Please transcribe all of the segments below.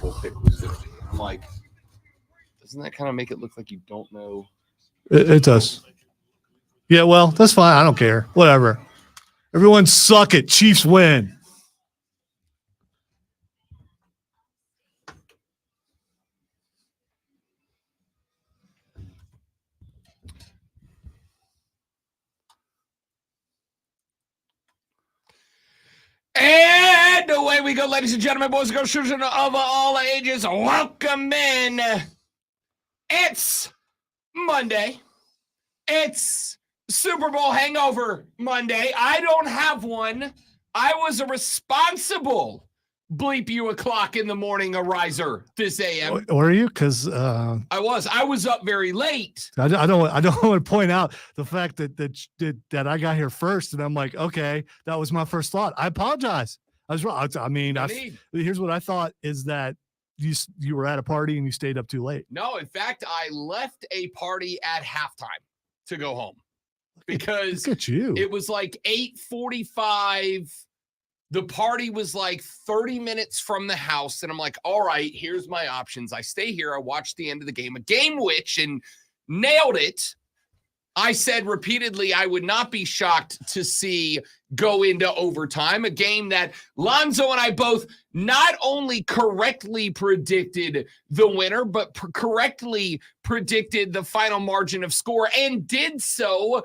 Bowl pick was 50. I'm like, doesn't that kind of make it look like you don't know? It does. Yeah, well, that's fine. I don't care. Whatever. Everyone suck it. Chiefs win. And away we go, ladies and gentlemen, boys and girls, children of all ages. Welcome in. It's Monday. It's Super Bowl hangover Monday. I don't have one. I was a responsible bleep you o'clock in the morning ariser this AM. Were you? Because I was up very late. I don't want to point out the fact that I got here first, and I'm like, okay, that was my first thought. I apologize. I was wrong. I mean, here's what I thought is that you were at a party and you stayed up too late. No, in fact, I left a party at halftime to go home because look at you. It was like 8:45. The party was like 30 minutes from the house. And I'm like, all right, here's my options. I stay here. I watch the end of the game, a game which, and nailed it. I said repeatedly, I would not be shocked to see go into overtime, a game that Lonzo and I both not only correctly predicted the winner, but correctly predicted the final margin of score and did so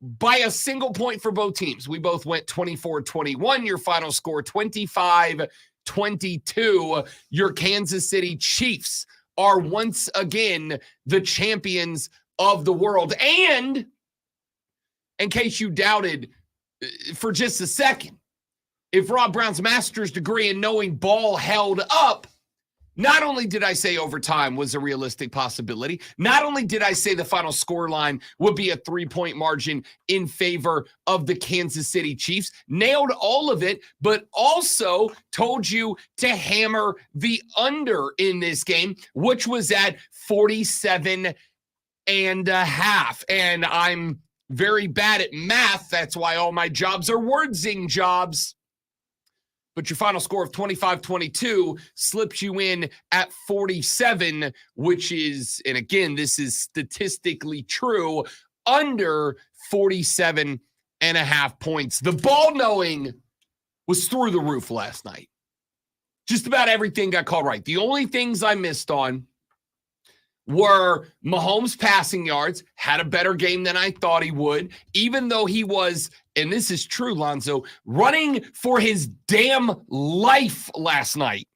by a single point for both teams. We both went 24-21. Your final score, 25-22. Your Kansas City Chiefs are once again the champions of the world. And in case you doubted for just a second, if Rob Brown's master's degree in knowing ball held up, not only did I say overtime was a realistic possibility, not only did I say the final score line would be a 3-point margin in favor of the Kansas City Chiefs, nailed all of it, but also told you to hammer the under in this game, which was at 47.5. And I'm very bad at math. That's why all my jobs are wordsing jobs. But your final score of 25-22 slips you in at 47, which is, and again, this is statistically true, under 47.5 points. The ball knowing was through the roof last night. Just about everything got called right. The only things I missed on were Mahomes' passing yards, had a better game than I thought he would, even though he was, and this is true, Lonzo, running for his damn life last night.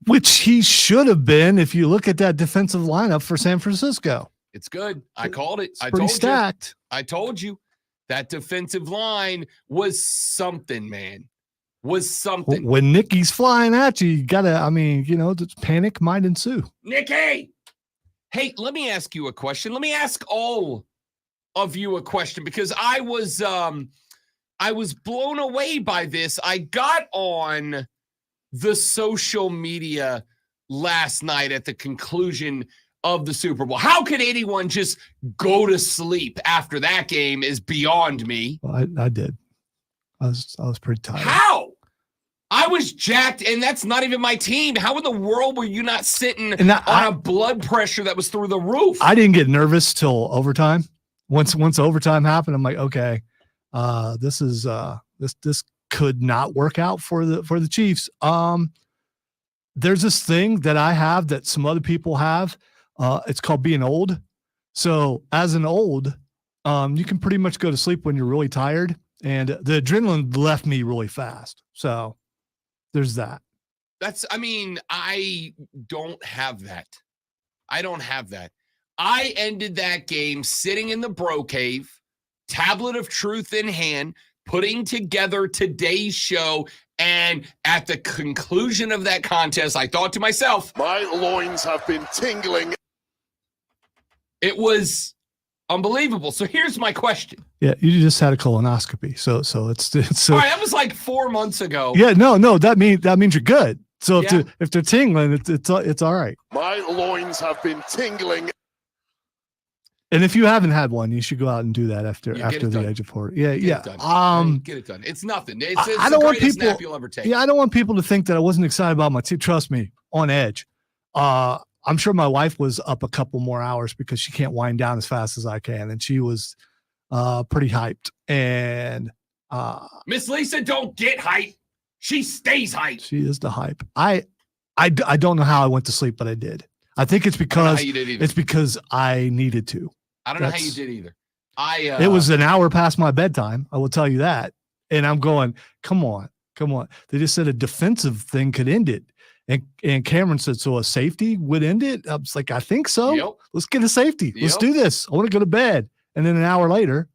Which he should have been if you look at that defensive lineup for San Francisco. It's good. I called it. I told stacked. I told you. That defensive line was something, man. Was something. When Nicky's flying at you, you gotta, panic might ensue. Nicky! Hey, let me ask you a question. Let me ask all of you a question because I was blown away by this. I got on the social media last night at the conclusion of the Super Bowl. How could anyone just go to sleep after that game is beyond me. Well, I did. I was pretty tired. How? I was jacked, and that's not even my team. How in the world were you not sitting on a blood pressure that was through the roof? I didn't get nervous till overtime. Once overtime happened, I'm like, okay, this could not work out for the Chiefs. There's this thing that I have that some other people have. It's called being old. So as an old, you can pretty much go to sleep when you're really tired, and the adrenaline left me really fast. So there's that. I don't have that. I ended that game sitting in the bro cave, tablet of truth in hand, putting together today's show. And at the conclusion of that contest, I thought to myself, my loins have been tingling. It was unbelievable. So here's my question. Yeah, you just had a colonoscopy. So it's all right. That was like 4 months ago. Yeah, no, that means you're good. So if they're tingling, it's all right. My loins have been tingling. And if you haven't had one, you should go out and do that after Yeah, get it the done. age of 40. Yeah, Get yeah. it done. Get it done. It's nothing. It's I the don't want greatest people- nap you'll ever take. Yeah, I don't want people to think that I wasn't excited about my team. Trust me, on edge. I'm sure my wife was up a couple more hours because she can't wind down as fast as I can, and she was pretty hyped. And Miss Lisa don't get hype. She stays hype. she is the hype. I don't know how I went to sleep, but I did. I think it's I don't know how because you did either. it's because I needed to. I don't know how you did either. It was an hour past my bedtime. I will tell you that. And I'm going, come on. They just said a defensive thing could end it. And Cameron said, so a safety would end it? I was like, I think so. Yep. Let's get a safety. Let's Yep. do this. I want to go to bed. And then an hour later,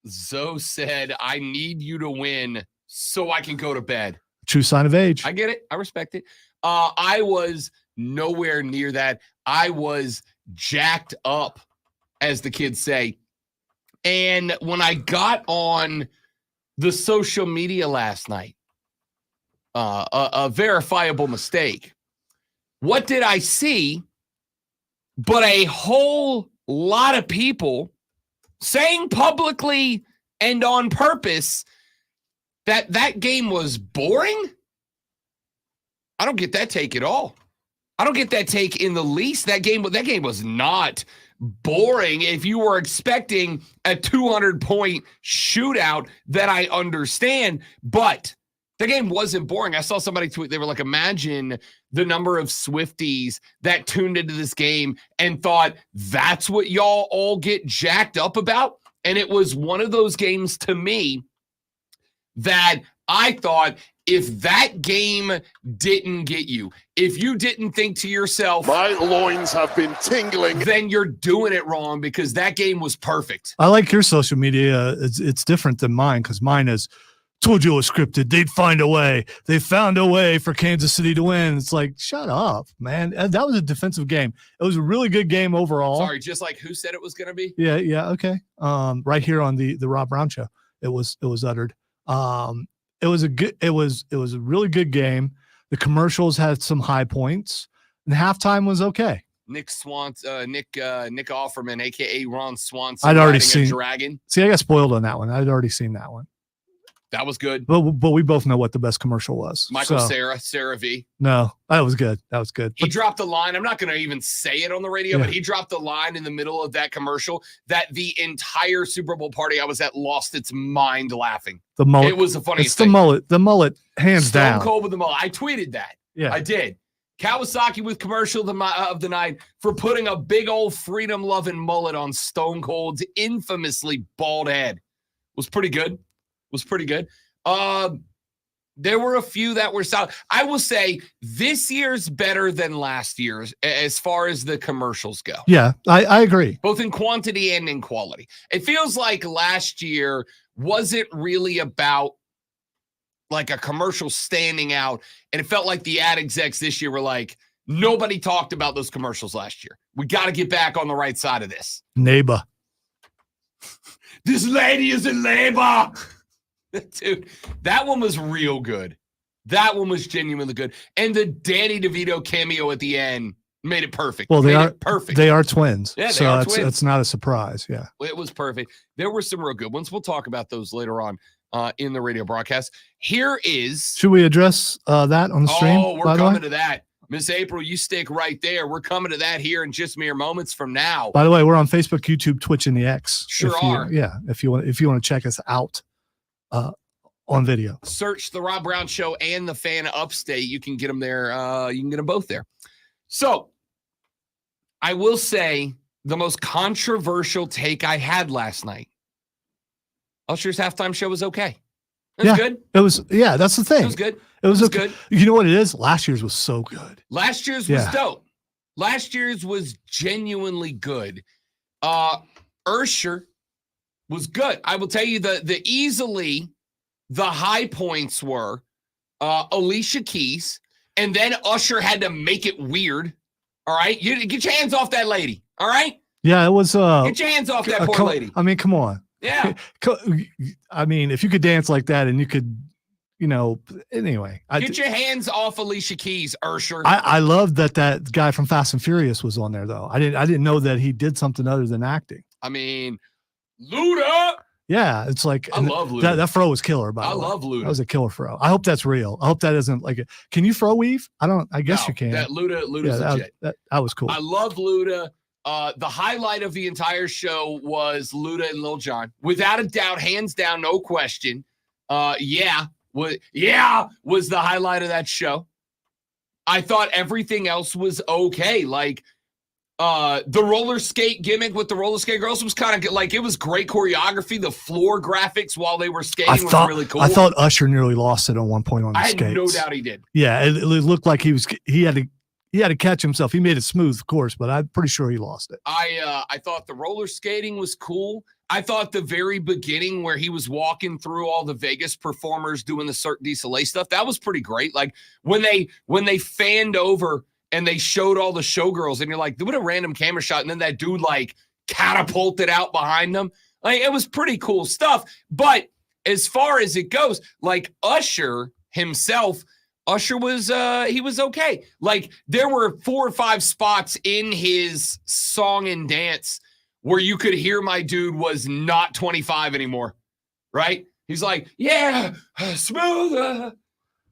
Zoe said, I need you to win so I can go to bed. true sign of age. I get it. I respect it. I was nowhere near that. I was jacked up, as the kids say. And when I got on the social media last night, a verifiable mistake, what did I see but a whole lot of people saying publicly and on purpose that game was boring? I don't get that take at all. I don't get that take in the least. That game was not boring. If you were expecting a 200-point shootout, that I understand, but the game wasn't boring. I saw somebody tweet, they were like, imagine the number of Swifties that tuned into this game and thought that's what y'all all get jacked up about. And it was one of those games to me that I thought, if that game didn't get you, if you didn't think to yourself, My loins have been tingling. then you're doing it wrong, because that game was perfect. I like your social media. It's different than mine because mine is, told you it was scripted. They'd find a way. They found a way for Kansas City to win. It's like, shut up, man. That was a defensive game. It was a really good game overall. Sorry, just like who said it was going to be? Yeah, okay. Right here on the Rob Brown show, it was uttered. It was a really good game. The commercials had some high points, and halftime was okay. Nick Offerman, aka Ron Swanson. I'd already riding a seen- dragon. See, I got spoiled on that one. I'd already seen that one. That was good. But we both know what the best commercial was. Michael So, Sarah V. No, that was good. He dropped the line. I'm not going to even say it on the radio, Yeah. but he dropped the line in the middle of that commercial that the entire Super Bowl party I was at lost its mind laughing. The mullet. It was the funniest It's the thing. mullet. The mullet, hands Stone down. Cold with the mullet. I tweeted that. Yeah. I did. Kawasaki with commercial of the night for putting a big old freedom-loving mullet on Stone Cold's infamously bald head. Was pretty good. There were a few that were solid. I will say this year's better than last year's as far as the commercials go, Yeah, I agree. both in quantity and in quality. It feels like last year wasn't really about like a commercial standing out, and it felt like the ad execs this year were like, nobody talked about those commercials last year. We got to get back on the right side of this. Neighbor. This lady is in labor. Dude, that one was real good. That one was genuinely good. And the Danny DeVito cameo at the end made it perfect. Well, Made it perfect. They are twins. Yeah, they so are it's, twins. it's not a surprise. Yeah. It was perfect. There were some real good ones. We'll talk about those later on in the radio broadcast. Here is. Should we address that on the stream? Oh, we're by the way? coming to that. Miss April, you stick right there. We're coming to that here in just mere moments from now. By the way, we're on Facebook, YouTube, Twitch, and the X. Sure if you- are. Yeah. If you want to check us out on video. Search the Rob Brown Show and the Fan Upstate. You can get them there. You can get them both there. So I will say the most controversial take I had last night. Usher's halftime show was okay. It was Yeah. good. It was, yeah, that's the thing. It was good. It was It was okay. good. You know what it is? Last year's was so good. Last year's was Yeah. dope. Last year's was genuinely good. Usher was good. I will tell you the easily the high points were Alicia Keys, and then Usher had to make it weird. All right, you get your hands off that lady. All right, Yeah, it was. get your hands off that poor lady. I mean, come on. Yeah, I mean, if you could dance like that and you could anyway. Get your hands off Alicia Keys, Ursher. I love that guy from Fast and Furious was on there, though. I didn't know that he did something other than acting. I mean, Luda. Yeah, it's like I love Luda. That fro was killer. By the way, I love Luda. That was a killer fro. I hope that's real. I hope that isn't like can you fro weave? I guess you can. That Luda's legit. That was cool. I love Luda. The highlight of the entire show was Luda and Lil Jon, without a doubt, hands down, no question. Was the highlight of that show. I thought everything else was okay. Like the roller skate gimmick with the roller skate girls was kind of like, it was great choreography. The floor graphics while they were skating was really cool. I thought Usher nearly lost it at one point on the skates. I had no doubt he did. Yeah, it looked like he had to catch himself. He made it smooth, of course, but I'm pretty sure he lost it. I thought the roller skating was cool. I thought the very beginning where he was walking through all the Vegas performers doing the Cirque du Soleil stuff, that was pretty great. Like when they fanned over and they showed all the showgirls, and you're like, what a random camera shot, and then that dude like catapulted out behind them. Like it was pretty cool stuff. But as far as it goes, like Usher himself, Usher was he was okay. Like there were 4 or 5 spots in his song and dance where you could hear my dude was not 25 anymore, right? He's like, yeah, smooth.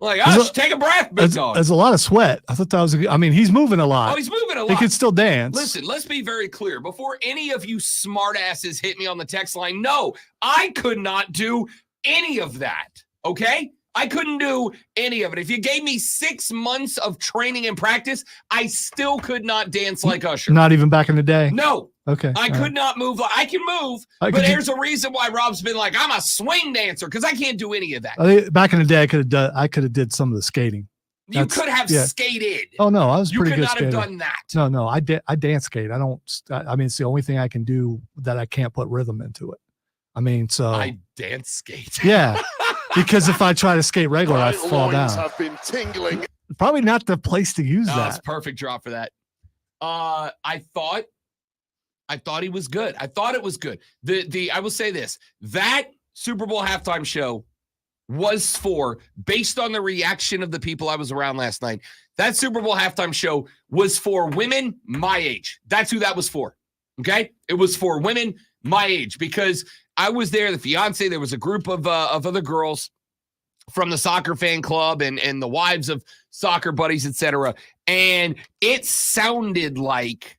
Like, take a breath, big dog. There's a lot of sweat. I thought that was, he's moving a lot. Oh, he's moving a lot. He can still dance. Listen, let's be very clear. Before any of you smartasses hit me on the text line, no, I could not do any of that, okay? I couldn't do any of it. If you gave me 6 months of training and practice, I still could not dance like Usher. Not even back in the day? No. Okay. I could not move. I can move, but there's a reason why Rob's been like, I'm a swing dancer, because I can't do any of that. I think back in the day, I could have did some of the skating. You could have skated. Oh no, I was pretty good. You could not have done that. No, I dance skate. It's the only thing I can do that I can't put rhythm into it. I dance skate. Yeah, because if I try to skate regular, I fall down. Have been tingling. Probably not the place to use that. It's perfect drop for that. I thought he was good. I thought it was good. I will say this, that Super Bowl halftime show was for, based on the reaction of the people I was around last night, that Super Bowl halftime show was for women my age. That's who that was for. Okay? It was for women my age, because I was there, the fiance, there was a group of other girls from the soccer fan club and the wives of soccer buddies, etc. And it sounded like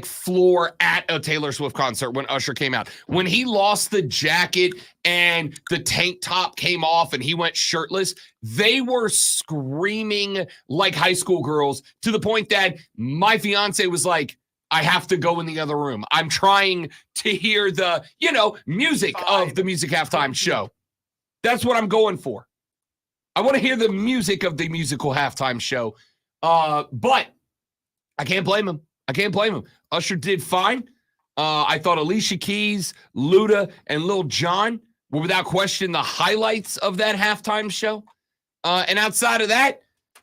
floor at a Taylor Swift concert when Usher came out. When he lost the jacket and the tank top came off and he went shirtless, they were screaming like high school girls, to the point that my fiance was like, I have to go in the other room. I'm trying to hear the, music of the music halftime show. That's what I'm going for. I want to hear the music of the musical halftime show. But I can't blame him. Usher did fine. I thought Alicia Keys, Luda, and Lil Jon were without question the highlights of that halftime show. And outside of that,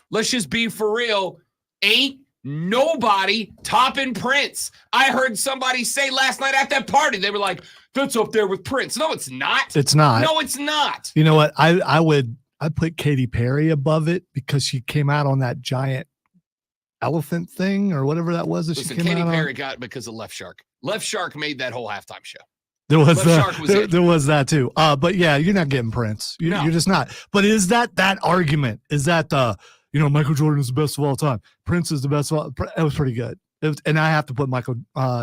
let's just be for real, ain't nobody topping Prince. I heard somebody say last night at that party, they were like, that's up there with Prince. No, it's not. It's not. No, it's not. You know what? I'd put Katy Perry above it because she came out on that giant elephant thing or whatever that was. Listen, Katy Perry got it because of Left Shark. Left Shark made that whole halftime show. There was that too. But yeah, you're not getting Prince. You're just not. But is that argument? Is that Michael Jordan is the best of all time? Prince is the best of all. It was pretty good. And I have to put Michael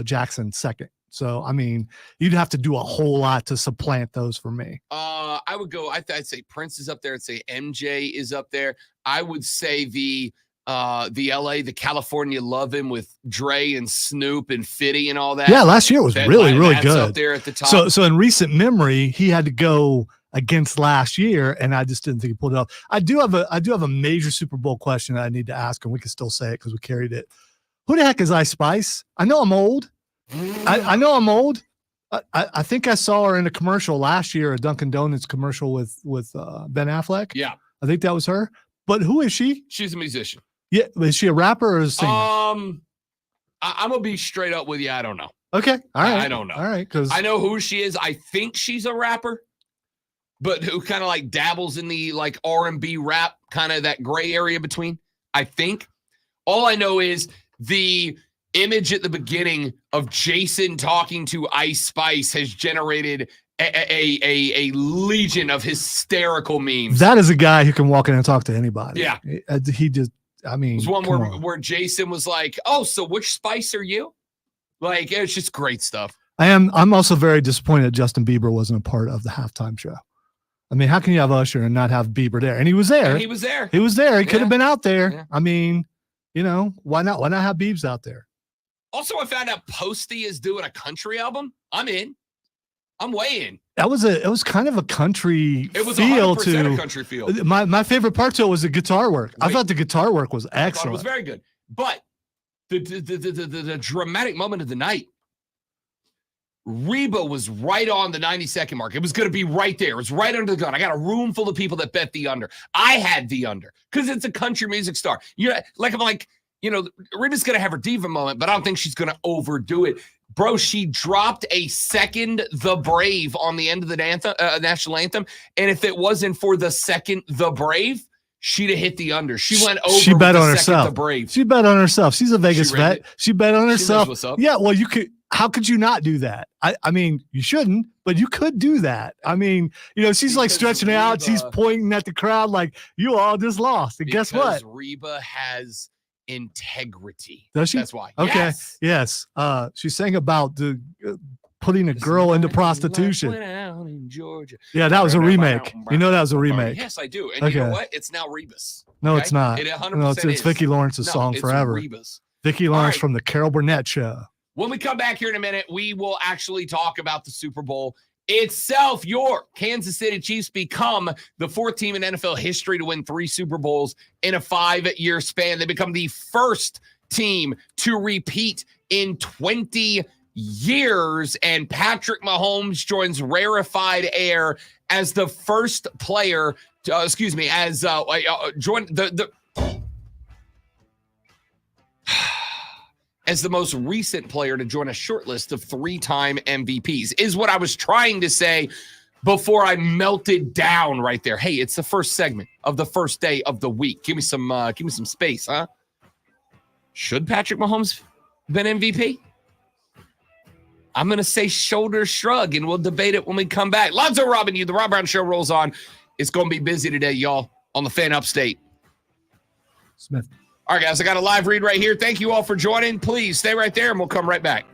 Jackson second. So, you'd have to do a whole lot to supplant those for me. I would go, I'd say Prince is up there. I'd say MJ is up there. I would say the LA, the California Lovin' with Dre and Snoop and Fitty and all that. Yeah, last year was really good. Up there at the top. So in recent memory, he had to go against last year, and I just didn't think he pulled it off. I do have a major Super Bowl question that I need to ask, and we can still say it because we carried it. Who the heck is Ice Spice? I know I'm old. I know I'm old. I think I saw her in a commercial last year, a Dunkin' Donuts commercial with Ben Affleck. Yeah, I think that was her. But who is she? She's a musician. Yeah, is she a rapper or a singer? I'm gonna be straight up with you. I don't know. Okay, all right. I don't know. All right, because I know who she is. I think she's a rapper. but who kind of like dabbles in the like R&B rap, kind of that gray area between, I think. All I know is the image at the beginning of Jason talking to Ice Spice has generated a legion of hysterical memes. That is a guy who can walk in and talk to anybody. Yeah. He just, I mean. There's one where Jason was like, oh, so which Spice are you? Like, it's just great stuff. I'm also very disappointed Justin Bieber wasn't a part of the halftime show. I mean, how can you have Usher and not have Bieber there? And he was there. And he was there. He could have been out there. Yeah. I mean, you know, why not? Why not have Biebs out there? Also, I found out Posty is doing a country album. I'm in. I'm way in. It was kind of a country It was feel 100% to a country feel. My favorite part to it was the guitar work. I Wait. thought the guitar work was I thought excellent. it was very good. But the dramatic moment of the night, Reba was right on the 90-second mark. It was going to be right there. It was right under the gun. I got a room full of people that bet the under. I had the under because it's a country music star. I'm like, you know, Reba's going to have her diva moment, but I don't think she's going to overdo it. Bro, she dropped a second The Brave on the end of the anthem, national anthem. And if it wasn't for the second The Brave, she'd have hit the under. She went over. She bet on The herself. Brave. She bet on herself. She's a Vegas vet. She bet on herself. What's up. Yeah, well, you could. How could you not do that? I mean, you shouldn't, but you could do that. I mean, you know, she's like stretching out. She's pointing at the crowd like, you all just lost. And guess what? Reba has integrity. Does she? That's why. Okay. Yes. She sang about the putting a girl into prostitution. In Georgia. Yeah, that was a remake. You know that was a remake. Yes, I do. And you know what? It's now Reba's. No, Okay? it's not. It 100% No, it's Vicki Lawrence's song it's forever. Reba's. Vicki Lawrence right. from the Carol Burnett Show. When we come back here in a minute, we will actually talk about the Super Bowl itself. Your Kansas City Chiefs become the fourth team in NFL history to win 3 Super Bowls in a 5-year span. They become the first team to repeat in 20 years. And Patrick Mahomes joins rarefied air as the first player to, join as the most recent player to join a short list of 3-time MVPs, is what I was trying to say before I melted down right there. Hey, it's the first segment of the first day of the week. Give me some space, huh? Should Patrick Mahomes been MVP? I'm going to say shoulder shrug, and we'll debate it when we come back. Lonzo Robin, the Rob Brown Show rolls on. It's going to be busy today, y'all, on the Fan Upstate. Smith. All right, guys, I got a live read right here. Thank you all for joining. Please stay right there, and we'll come right back.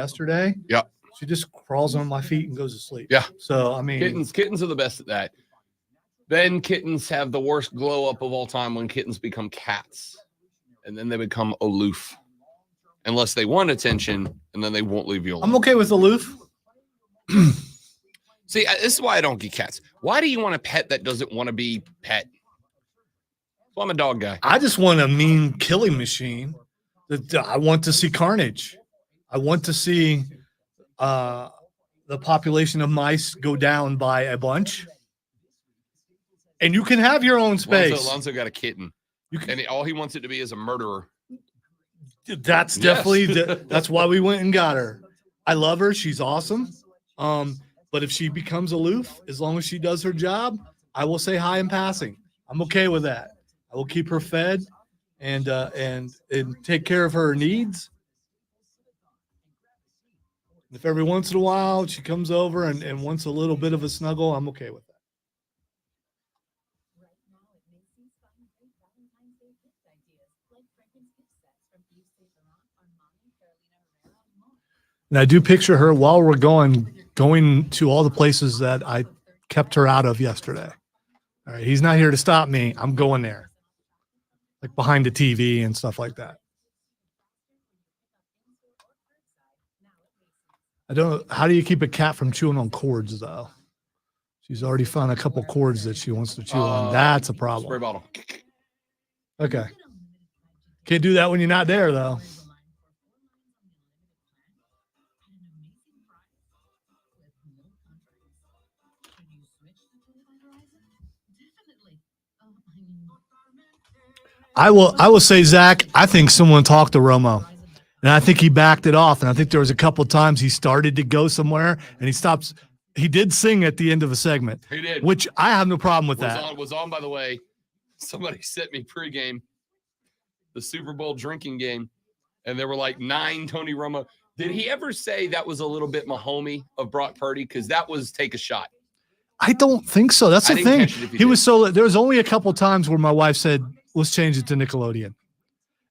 yesterday. Yeah. She just crawls on my feet and goes to sleep. Yeah. So, I mean. Kittens are the best at that. Then kittens have the worst glow up of all time when kittens become cats. And then they become aloof. Unless they want attention, and then they won't leave you alone. I'm okay with aloof. See, this is why I don't get cats. Why do you want a pet that doesn't want to be pet? Well, I'm a dog guy. I just want a mean killing machine. I want to see carnage. I want to see the population of mice go down by a bunch. And you can have your own space. Alonso got a kitten. All he wants it to be is a murderer. That's definitely that's why we went and got her. I love her. She's awesome. But if she becomes aloof, as long as she does her job, I will say hi in passing. I'm okay with that. I will keep her fed and take care of her needs. If every once in a while she comes over and wants a little bit of a snuggle, I'm okay with that. And I do picture her while we're going to all the places that I kept her out of yesterday. All right, he's not here to stop me. I'm going there, like behind the TV and stuff like that. How do you keep a cat from chewing on cords, though? She's already found a couple cords that she wants to chew on. That's a problem. Spray bottle. Okay. Can't do that when you're not there, though. I will say, Zach, I think someone talked to Romo, and I think he backed it off. And I think there was a couple of times he started to go somewhere, and he stops. He did sing at the end of a segment. He did. Which I have no problem with that. Was on, by the way. Somebody sent me pregame, the Super Bowl drinking game, and there were like 9 Tony Romo. Did he ever say that was a little bit Mahomey of Brock Purdy? Because that was take a shot. I don't think so. That's the thing. There was only a couple of times where my wife said, let's change it to Nickelodeon.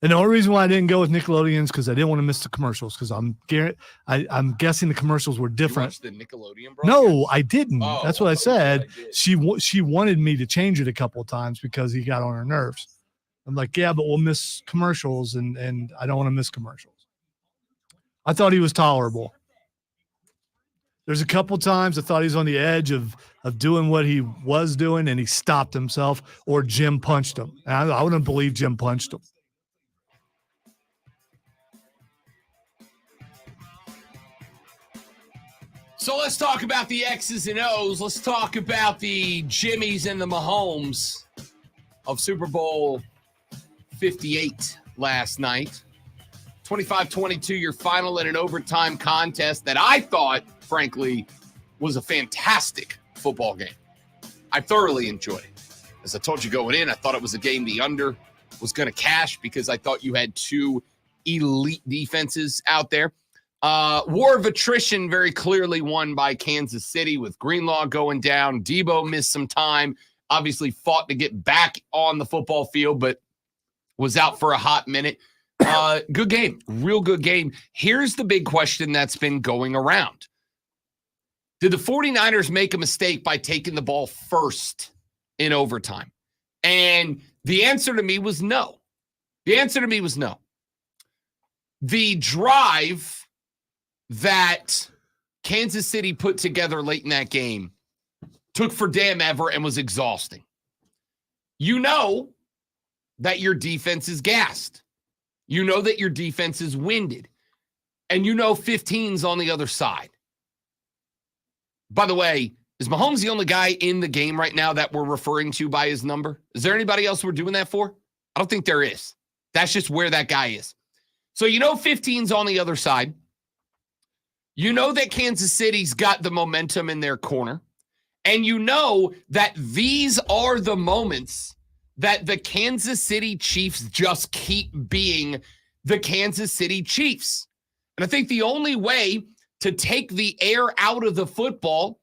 And the only reason why I didn't go with Nickelodeon is because I didn't want to miss the commercials. Because I'm guessing the commercials were different. You watched the Nickelodeon broadcast? No, I didn't. Oh, that's what I said. She wanted me to change it a couple of times because he got on her nerves. I'm like, yeah, but we'll miss commercials, and I don't want to miss commercials. I thought he was tolerable. There's a couple times I thought he was on the edge of doing what he was doing, and he stopped himself, or Jim punched him. And I wouldn't believe Jim punched him. So let's talk about the X's and O's. Let's talk about the Jimmies and the Mahomes of Super Bowl 58 last night. 25-22, your final in an overtime contest that I thought, frankly, was a fantastic football game. I thoroughly enjoyed it. As I told you going in, I thought it was a game the under was going to cash because I thought you had 2 elite defenses out there. War of attrition very clearly won by Kansas City with Greenlaw going down. Debo missed some time, obviously fought to get back on the football field, but was out for a hot minute. Good game, real good game. Here's the big question that's been going around. Did the 49ers make a mistake by taking the ball first in overtime? And the answer to me was no. The drive that Kansas City put together late in that game took for damn ever and was exhausting. You know that your defense is gassed. You know that your defense is winded. And you know 15's on the other side. By the way, is Mahomes the only guy in the game right now that we're referring to by his number? Is there anybody else we're doing that for? I don't think there is. That's just where that guy is. So you know 15's on the other side. You know that Kansas City's got the momentum in their corner. And you know that these are the moments that the Kansas City Chiefs just keep being the Kansas City Chiefs. And I think the only way to take the air out of the football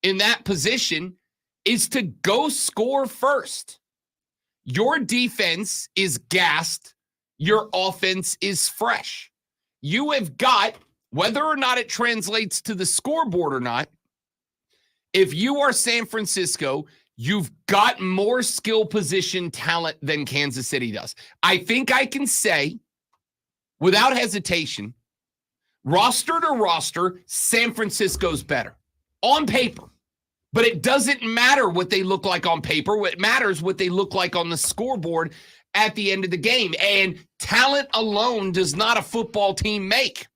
in that position is to go score first. Your defense is gassed. Your offense is fresh. You have got whether or not it translates to the scoreboard or not, if you are San Francisco, you've got more skill position talent than Kansas City does. I think I can say, without hesitation, roster to roster, San Francisco's better on paper. But it doesn't matter what they look like on paper. What matters what they look like on the scoreboard at the end of the game. And talent alone does not a football team make.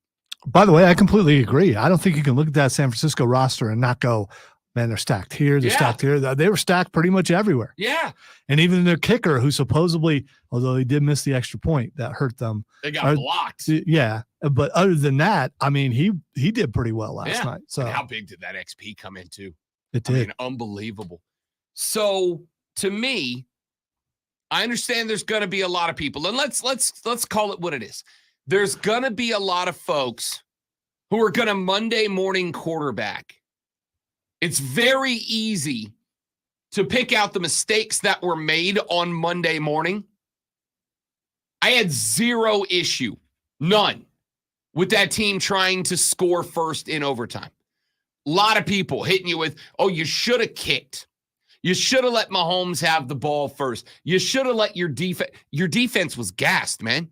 By the way, I completely agree. I don't think you can look at that San Francisco roster and not go, man, they're stacked here, they're stacked here. They were stacked pretty much everywhere. Yeah. And even their kicker, who supposedly, although he did miss the extra point, that hurt them. They got blocked. Yeah. But other than that, I mean, he did pretty well last night. So and how big did that XP come into? It did. I mean, unbelievable. So to me, I understand there's going to be a lot of people, and let's call it what it is. There's going to be a lot of folks who are going to Monday morning quarterback. It's very easy to pick out the mistakes that were made on Monday morning. I had zero issue, none, with that team trying to score first in overtime. A lot of people hitting you with, oh, you should have kicked. You should have let Mahomes have the ball first. You should have let your defense was gassed, man.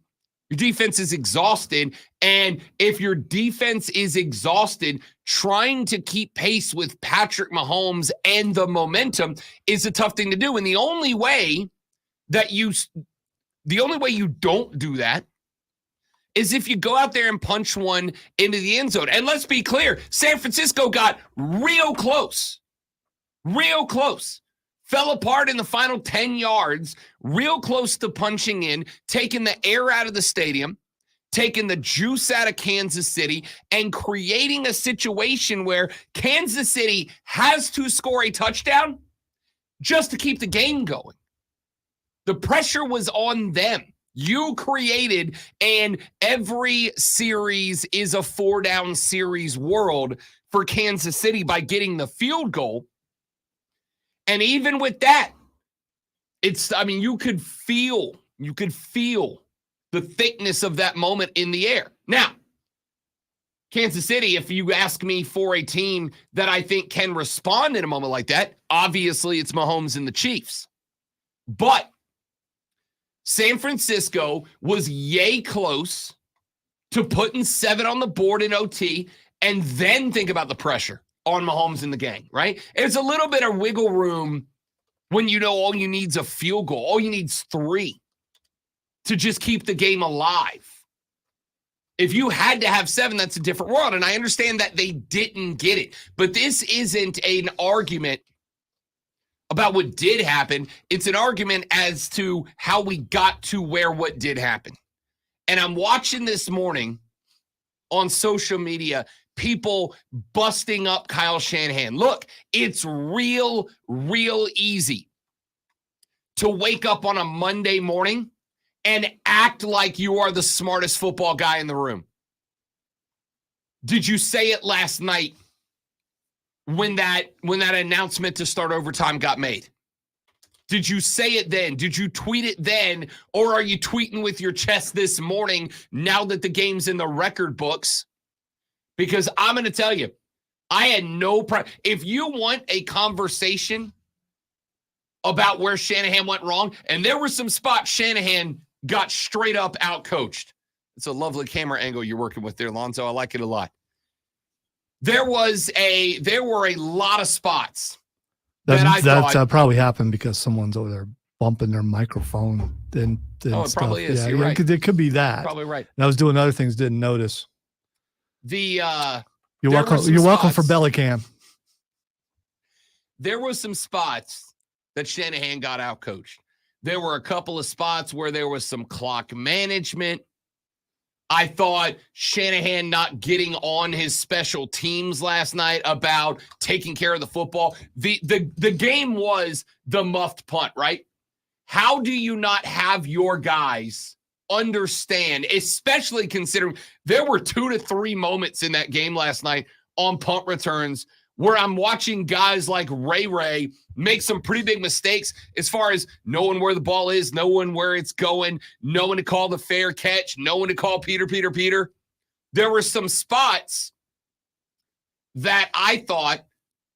Your defense is exhausted. And if your defense is exhausted, trying to keep pace with Patrick Mahomes and the momentum is a tough thing to do. And the only way you don't do that is if you go out there and punch one into the end zone. And let's be clear, San Francisco got real close. Fell apart in the final 10 yards, real close to punching in, taking the air out of the stadium, taking the juice out of Kansas City, and creating a situation where Kansas City has to score a touchdown just to keep the game going. The pressure was on them. You created, and every series is a 4-down series world for Kansas City by getting the field goal. And even with that, you could feel the thickness of that moment in the air. Now, Kansas City, if you ask me for a team that I think can respond in a moment like that, obviously it's Mahomes and the Chiefs. But San Francisco was yay close to putting 7 on the board in OT, and then think about the pressure on Mahomes and the gang, right? It's a little bit of wiggle room when you know all you need is a field goal. All you need is 3 to just keep the game alive. If you had to have 7, that's a different world, and I understand that they didn't get it. But this isn't an argument about what did happen. It's an argument as to how we got to where what did happen. And I'm watching this morning on social media, people busting up Kyle Shanahan. Look, it's real easy to wake up on a Monday morning and act like you are the smartest football guy in the room. Did you say it last night when that announcement to start overtime got made? Did you say it then? Did you tweet it then? Or are you tweeting with your chest this morning now that the game's in the record books? Because I'm going to tell you, I had no problem. If you want a conversation about where Shanahan went wrong, and there were some spots Shanahan got straight up outcoached. It's a lovely camera angle you're working with there, Lonzo. I like it a lot. There were a lot of spots that probably happened because someone's over there bumping their microphone and it stuff. Probably is. Yeah, You're right. It could be that. Probably right. And I was doing other things, didn't notice. You're welcome for belly cam. There were some spots that Shanahan got outcoached. There were a couple of spots where there was some clock management. I thought Shanahan not getting on his special teams last night about taking care of the football. The game was the muffed punt, right? How do you not have your guys understand, especially considering there were 2 to 3 moments in that game last night on punt returns where I'm watching guys like Ray make some pretty big mistakes as far as knowing where the ball is, knowing where it's going, knowing to call the fair catch, knowing to call Peter. there were some spots that I thought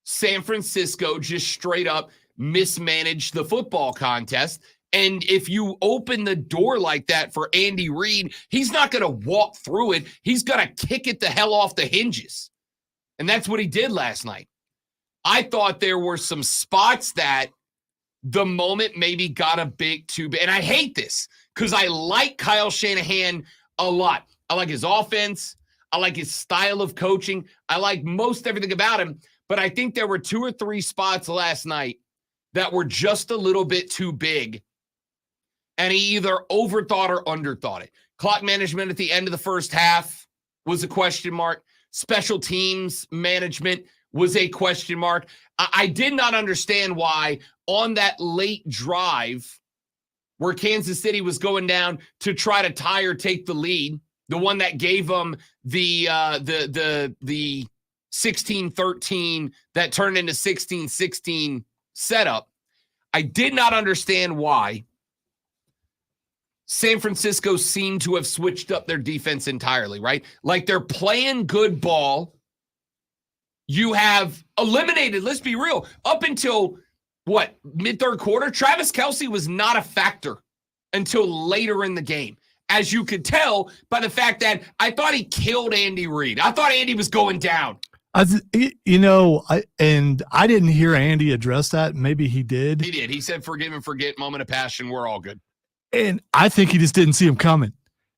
San Francisco just straight up mismanaged the football contest. And if you open the door like that for Andy Reid, he's not going to walk through it. He's going to kick it the hell off the hinges. And that's what he did last night. I thought there were some spots that the moment maybe got a bit too big. And I hate this because I like Kyle Shanahan a lot. I like his offense. I like his style of coaching. I like most everything about him. But I think there were 2 or 3 spots last night that were just a little bit too big. And he either overthought or underthought it. Clock management at the end of the first half was a question mark. Special teams management was a question mark. I did not understand why on that late drive where Kansas City was going down to try to tie or take the lead, the one that gave them the 16-13 that turned into 16-16 setup. I did not understand why San Francisco seemed to have switched up their defense entirely, right? Like they're playing good ball. You have eliminated, let's be real, up until mid-third quarter, Travis Kelce was not a factor until later in the game. As you could tell by the fact that I thought he killed Andy Reid. I thought Andy was going down. I didn't hear Andy address that. Maybe he did. He did. He said, forgive and forget, moment of passion. We're all good. And I think he just didn't see him coming.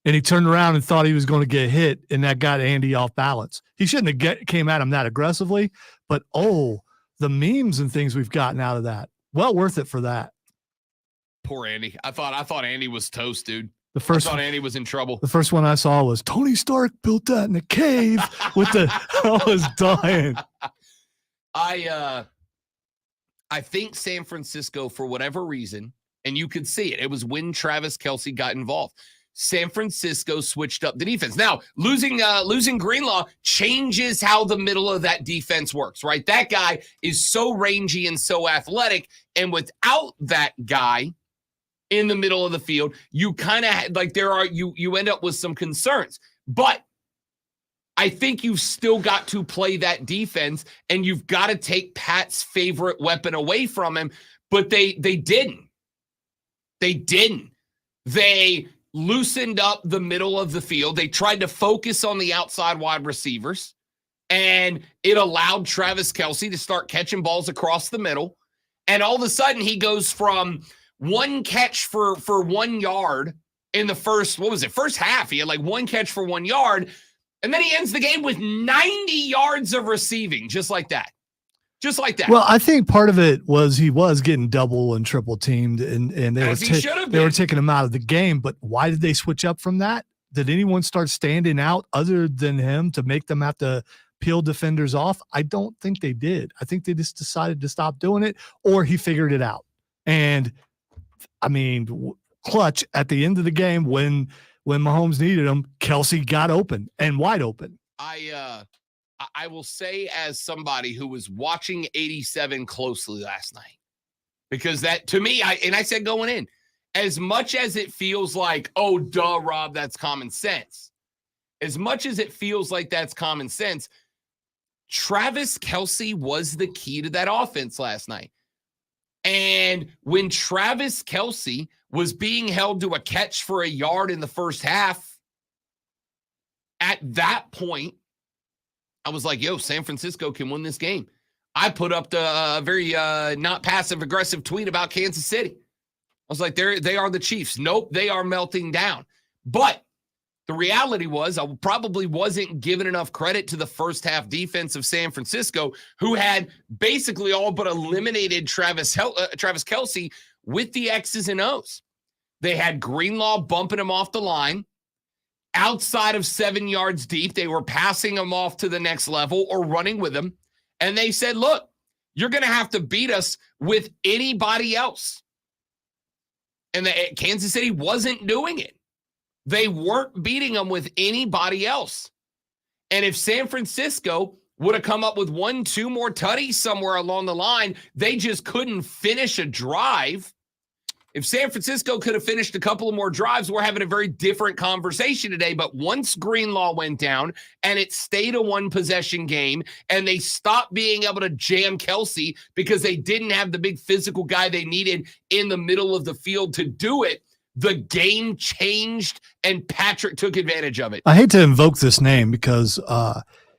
And he turned around and thought he was going to get hit, and that got Andy off balance. He shouldn't have came at him that aggressively, but the memes and things we've gotten out of that, well worth it for that. Poor Andy. I thought Andy was toast, dude. I thought Andy was in trouble. The first one I saw was Tony Stark built that in a cave with I was dying. I think San Francisco, for whatever reason, and you could see it, it was when Travis Kelce got involved. San Francisco switched up the defense. Now, losing Greenlaw changes how the middle of that defense works, right? That guy is so rangy and so athletic, and without that guy in the middle of the field, you kind of like you end up with some concerns. But I think you've still got to play that defense, and you've got to take Pat's favorite weapon away from him. But they didn't. They didn't. They loosened up the middle of the field. They tried to focus on the outside wide receivers, and it allowed Travis Kelce to start catching balls across the middle. And all of a sudden, he goes from one catch for 1 yard in the first half. He had like one catch for 1 yard, and then he ends the game with 90 yards of receiving, just like that. Just like that. Well, I think part of it was he was getting double and triple teamed, and they were taking him out of the game. But why did they switch up from that? Did anyone start standing out other than him to make them have to peel defenders off? I don't think they did. I think they just decided to stop doing it, or he figured it out. And I mean, clutch at the end of the game when Mahomes needed him, Kelce got open and wide open. I will say, as somebody who was watching 87 closely last night, because that, to me, I said going in, as much as it feels like, oh, duh, Rob, that's common sense. As much as it feels like that's common sense, Travis Kelce was the key to that offense last night. And when Travis Kelce was being held to a catch for a yard in the first half, at that point, I was like, yo, San Francisco can win this game. I put up the very not passive-aggressive tweet about Kansas City. I was like, they are the Chiefs. Nope, they are melting down. But the reality was I probably wasn't giving enough credit to the first half defense of San Francisco, who had basically all but eliminated Travis Kelce with the X's and O's. They had Greenlaw bumping him off the line. Outside of 7 yards deep, they were passing him off to the next level or running with him. And they said, look, you're going to have to beat us with anybody else. And Kansas City wasn't doing it. They weren't beating them with anybody else. And if San Francisco would have come up with 1-2 more tutties somewhere along the line, they just couldn't finish a drive. If San Francisco could have finished a couple of more drives, we're having a very different conversation today. But once Greenlaw went down and it stayed a one-possession game and they stopped being able to jam Kelsey because they didn't have the big physical guy they needed in the middle of the field to do it, the game changed and Patrick took advantage of it. I hate to invoke this name because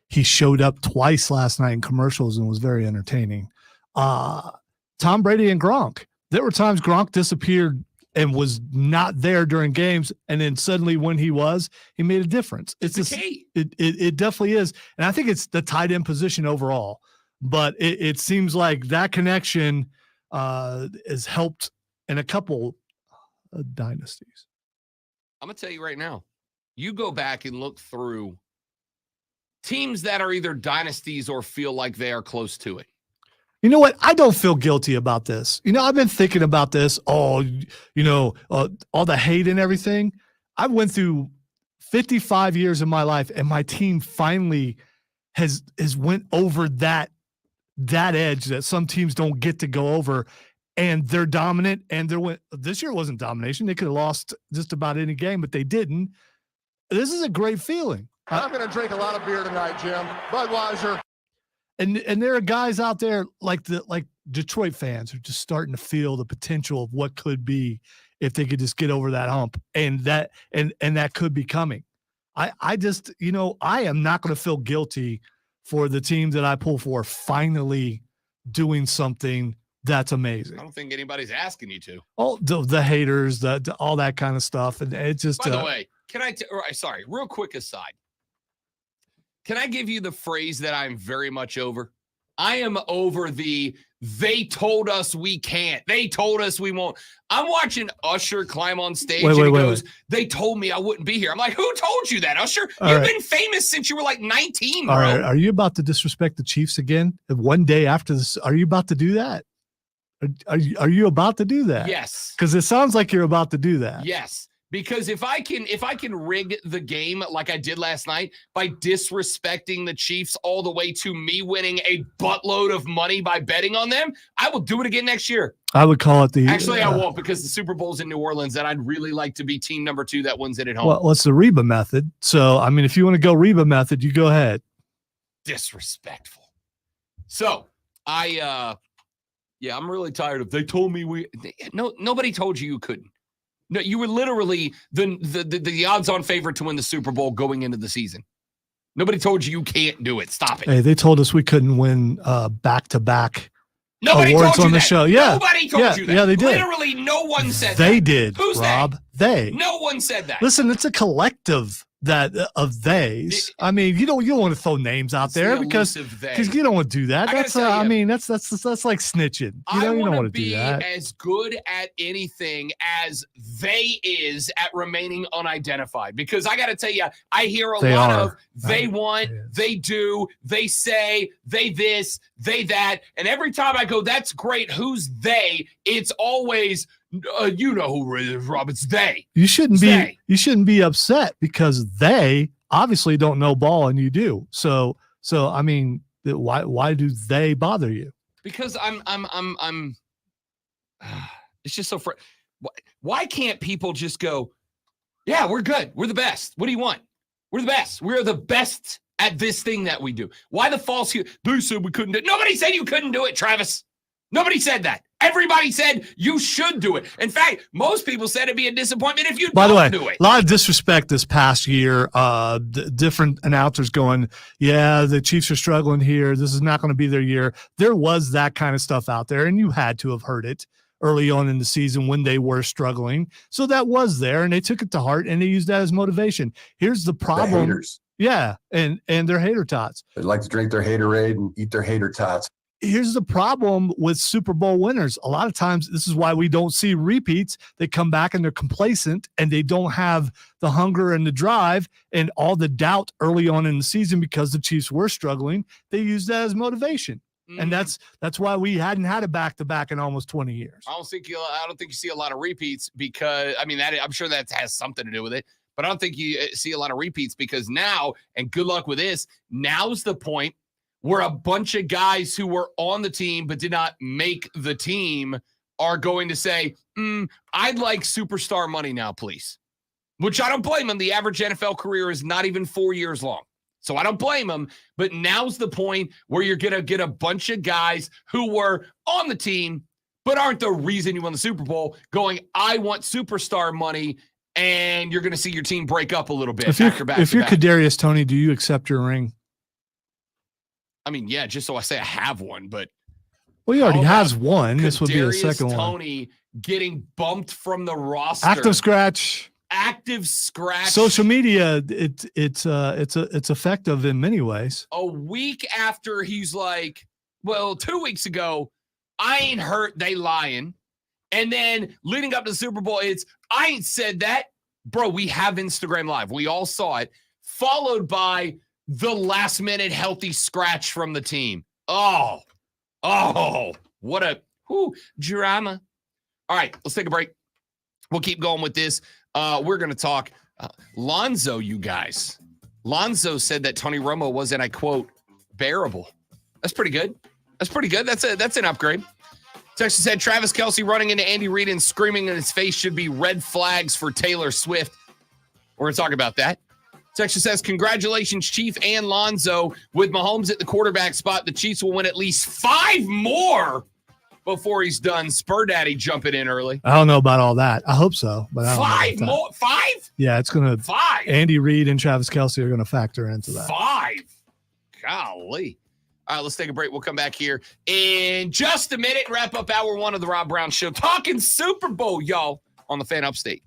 he showed up twice last night in commercials and was very entertaining. Tom Brady and Gronk. There were times Gronk disappeared and was not there during games, and then suddenly when he was, he made a difference. It's the key. It definitely is, and I think it's the tight end position overall. But it seems like that connection has helped in a couple dynasties. I'm gonna tell you right now, you go back and look through teams that are either dynasties or feel like they are close to it. You know what? I don't feel guilty about this. I've been thinking about this. All the hate and everything. I went through 55 years of my life, and my team finally has went over that edge that some teams don't get to go over, and they're dominant. And this year wasn't domination. They could have lost just about any game, but they didn't. This is a great feeling. I'm going to drink a lot of beer tonight, Jim. Budweiser. And there are guys out there like Detroit fans who are just starting to feel the potential of what could be if they could just get over that hump, and that could be coming. I just, I am not going to feel guilty for the team that I pull for finally doing something that's amazing. I don't think anybody's asking you to. Oh, the haters, all that kind of stuff, and it just. By the way, can I? Sorry, real quick aside. Can I give you the phrase that I'm very much over? I am over they told us we can't. They told us we won't. I'm watching Usher climb on stage and he goes, they told me I wouldn't be here. I'm like, who told you that, Usher? You've been famous since you were like 19, bro. All right. Are you about to disrespect the Chiefs again? One day after this, are you about to do that? Are you about to do that? Yes. Because it sounds like you're about to do that. Yes. Because if I can rig the game like I did last night by disrespecting the Chiefs all the way to me winning a buttload of money by betting on them, I will do it again next year. I would call it Actually, I won't, because the Super Bowl's in New Orleans, and I'd really like to be team number 2 that wins it at home. Well, it's the Reba method. So, I mean, if you want to go Reba method, you go ahead. Disrespectful. So, I'm really tired of. They told me nobody told you couldn't. No, you were literally the odds-on favorite to win the Super Bowl going into the season. Nobody told you can't do it. Stop it. Hey, they told us we couldn't win back-to-back Nobody awards told you on the that. show. Yeah, Nobody told you that. Yeah, they did. Literally, no one said they that. Did. Who's Rob? They. No one said that. Listen, it's a collective of theys. I mean, you don't want to throw names out there because you don't want to do that. That's that's like snitching. You don't want to do that. As good at anything as they is at remaining unidentified, because I got to tell you, I hear a lot of they want, they do, they say, they this, they that, and every time I go, that's great. Who's they? It's always. You know who it is, Rob. It's they. You shouldn't be upset because they obviously don't know ball and you do. So I mean, why do they bother you? Because I'm it's just so why can't people just go, yeah, we're good. We're the best. What do you want? We're the best. We're the best at this thing that we do. Why the false? They said we couldn't do it. Nobody said you couldn't do it, Travis. Nobody said that. Everybody said you should do it. In fact, most people said it'd be a disappointment if you don't do it. A lot of disrespect this past year. Different announcers going, yeah, the Chiefs are struggling here. This is not going to be their year. There was that kind of stuff out there, and you had to have heard it early on in the season when they were struggling. So that was there, and they took it to heart, and they used that as motivation. Here's the problem. The haters. Yeah, and they're hater tots. They like to drink their haterade and eat their hater tots. Here's the problem with Super Bowl winners. A lot of times, this is why we don't see repeats. They come back and they're complacent and they don't have the hunger and the drive and all the doubt early on in the season because the Chiefs were struggling. They use that as motivation. And that's why we hadn't had a back-to-back in almost 20 years. I don't think you see a lot of repeats because, I mean, I'm sure that has something to do with it. But I don't think you see a lot of repeats because now, and good luck with this, now's the point where a bunch of guys who were on the team but did not make the team are going to say, I'd like superstar money now, please. Which I don't blame them. The average NFL career is not even 4 years long. So I don't blame them. But now's the point where you're going to get a bunch of guys who were on the team but aren't the reason you won the Super Bowl going, I want superstar money, and you're going to see your team break up a little bit. If you're Kadarius Toney, do you accept your ring? I mean, yeah, just so I say I have one, but. Well, he already has one. This would be the second one. Toney getting bumped from the roster. Active scratch. Social media, it's effective in many ways. A week after he's like, well, 2 weeks ago, I ain't hurt, they lying. And then leading up to the Super Bowl, I ain't said that. Bro, we have Instagram Live. We all saw it. Followed by the last minute healthy scratch from the team. Oh, what a drama. All right, let's take a break. We'll keep going with this. We're going to talk Lonzo, you guys. Lonzo said that Tony Romo was, and I quote, bearable. That's pretty good. That's an upgrade. Texas said Travis Kelce running into Andy Reid and screaming in his face should be red flags for Taylor Swift. We're going to talk about that. Texas says, congratulations, Chief and Lonzo. With Mahomes at the quarterback spot, the Chiefs will win at least 5 more before he's done. Spur Daddy jumping in early. I don't know about all that. I hope so. But I don't 5 know more? 5? Yeah, it's going to. 5. Andy Reid and Travis Kelce are going to factor into that. 5. Golly. All right, let's take a break. We'll come back here in just a minute. Wrap up hour 1 of the Rob Brown Show. Talking Super Bowl, y'all, on the Fan Upstate.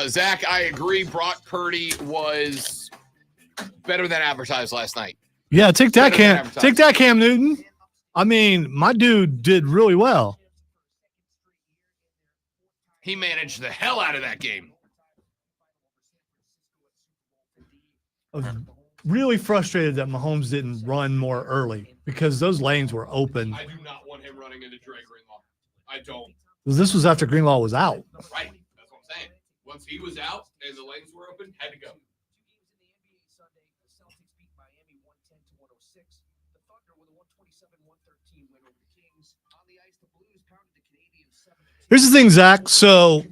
Zach, I agree. Brock Purdy was better than advertised last night. Yeah, take that, Cam Newton. I mean, my dude did really well. He managed the hell out of that game. I was really frustrated that Mahomes didn't run more early because those lanes were open. I do not want him running into Dre Greenlaw. I don't. This was after Greenlaw was out. Right. That's what I'm saying. Once he was out and the lanes were open, had to go. Here's the thing, Zach. So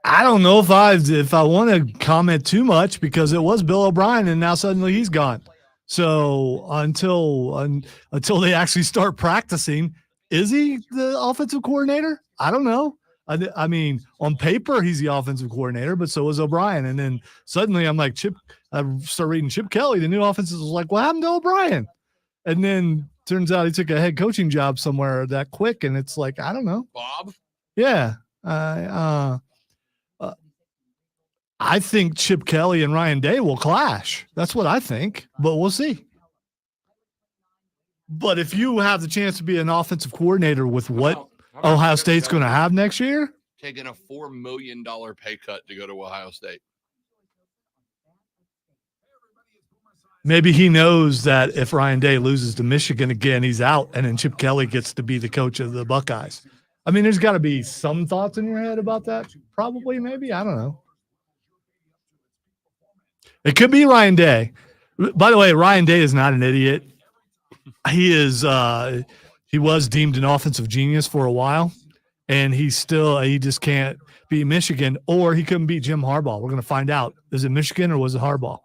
I don't know if I want to comment too much because it was Bill O'Brien and now suddenly he's gone. So until they actually start practicing, is he the offensive coordinator? I don't know. I mean, on paper, he's the offensive coordinator, but so was O'Brien. And then suddenly I'm like, I start reading Chip Kelly, the new offensive was like, what happened to O'Brien? And then turns out he took a head coaching job somewhere that quick. And it's like, I don't know. Bob? Yeah. I think Chip Kelly and Ryan Day will clash. That's what I think, but we'll see. But if you have the chance to be an offensive coordinator with what Ohio State's going to have next year, taking a $4 million pay cut to go to Ohio State. Maybe he knows that if Ryan Day loses to Michigan again, he's out, and then Chip Kelly gets to be the coach of the Buckeyes. I mean, there's got to be some thoughts in your head about that. Probably, maybe. I don't know. It could be Ryan Day. By the way, Ryan Day is not an idiot. He is. He was deemed an offensive genius for a while, and he just can't beat Michigan, or he couldn't beat Jim Harbaugh. We're going to find out. Is it Michigan or was it Harbaugh?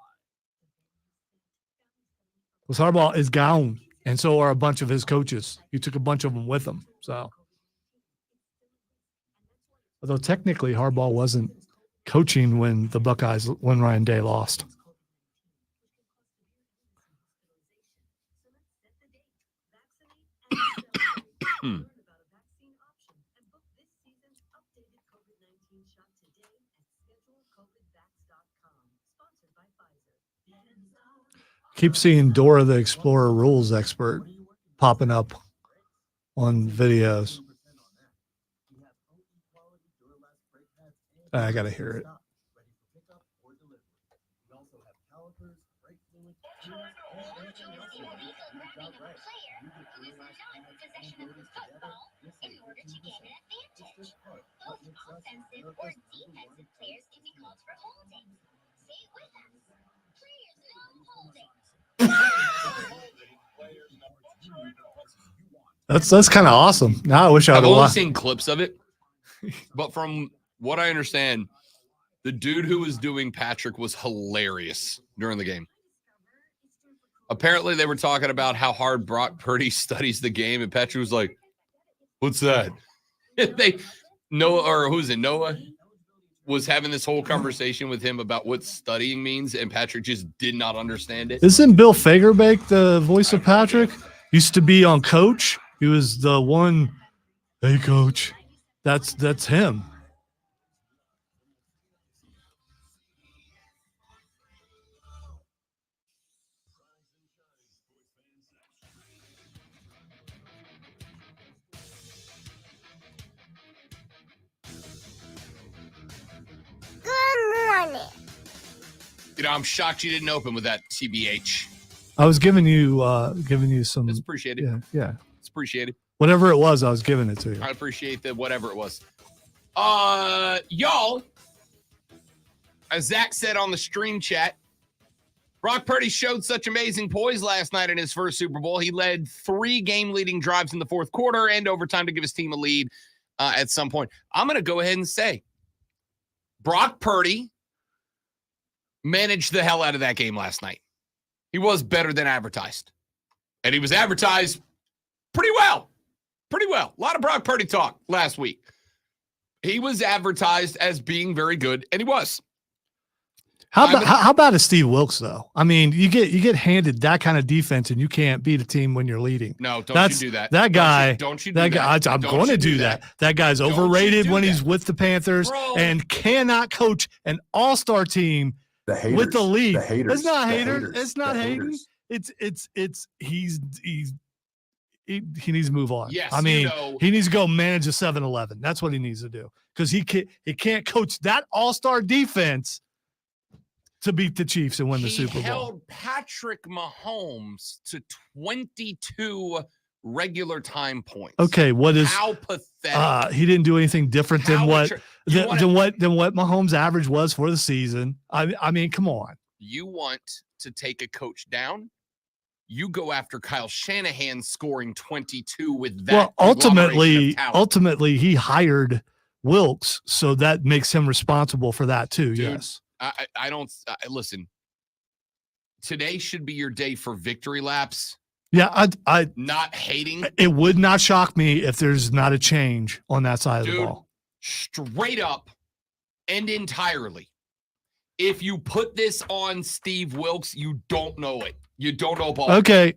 Because Harbaugh is gone, and so are a bunch of his coaches. He took a bunch of them with him. So, although technically Harbaugh wasn't coaching when Ryan Day lost. Keep seeing Dora the Explorer rules expert popping up on videos. I got to hear it. Offensive or defensive players can be called for holding. Say it with us. Players no holding. That's kind of awesome. Now I wish I I've would only have. seen clips of it, but from what I understand, the dude who was doing Patrick was hilarious during the game. Apparently, they were talking about how hard Brock Purdy studies the game, and Patrick was like, "What's that?" Noah was having this whole conversation with him about what studying means, and Patrick just did not understand it. Isn't Bill Fagerbeck the voice of Patrick? Used to be on Coach. He was the one. Hey, Coach. That's him. Good morning. I'm shocked you didn't open with that TBH. I was giving you some. It's appreciated. Yeah. It's appreciated. Whatever it was, I was giving it to you. I appreciate that, whatever it was. Y'all, as Zach said on the stream chat, Brock Purdy showed such amazing poise last night in his first Super Bowl. He led 3 game-leading drives in the fourth quarter and overtime to give his team a lead at some point. I'm going to go ahead and say Brock Purdy managed the hell out of that game last night. He was better than advertised. And he was advertised pretty well. Pretty well. A lot of Brock Purdy talk last week. He was advertised as being very good, and he was. How about a Steve Wilkes though? I mean, you get handed that kind of defense, and you can't beat a team when you're leading. No, don't you do that. That guy. Don't you do that that. guy. I'm going to do that. That guy's Don't overrated you do when he's that. with the Panthers, Bro. and cannot coach an all-star team The haters. with the league. The haters. It's not the haters. haters, It's not the hating. haters. He needs to move on. Yes, I mean, he needs to go manage a 7-Eleven. That's what he needs to do, because he can't coach that all-star defense to beat the Chiefs and win the Super Bowl. He held Patrick Mahomes to 22 regular time points. Okay, what is how pathetic? he didn't do anything different than How what attra- than what Mahomes' average was for the season. I mean, come on. You want to take a coach down? You go after Kyle Shanahan scoring 22 with that. Well, conglomeration of talent. ultimately, he hired Wilkes, so that makes him responsible for that too. Dude, yes. I don't listen. Today should be your day for victory laps. Yeah, I Not hating. it would not shock me if there's not a change on that side of the Dude, ball. straight up and entirely. If you put this on Steve Wilkes, you don't know it. You don't know ball. Okay,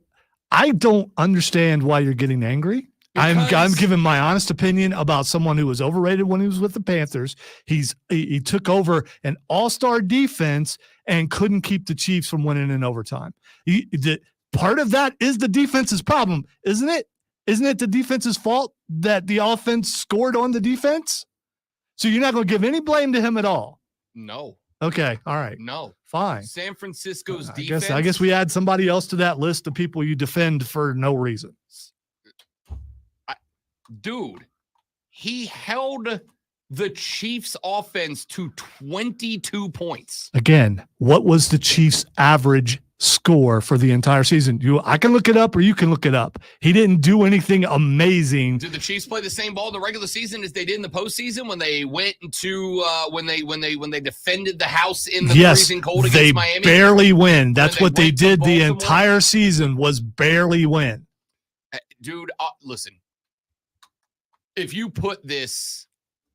I don't understand why you're getting angry. I'm Because- giving my honest opinion about someone who was overrated when he was with the Panthers. He took over an all-star defense and couldn't keep the Chiefs from winning in overtime. Part of that is the defense's problem, isn't it? Isn't it the defense's fault that the offense scored on the defense? So you're not going to give any blame to him at all. No, Okay, all right, no. fine. San Francisco's I defense. guess we add somebody else to that list of people you defend for no reason. Dude, he held the Chiefs offense to 22 points. Again, what was the Chiefs' average score for the entire season? I can look it up, or you can look it up. He didn't do anything amazing. Did the Chiefs play the same ball in the regular season as they did in the postseason when they went into when they defended the house in the Yes, freezing cold they against Miami? barely win. That's they what they went to did the Baltimore? entire season, was barely win. Dude, listen. If you put this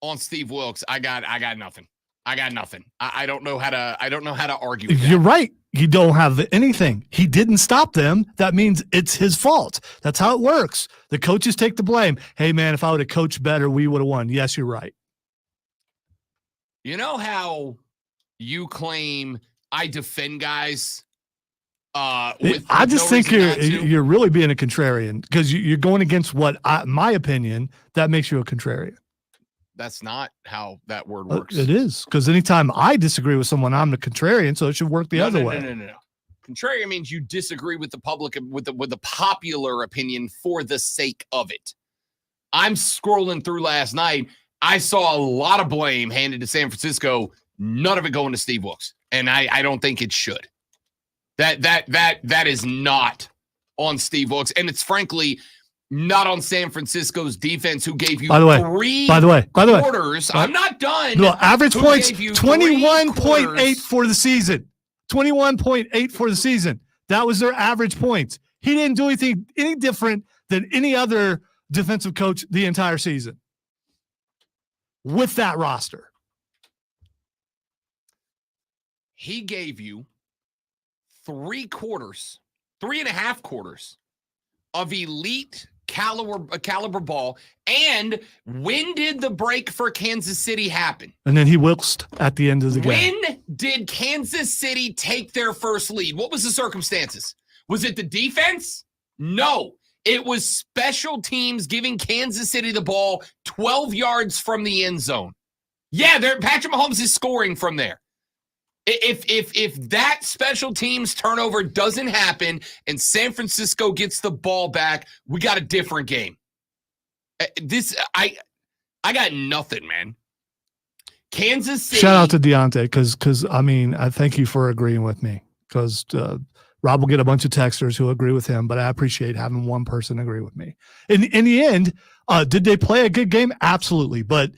on Steve Wilkes, I got nothing. I got nothing. I don't know how to argue with You're that. right. You don't have anything. He didn't stop them. That means it's his fault. That's how it works. The coaches take the blame. Hey, man, if I would have coached better, we would have won. Yes, you're right. You know how you claim I defend guys with I just no think reason not to? you're really being a contrarian, because you're going against what my opinion. That makes you a contrarian. That's not how that word works. It is, because anytime I disagree with someone, I'm the contrarian. So it should work the other way. No. Contrarian means you disagree with the public, with the popular opinion for the sake of it. I'm scrolling through last night. I saw a lot of blame handed to San Francisco. None of it going to Steve Wilkes, and I don't think it should. That is not on Steve Wilkes, and it's frankly Not on San Francisco's defense, who gave you By the way, quarters. I'm not done. No, average Who points, gave you 21.8 for the season. 21.8 for the season. That was their average points. He didn't do anything any different than any other defensive coach the entire season with that roster. He gave you 3.5 quarters of elite caliber ball. And when did the break for Kansas City happen? And then he wilked at the end of the game. When did Kansas City take their first lead? What was the circumstances? Was it the defense? No. It was special teams giving Kansas City the ball 12 yards from the end zone. Yeah, Patrick Mahomes is scoring from there. If that special teams turnover doesn't happen and San Francisco gets the ball back, we got a different game. I got nothing, man. Kansas City. Shout out to Deontay because I thank you for agreeing with me because Rob will get a bunch of texters who agree with him, but I appreciate having one person agree with me. In the end, did they play a good game? Absolutely, but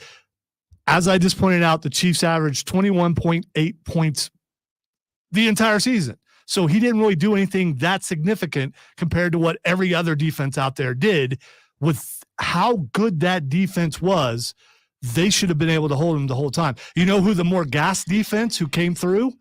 as I just pointed out, the Chiefs averaged 21.8 points the entire season. So he didn't really do anything that significant compared to what every other defense out there did. With how good that defense was, they should have been able to hold him the whole time. You know who the more gas defense who came through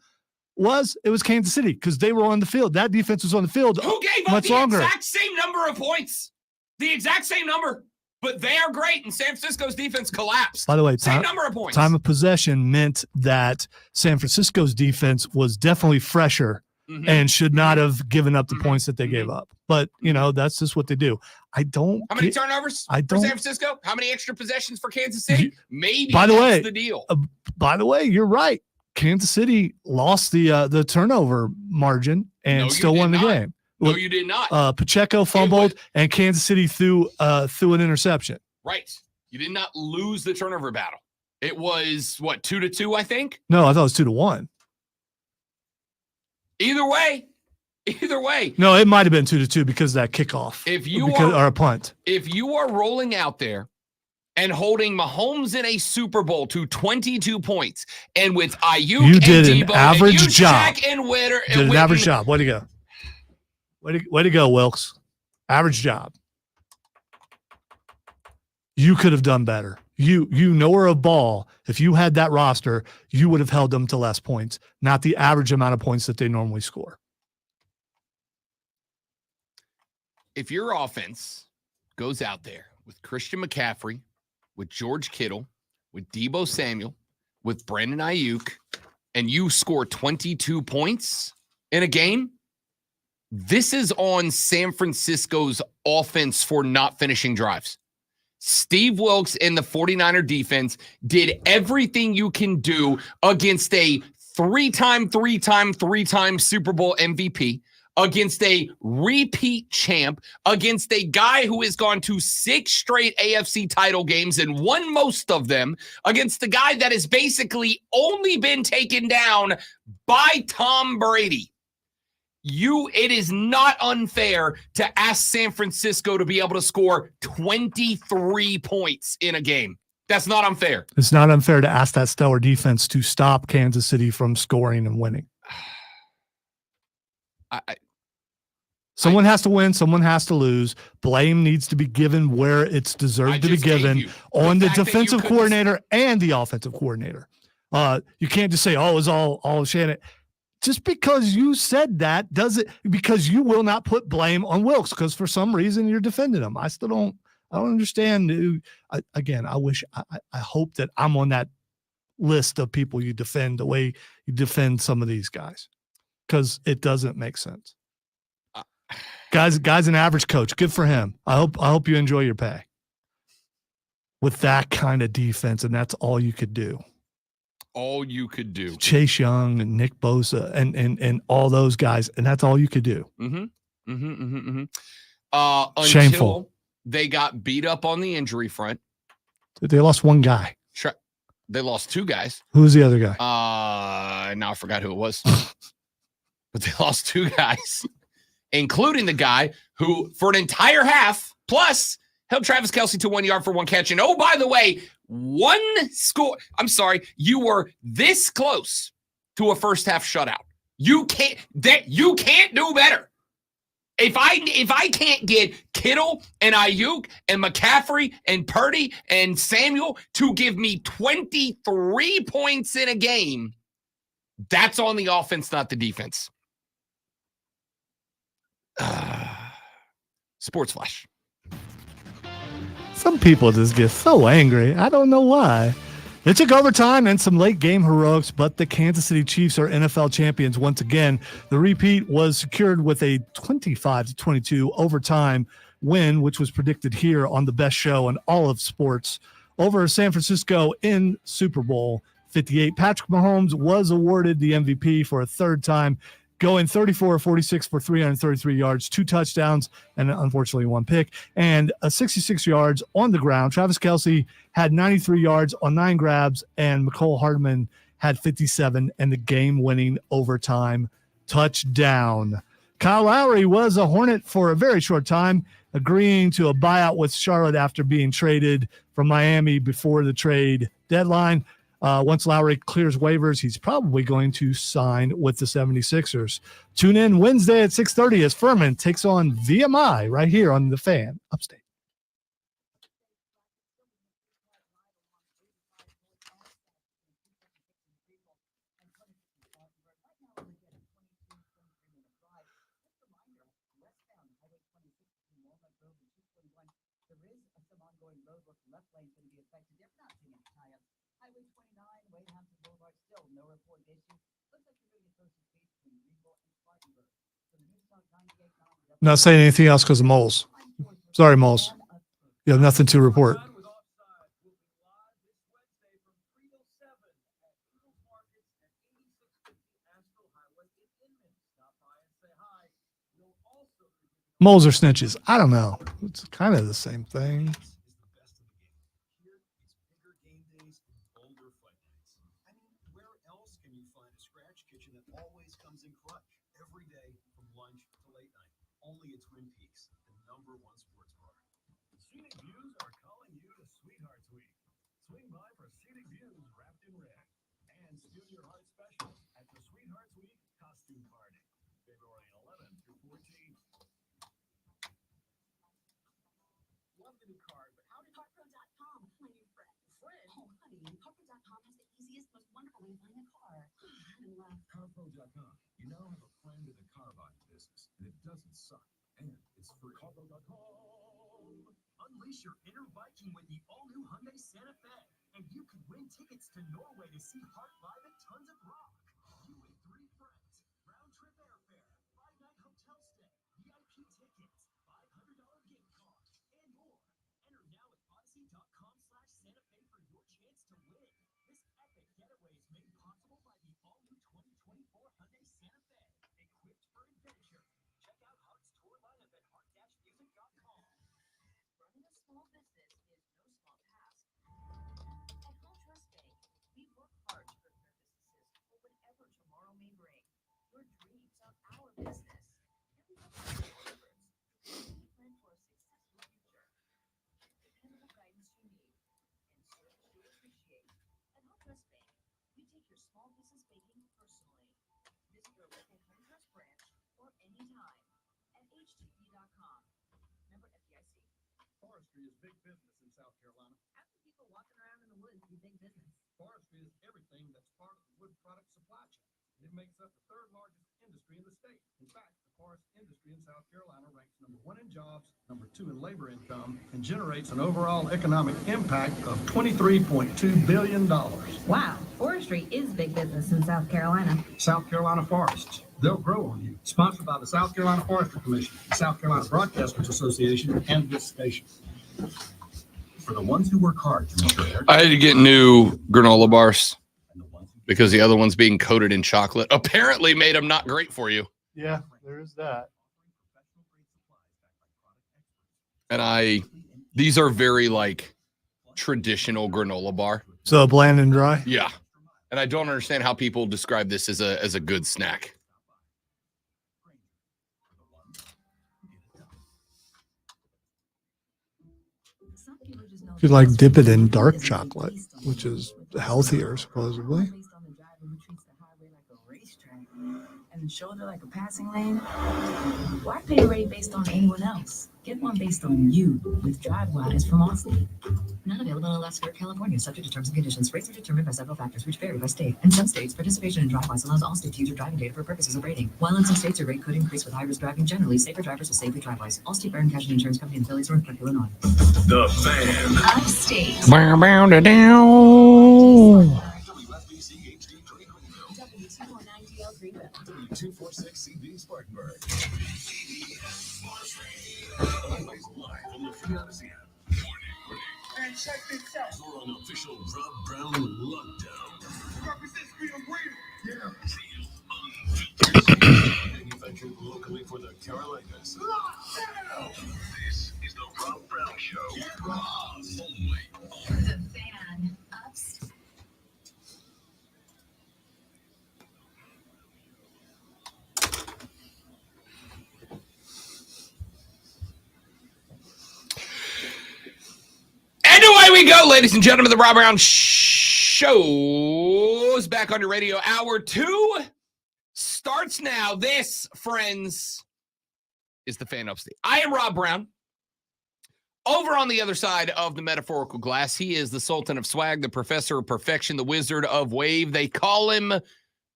was? It was Kansas City because they were on the field. That defense was on the field who gave up much the longer. Exact same number of points. The exact same number. But they are great, and San Francisco's defense collapsed. By the way, same number of points. Time of possession meant that San Francisco's defense was definitely fresher and should not have given up the points that they gave up. But, that's just what they do. How many turnovers for San Francisco? How many extra possessions for Kansas City? Maybe that's the deal. By the way, you're right. Kansas City lost the turnover margin and still won the game. No, you did not. Pacheco fumbled, and Kansas City threw an interception. Right. You did not lose the turnover battle. It was, 2-2, I think? No, I thought it was 2-1. Either way. No, it might have been 2-2 because of that kickoff. Or a punt. If you are rolling out there and holding Mahomes in a Super Bowl to 22 points, and with Ayuk you did and an Debo average and job. And Witter, did an average job. Way to go. Way to go, Wilkes. Average job. You could have done better. You knower of ball. If you had that roster, you would have held them to less points, not the average amount of points that they normally score. If your offense goes out there with Christian McCaffrey, with George Kittle, with Debo Samuel, with Brandon Ayuk, and you score 22 points in a game, this is on San Francisco's offense for not finishing drives. Steve Wilkes and the 49er defense did everything you can do against a three-time Super Bowl MVP, against a repeat champ, against a guy who has gone to 6 straight AFC title games and won most of them, against the guy that has basically only been taken down by Tom Brady. It is not unfair to ask San Francisco to be able to score 23 points in a game. That's not unfair. It's not unfair to ask that stellar defense to stop Kansas City from scoring and winning. Someone has to win. Someone has to lose. Blame needs to be given where it's deserved to be given on the defensive coordinator and the offensive coordinator. You can't just say, it was all Shannon. Just because you said that doesn't, because you will not put blame on Wilkes because for some reason you're defending him. I don't understand. I hope that I'm on that list of people you defend the way you defend some of these guys because it doesn't make sense. Guy's an average coach. Good for him. I hope you enjoy your pay with that kind of defense, and that's all you could do. All you could do. Chase Young and Nick Bosa and all those guys, and that's all you could do. Until Shameful. They got beat up on the injury front. They lost one guy. They lost 2 guys. Who was the other guy? Now I forgot who it was. But they lost 2 guys, including the guy who, for an entire half, Plus, held Travis Kelce to 1 yard for 1 catch. And oh, by the way, you were this close to a first half shutout. You can't do better. If I can't get Kittle and Ayuk and McCaffrey and Purdy and Samuel to give me 23 points in a game, that's on the offense, not the defense. Sports Flash. Some people just get so angry. I don't know why. It took overtime and some late game heroics, but the Kansas City Chiefs are NFL champions once again. The repeat was secured with a 25-22 overtime win, which was predicted here on the best show in all of sports over San Francisco in Super Bowl 58. Patrick Mahomes was awarded the MVP for a third time, going 34-46 for 333 yards, 2 touchdowns, and unfortunately 1 pick, and 66 yards on the ground. Travis Kelce had 93 yards on 9 grabs, and McCole Hardman had 57 and the game-winning overtime touchdown. Kyle Lowry was a Hornet for a very short time, agreeing to a buyout with Charlotte after being traded from Miami before the trade deadline. Once Lowry clears waivers, he's probably going to sign with the 76ers. Tune in Wednesday at 6:30 as Furman takes on VMI right here on The Fan Upstate. Not saying anything else because of Moles. Sorry, Moles. You have nothing to report. Moles are snitches. I don't know. It's kind of the same thing. Only at Twin Peaks, the #1 sports bar. Scenic Views are calling you to Sweethearts Week. Swing by for scenic views wrapped in red. And steal your heart special at the Sweethearts Week costume party, February 11th through 14th. Love the new card, but how did CarPro.com, my new friend? Oh, honey, CarPro.com has the easiest, most wonderful way to find a car. CarPro.com. You now have a friend in the car body business, and it doesn't suck, and it's free. CarPro.com. Unleash your inner Viking with the all-new Hyundai Santa Fe, and you can win tickets to Norway to see Heart live and tons of rock. You and 3 friends, round-trip airfare, 5-night hotel stay, VIP tickets, $500 gift card, and more. Enter now at Odyssey.com/Santa Fe for your chance to win. This epic getaway is made possible by the all-new 2024 Hyundai Santa Fe, equipped for adventure. Check out Heart's tour lineup at heart-music.com. Running a small business is no small task. At Home Trust Bank, we work hard to prepare businesses for whatever tomorrow may bring. Your dreams are our business, and we help you experts to plan for a successful future. Dependable guidance you need and service you appreciate. At Home Trust Bank, we take your small business banking personally. Visit your local Home Trust branch or anytime at htb.com. Member FDIC. Forestry is big business in South Carolina. How can people walking around in the woods be big business? Forestry is everything that's part of the wood product supply chain. It makes up the 3rd largest industry in the state. In fact, the forest industry in South Carolina ranks #1 in jobs, #2 in labor income, and generates an overall economic impact of $23.2 billion. Wow, forestry is big business in South Carolina. South Carolina Forests. They'll grow on you. Sponsored by the South Carolina Forestry Commission, the South Carolina Broadcasters Association, and this station. For the ones who work hard to ensure their I had to get new granola bars because the other ones being coated in chocolate apparently made them not great for you. Yeah, there is that. And these are very like traditional granola bar. So bland and dry. Yeah. And I don't understand how people describe this as a good snack. You like dip it in dark chocolate, which is healthier, supposedly. And shoulder like a passing lane? Why pay a rate based on anyone else? Get one based on you with DriveWise from Allstate. Not available in Alaska or California, subject to terms and conditions. Rates are determined by several factors, which vary by state. In some states, participation in DriveWise allows Allstate to use your driving data for purposes of rating. While in some states, your rate could increase with high-risk driving. Generally, safer drivers will safely DriveWise. Allstate Fire and Casualty Insurance Company in Phillies, North Park, Illinois. The Fan. Upstate. Bow, bow, da, down. W246CB Spartanburg. Always live on the free Odyssey app. And check this out. You're on official Rob Brown lockdown. Represents freedom, freedom. Yeah. Manufactured locally for the Carolinas. This is the Rob Brown Show. Only. The Fan. Upstate. And away we go, ladies and gentlemen. The Rob Brown Show is back on your radio. Hour 2 starts now. This, friends, is the Fan Upstate. I am Rob Brown. Over on the other side of the metaphorical glass, he is the Sultan of Swag, the Professor of Perfection, the Wizard of Wave. They call him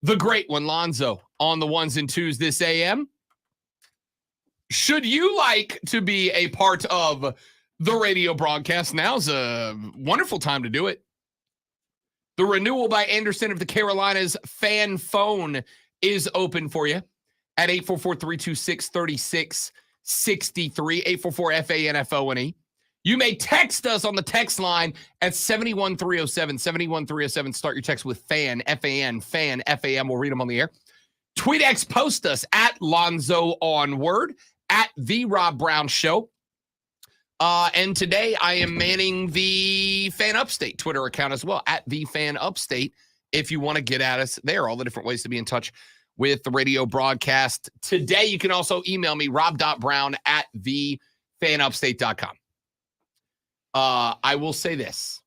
the Great One, Lonzo, on the ones and twos this AM. Should you like to be a part of the radio broadcast, now's a wonderful time to do it. The renewal by Anderson of the Carolinas fan phone is open for you at 844-326-3663, 844-FANFONE. You may text us on the text line at 71307, 71307. Start your text with FAN, F-A-N, FAN, F-A-M. We'll read them on the air. Tweet X, post us at Lonzo Onward, at The Rob Brown Show. And today I am manning the Fan Upstate Twitter account as well, at The Fan Upstate, if you want to get at us there. All the different ways to be in touch with the radio broadcast. Today, you can also email me, rob.brown@thefanupstate.com. I will say this.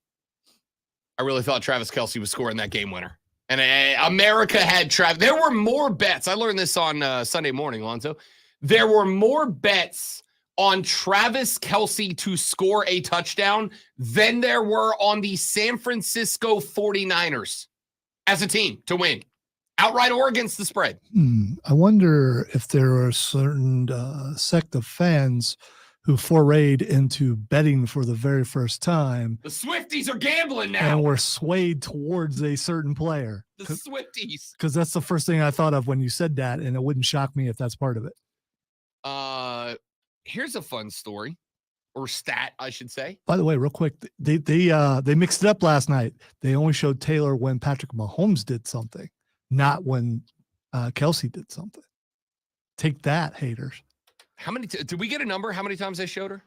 I really thought Travis Kelce was scoring that game winner. And America had Travis. There were more bets. I learned this on Sunday morning, Lonzo. There were more bets on Travis Kelce to score a touchdown than there were on the San Francisco 49ers as a team to win. Outright or against the spread. I wonder if there are a certain sect of fans who forayed into betting for the very first time. The Swifties are gambling now. And were swayed towards a certain player. The Swifties. Because that's the first thing I thought of when you said that, and it wouldn't shock me if that's part of it. Here's a fun story, or stat, I should say. By the way, real quick, they mixed it up last night. They only showed Taylor when Patrick Mahomes did something, not when Kelce did something. Take that, haters. How many? Did we get a number? How many times they showed her?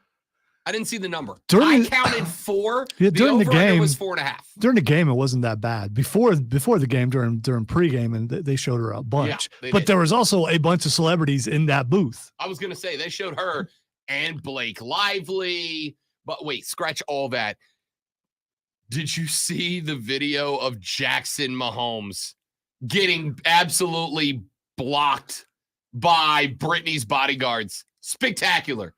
I didn't see the number. I counted 4. Yeah, during the game, it was 4.5. During the game, it wasn't that bad. Before the game, during pregame, and they showed her a bunch. Yeah, but there was also a bunch of celebrities in that booth. I was gonna say they showed her and Blake Lively. But wait, scratch all that. Did you see the video of Jackson Mahomes getting absolutely blocked by Britney's bodyguards? Spectacular.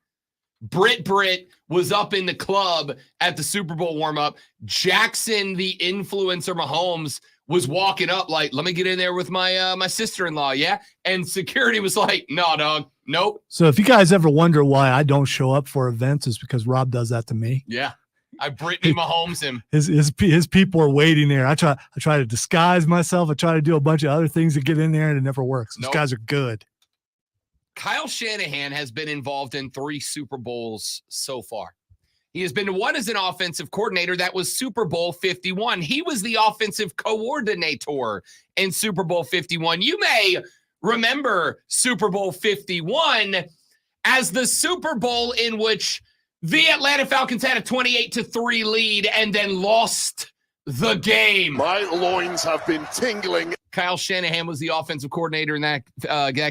Brit was up in the club at the Super Bowl warm-up. Jackson, the influencer Mahomes, was walking up like, let me get in there with my my sister-in-law, yeah? And security was like, no, dog, nope. So if you guys ever wonder why I don't show up for events, it's because Rob does that to me. Yeah, I Brittany Mahomes him. His people are waiting there. I try to disguise myself. I try to do a bunch of other things to get in there, and it never works. These guys are good. Kyle Shanahan has been involved in 3 Super Bowls so far. He has been to one as an offensive coordinator. That was Super Bowl 51. He was the offensive coordinator in Super Bowl 51. You may remember Super Bowl 51 as the Super Bowl in which the Atlanta Falcons had a 28-3 lead and then lost the game. My loins have been tingling. Kyle Shanahan was the offensive coordinator in that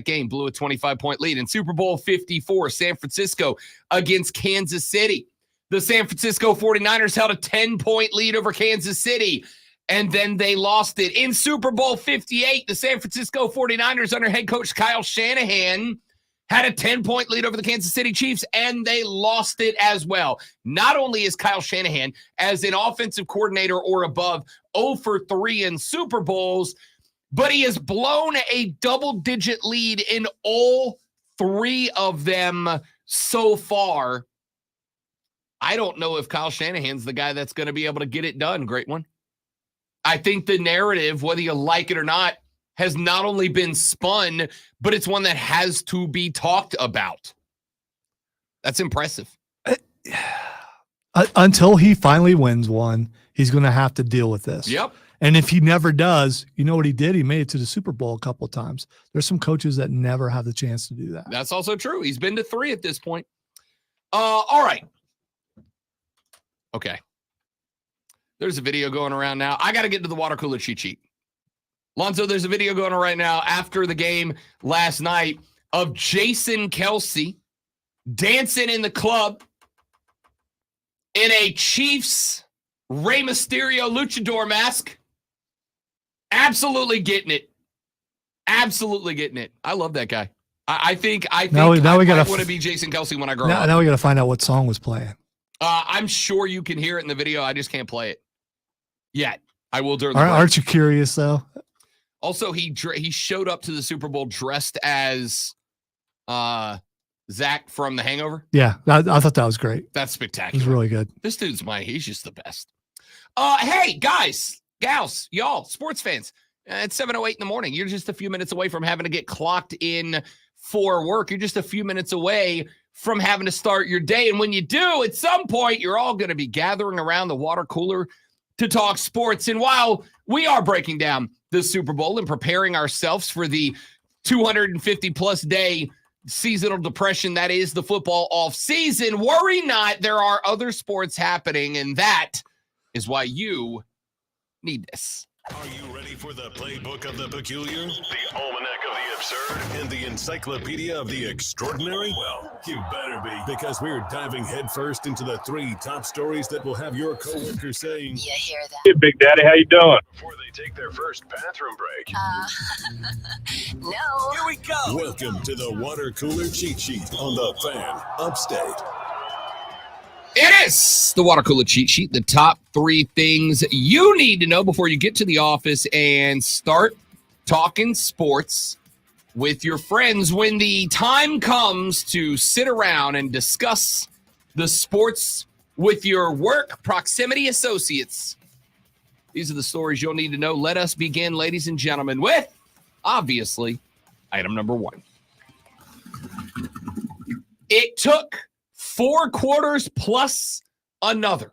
game, blew a 25-point lead. In Super Bowl 54, San Francisco against Kansas City, the San Francisco 49ers held a 10-point lead over Kansas City, and then they lost it. In Super Bowl 58, the San Francisco 49ers under head coach Kyle Shanahan had a 10-point lead over the Kansas City Chiefs, and they lost it as well. Not only is Kyle Shanahan, as an offensive coordinator or above, 0 for 3 in Super Bowls, but he has blown a double-digit lead in all 3 of them so far. I don't know if Kyle Shanahan's the guy that's going to be able to get it done. Great one. I think the narrative, whether you like it or not, has not only been spun, but it's one that has to be talked about. That's impressive. Until he finally wins one, he's going to have to deal with this. Yep. And if he never does, you know what he did? He made it to the Super Bowl a couple of times. There's some coaches that never have the chance to do that. That's also true. He's been to 3 at this point. All right. Okay. There's a video going around now. I got to get to the water cooler cheat sheet. Lonzo, there's a video going on right now after the game last night of Jason Kelce dancing in the club in a Chiefs Rey Mysterio luchador mask. Absolutely getting it. Absolutely getting it. I love that guy. I think now we gotta want to be Jason Kelce when I grow up. Now we got to find out what song was playing. I'm sure you can hear it in the video. I just can't play it yet. I will during the Aren't you curious, though? Also, he showed up to the Super Bowl dressed as Zach from The Hangover. Yeah, I thought that was great. That's It spectacular. was really good. This dude's he's just the best. Hey, guys, gals, y'all, sports fans. It's 7:08 in the morning. You're just a few minutes away from having to get clocked in for work. You're just a few minutes away from having to start your day. And when you do, at some point, you're all going to be gathering around the water cooler to talk sports. And while we are breaking down the Super Bowl and preparing ourselves for the 250-plus day seasonal depression that is the football off season, worry not, there are other sports happening, and that is why you need this. Are you ready for the playbook of the peculiar, the almanac of the absurd, and the encyclopedia of the extraordinary? Well, you better be, because we're diving headfirst into the 3 top stories that will have your coworkers saying, You hear that? Hey, Big Daddy, how you doing? before they take their first bathroom break. No. Here we go. Welcome to the water cooler cheat sheet on the Fan Upstate. It is the water cooler cheat sheet, the top 3 things you need to know before you get to the office and start talking sports with your friends when the time comes to sit around and discuss the sports with your work proximity associates. These are the stories you'll need to know. Let us begin, ladies and gentlemen, with, obviously, item number 1. It took 4 quarters plus another.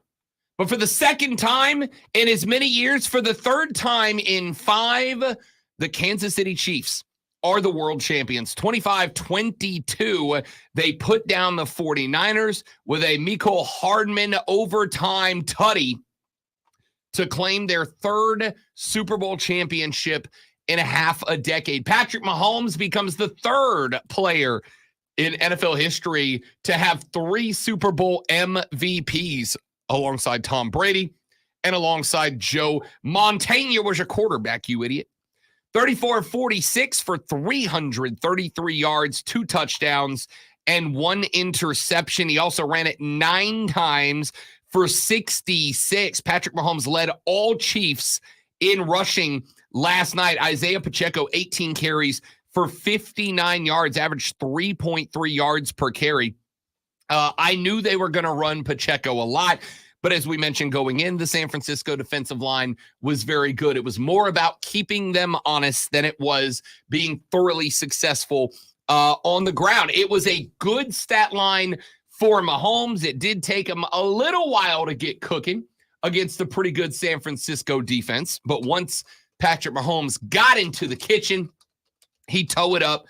But for the second time in as many years, for the third time in 5, the Kansas City Chiefs are the world champions. 25-22, they put down the 49ers with a Mecole Hardman overtime tutty to claim their 3rd Super Bowl championship in half a decade. Patrick Mahomes becomes the 3rd player in NFL history to have 3 Super Bowl MVPs alongside Tom Brady and alongside Joe Montana was your quarterback, you idiot. 34-46 for 333 yards, 2 touchdowns, and 1 interception. He also ran it 9 times for 66. Patrick Mahomes led all Chiefs in rushing last night. Isaiah Pacheco, 18 carries for 59 yards, averaged 3.3 yards per carry. I knew they were going to run Pacheco a lot, but as we mentioned going in, the San Francisco defensive line was very good. It was more about keeping them honest than it was being thoroughly successful on the ground. It was a good stat line for Mahomes. It did take him a little while to get cooking against a pretty good San Francisco defense, but once Patrick Mahomes got into the kitchen, he tore it up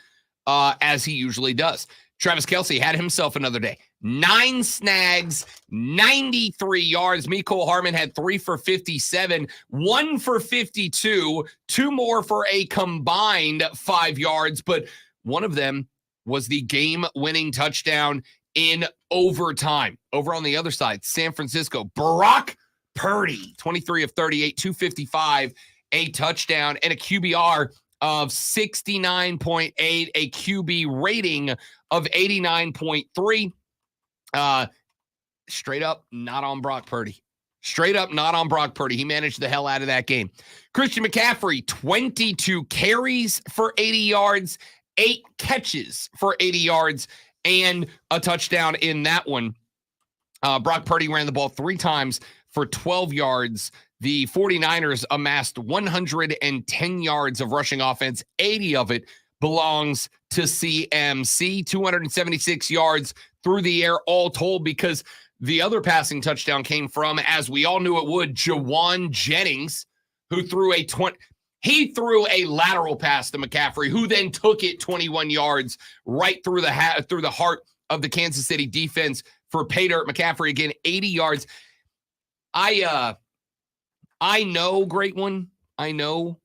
as he usually does. Travis Kelce had himself another day. 9 snags, 93 yards. Mecole Hardman had 3 for 57, 1 for 52, 2 more for a combined 5 yards, but one of them was the game-winning touchdown in overtime. Over on the other side, San Francisco, Brock Purdy, 23 of 38, 255, a touchdown, and a QBR of 69.8, a QB rating of 89.3. Straight up not on Brock Purdy. Straight up not on Brock Purdy. He managed the hell out of that game. Christian McCaffrey, 22 carries for 80 yards, 8 catches for 80 yards, and a touchdown in that one. Brock Purdy ran the ball 3 times for 12 yards. The 49ers amassed 110 yards of rushing offense. 80 of it belongs to CMC. 276 yards through the air all told, because the other passing touchdown came from, as we all knew it would, Jawan Jennings, who threw he threw a lateral pass to McCaffrey, who then took it 21 yards right through the heart of the Kansas City defense for pay dirt. McCaffrey again, 80 yards. I know, great one. I know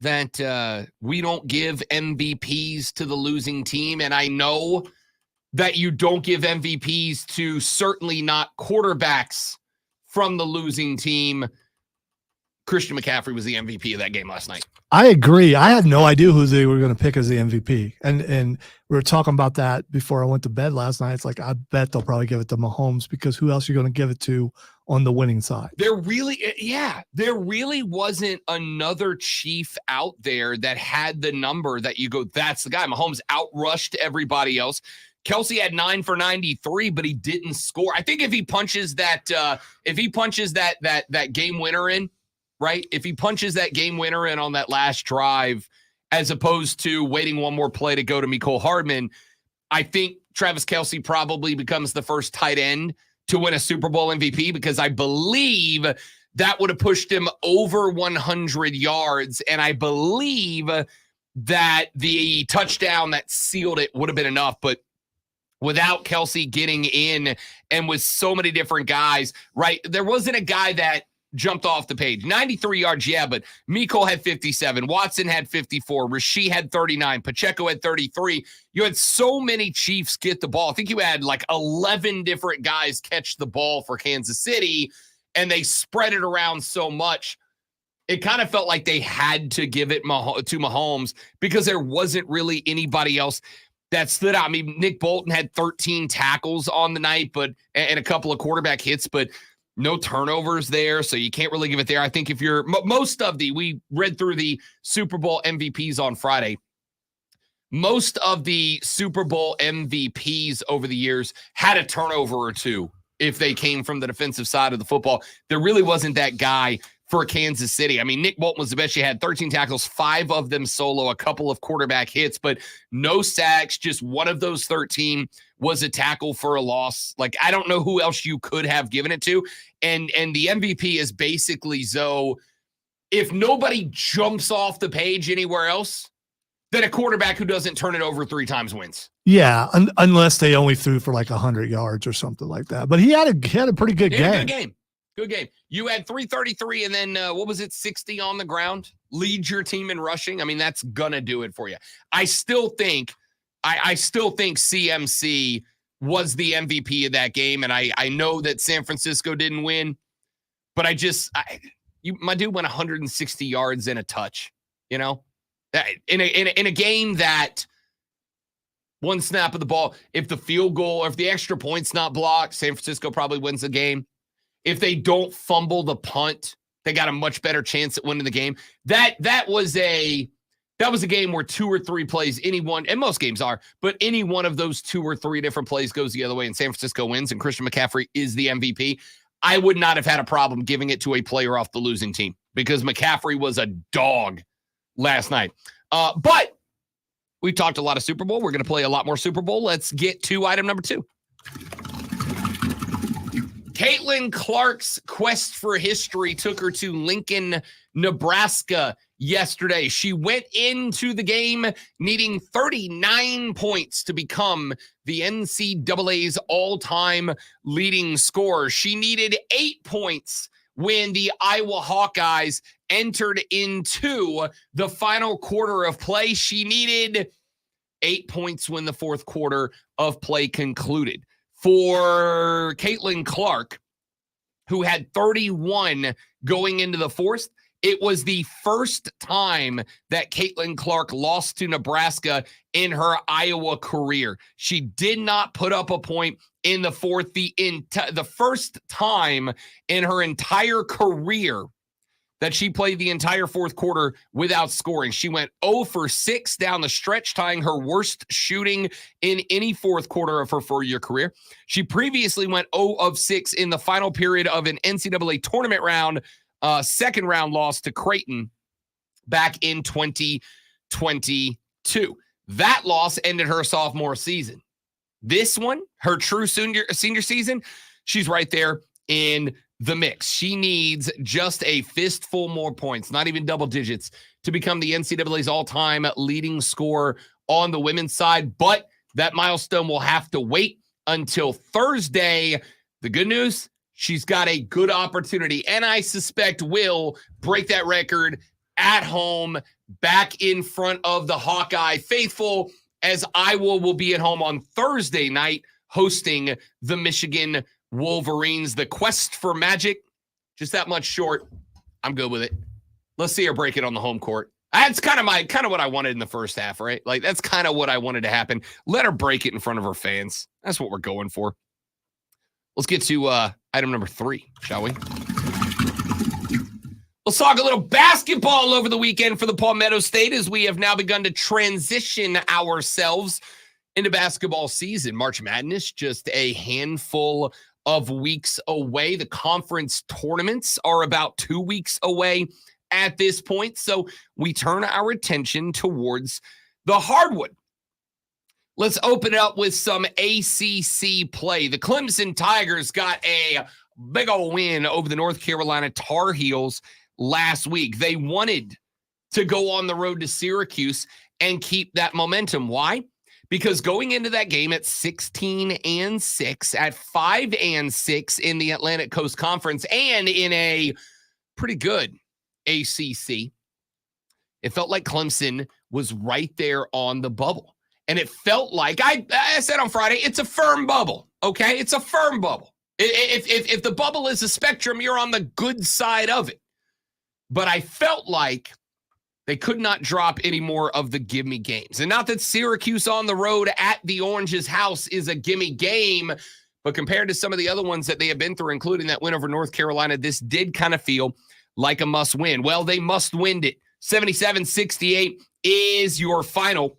that we don't give MVPs to the losing team, and I know that you don't give MVPs to certainly not quarterbacks from the losing team. Christian McCaffrey was the MVP of that game last night. I agree. I had no idea who they were going to pick as the MVP. And we were talking about that before I went to bed last night. It's like, I bet they'll probably give it to Mahomes, because who else are you going to give it to on the winning side? There really wasn't another Chief out there that had the number that you go, that's the guy. Mahomes outrushed everybody else. Kelsey had 9 for 93, but he didn't score. I think if he punches that game winner in, right? If he punches that game winner in on that last drive, as opposed to waiting one more play to go to Mecole Hardman, I think Travis Kelsey probably becomes the first tight end to win a Super Bowl MVP, because I believe that would have pushed him over 100 yards. And I believe that the touchdown that sealed it would have been enough. But without Kelsey getting in, and with so many different guys, right? There wasn't a guy that jumped off the page. 93 yards, yeah, but Mecole had 57. Watson had 54. Rasheed had 39. Pacheco had 33. You had so many Chiefs get the ball. I think you had like 11 different guys catch the ball for Kansas City, and they spread it around so much. It kind of felt like they had to give it to Mahomes, because there wasn't really anybody else that stood out. I mean, Nick Bolton had 13 tackles on the night, and a couple of quarterback hits, but no turnovers there, so you can't really give it there. I think if you're we read through the Super Bowl MVPs on Friday. Most of the Super Bowl MVPs over the years had a turnover or two if they came from the defensive side of the football. There really wasn't that guy for Kansas City. I mean, Nick Bolton was the best. He had 13 tackles, 5 of them solo, a couple of quarterback hits, but no sacks. Just one of those 13 was a tackle for a loss. Like, I don't know who else you could have given it to. And the MVP is basically Zoe. If nobody jumps off the page anywhere else, then a quarterback who doesn't turn it over 3 times wins. Yeah, unless they only threw for like 100 yards or something like that. But he had a pretty good game. Good game. You had 333 and then, 60 on the ground? Lead your team in rushing. I mean, that's going to do it for you. I still think CMC was the MVP of that game, and I know that San Francisco didn't win, but my dude went 160 yards and a touch, you know? In a game that one snap of the ball, if the field goal or if the extra point's not blocked, San Francisco probably wins the game. If they don't fumble the punt, they got a much better chance at winning the game. That was a game where 2 or 3 plays, and most games are, but any one of those 2 or 3 different plays goes the other way, and San Francisco wins, and Christian McCaffrey is the MVP. I would not have had a problem giving it to a player off the losing team, because McCaffrey was a dog last night. But we talked a lot of Super Bowl. We're going to play a lot more Super Bowl. Let's get to item number 2. Caitlin Clark's quest for history took her to Lincoln, Nebraska yesterday. She went into the game needing 39 points to become the NCAA's all-time leading scorer. She needed 8 points when the Iowa Hawkeyes entered into the final quarter of play. She needed 8 points when the fourth quarter of play concluded. for Caitlin Clark, who had 31 going into the fourth. It was the first time that Caitlin Clark lost to Nebraska in her Iowa career. She did not put up a point in the fourth, the first time in her entire career that she played the entire fourth quarter without scoring. She went 0 for 6 down the stretch, tying her worst shooting in any fourth quarter of her 4-year career. She previously went 0 of 6 in the final period of an NCAA tournament round, second round loss to Creighton back in 2022. That loss ended her sophomore season. This one, her true senior season, she's right there in the mix. She needs just a fistful more points, not even double digits, to become the NCAA's all-time leading scorer on the women's side. But that milestone will have to wait until Thursday. The good news, she's got a good opportunity, and I suspect will break that record at home, back in front of the Hawkeye faithful, as Iowa will be at home on Thursday night hosting the Michigan Wolverines. The quest for magic, just that much short. I'm good with it. Let's see her break it on the home court. That's kind of what I wanted in the first half, right? Like, that's kind of what I wanted to happen. Let her break it in front of her fans. That's what we're going for. Let's get to item number 3, shall we? Let's talk a little basketball over the weekend for the Palmetto State, as we have now begun to transition ourselves into basketball season. March Madness, just a handful of weeks away. The conference tournaments are about 2 weeks away at this point. So we turn our attention towards the hardwood. Let's open it up with some ACC play. The Clemson Tigers got a big old win over the North Carolina Tar Heels last week. They wanted to go on the road to Syracuse and keep that momentum. Why? Because going into that game at 16-6, at 5-6 in the Atlantic Coast Conference, and in a pretty good ACC, it felt like Clemson was right there on the bubble. And it felt like, I said on Friday, it's a firm bubble, okay? It's a firm bubble. If the bubble is a spectrum, you're on the good side of it. But I felt like they could not drop any more of the gimme games. And not that Syracuse on the road at the Orange's house is a gimme game, but compared to some of the other ones that they have been through, including that win over North Carolina, this did kind of feel like a must win. Well, they must win it. 77-68 is your final.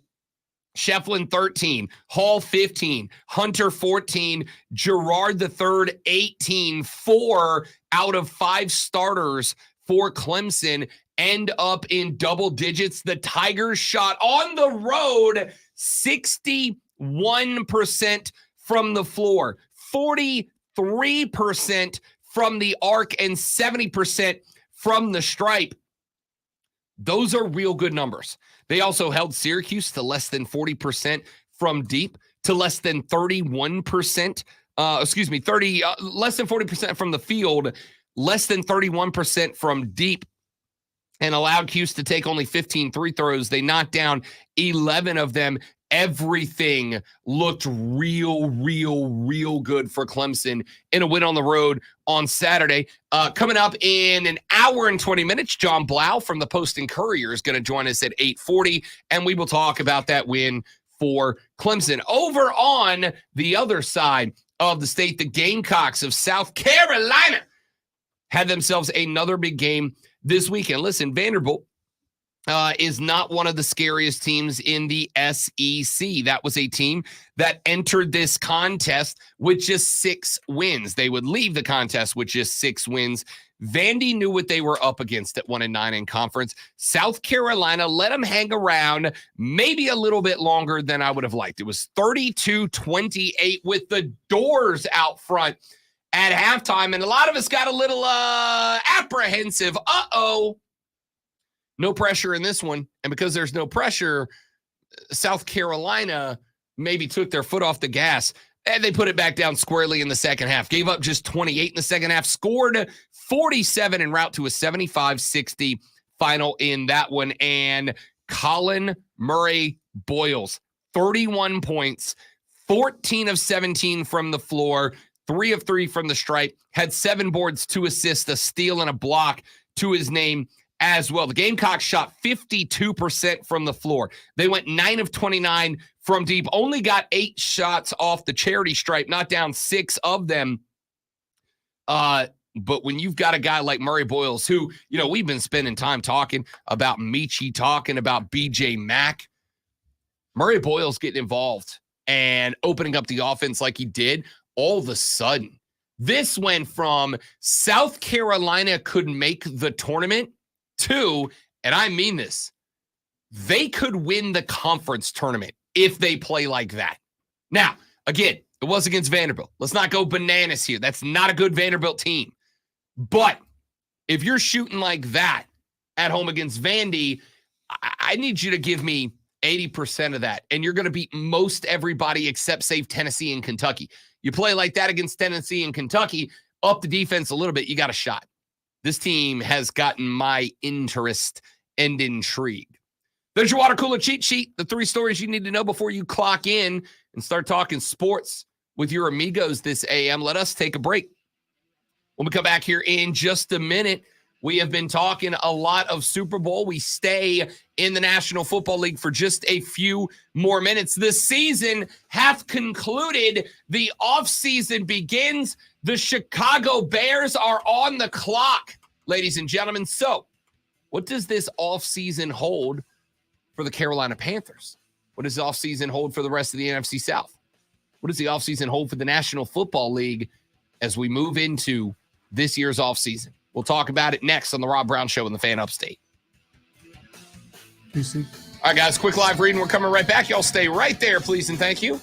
Shefflin 13, Hall 15, Hunter 14, Gerard III 18. 4 out of 5 starters for Clemson end up in double digits. The Tigers shot on the road 61% from the floor, 43% from the arc, and 70% from the stripe. Those are real good numbers. They also held Syracuse to less than 40% from deep, to less than 31%, less than 40% from the field, less than 31% from deep, and allowed Cuse to take only 15 free throws. They knocked down 11 of them. Everything looked real good for Clemson in a win on the road on Saturday. Coming up in an hour and 20 minutes, John Blau from the Post and Courier is going to join us at 8:40, and we will talk about that win for Clemson. Over on the other side of the state, the Gamecocks of South Carolina had themselves another big game this weekend. Listen, Vanderbilt is not one of the scariest teams in the SEC. That was a team that entered this contest with just 6 wins. They would leave the contest with just 6 wins. Vandy knew what they were up against at 1-9 in conference. South Carolina let them hang around maybe a little bit longer than I would have liked. It was 32-28 with the doors out front at halftime, and a lot of us got a little apprehensive. No pressure in this one. And because there's no pressure, South Carolina maybe took their foot off the gas, and they put it back down squarely in the second half. Gave up just 28 in the second half, scored 47 en route to a 75-60 final in that one. And Colin Murray Boyles, 31 points, 14 of 17 from the floor, 3 of 3 from the stripe, had 7 boards, 2 assists, a steal, and a block to his name as well. The Gamecocks shot 52% from the floor. They went 9 of 29 from deep, only got 8 shots off the charity stripe, not down 6 of them. But when you've got a guy like Murray Boyles, who, we've been spending time talking about Michi, talking about BJ Mack, Murray Boyles getting involved and opening up the offense like he did, all of a sudden, this went from South Carolina could make the tournament to, and I mean this, they could win the conference tournament if they play like that. Now, again, it was against Vanderbilt. Let's not go bananas here. That's not a good Vanderbilt team. But if you're shooting like that at home against Vandy, I need you to give me 80% of that. And you're going to beat most everybody except save Tennessee and Kentucky. You play like that against Tennessee and Kentucky, up the defense a little bit, you got a shot. This team has gotten my interest and intrigue. There's your water cooler cheat sheet, the 3 stories you need to know before you clock in and start talking sports with your amigos this AM. Let us take a break. When we come back here in just a minute, we have been talking a lot of Super Bowl. We stay in the National Football League for just a few more minutes. The season hath concluded. The offseason begins. The Chicago Bears are on the clock, ladies and gentlemen. So, what does this offseason hold for the Carolina Panthers? What does the offseason hold for the rest of the NFC South? What does the offseason hold for the National Football League as we move into this year's offseason? We'll talk about it next on the Rob Brown Show in the Fan Upstate. PC. All right, guys, quick live reading. We're coming right back. Y'all stay right there, please, and thank you.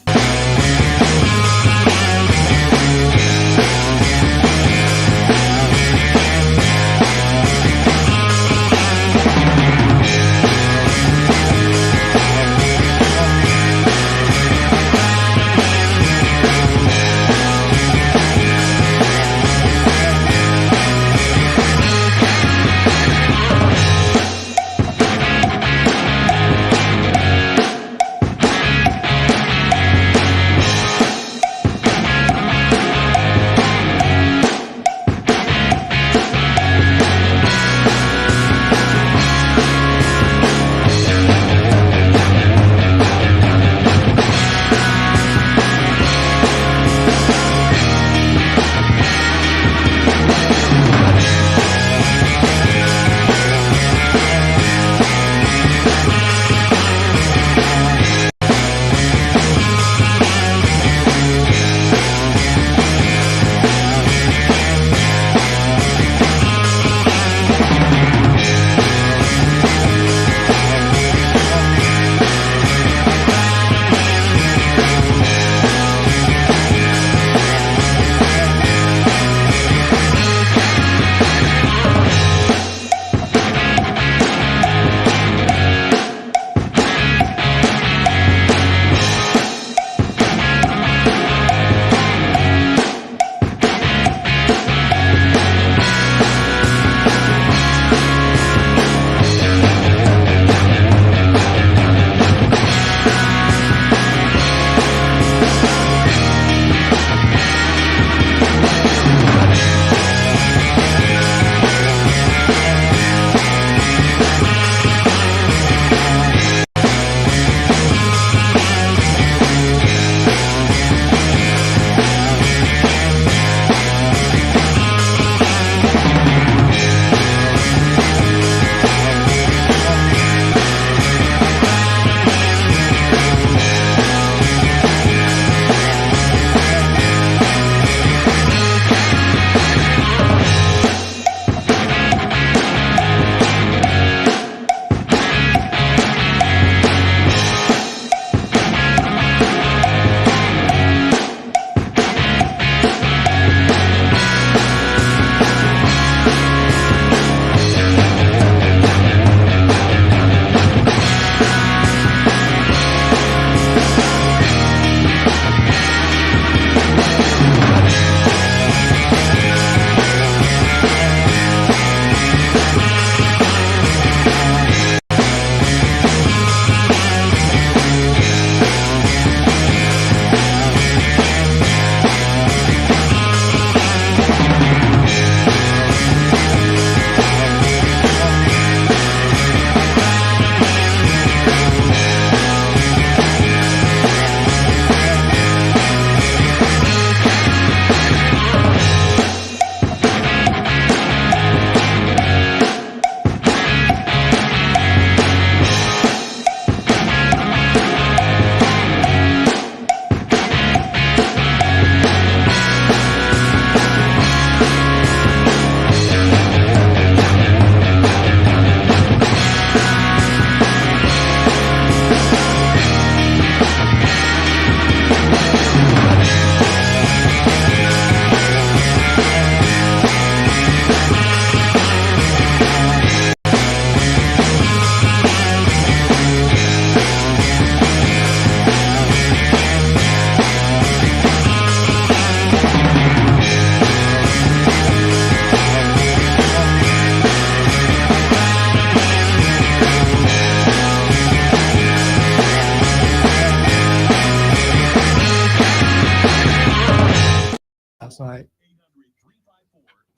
last night.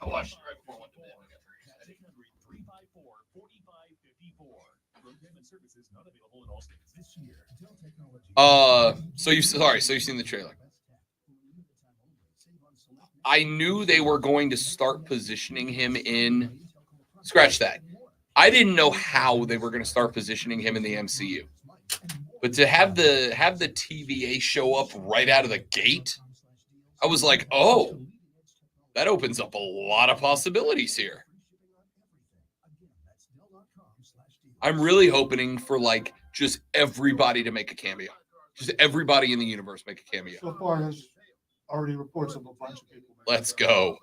I watched it right before I went to bed. So you've seen the trailer. I knew they were going to start positioning him in. Scratch that. I didn't know how they were going to start positioning him in the MCU. But to have the TVA show up right out of the gate, I was like, oh, that opens up a lot of possibilities here. I'm really hoping for like just everybody to make a cameo. Just everybody in the universe make a cameo. So far, there's already reports of a bunch of people. Let's go.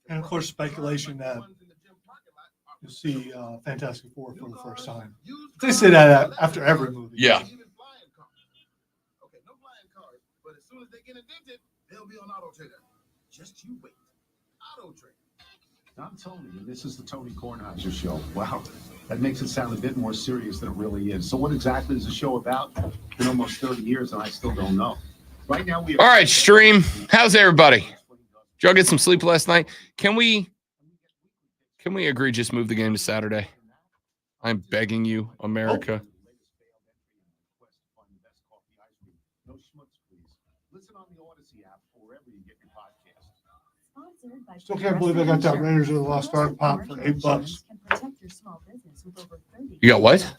And of course, speculation that you'll see Fantastic Four for the first time. They say that after every movie. Yeah. Okay, no flying cars, but as soon as they get invented, they'll be on Auto Trader. Just you wait. Auto Trader. I'm Tony, and this is the Tony Kornheiser Show. Wow, that makes it sound a bit more serious than it really is. So what exactly is the show about? It's been almost 30 years, and I still don't know. Right now, we have... All right, stream. How's everybody? Did y'all get some sleep last night? Can we agree just move the game to Saturday? I'm begging you, America. Listen on the Odyssey app or wherever you get your podcast. Still can't believe I got that Raiders of the Lost Ark pop for $8. You got what?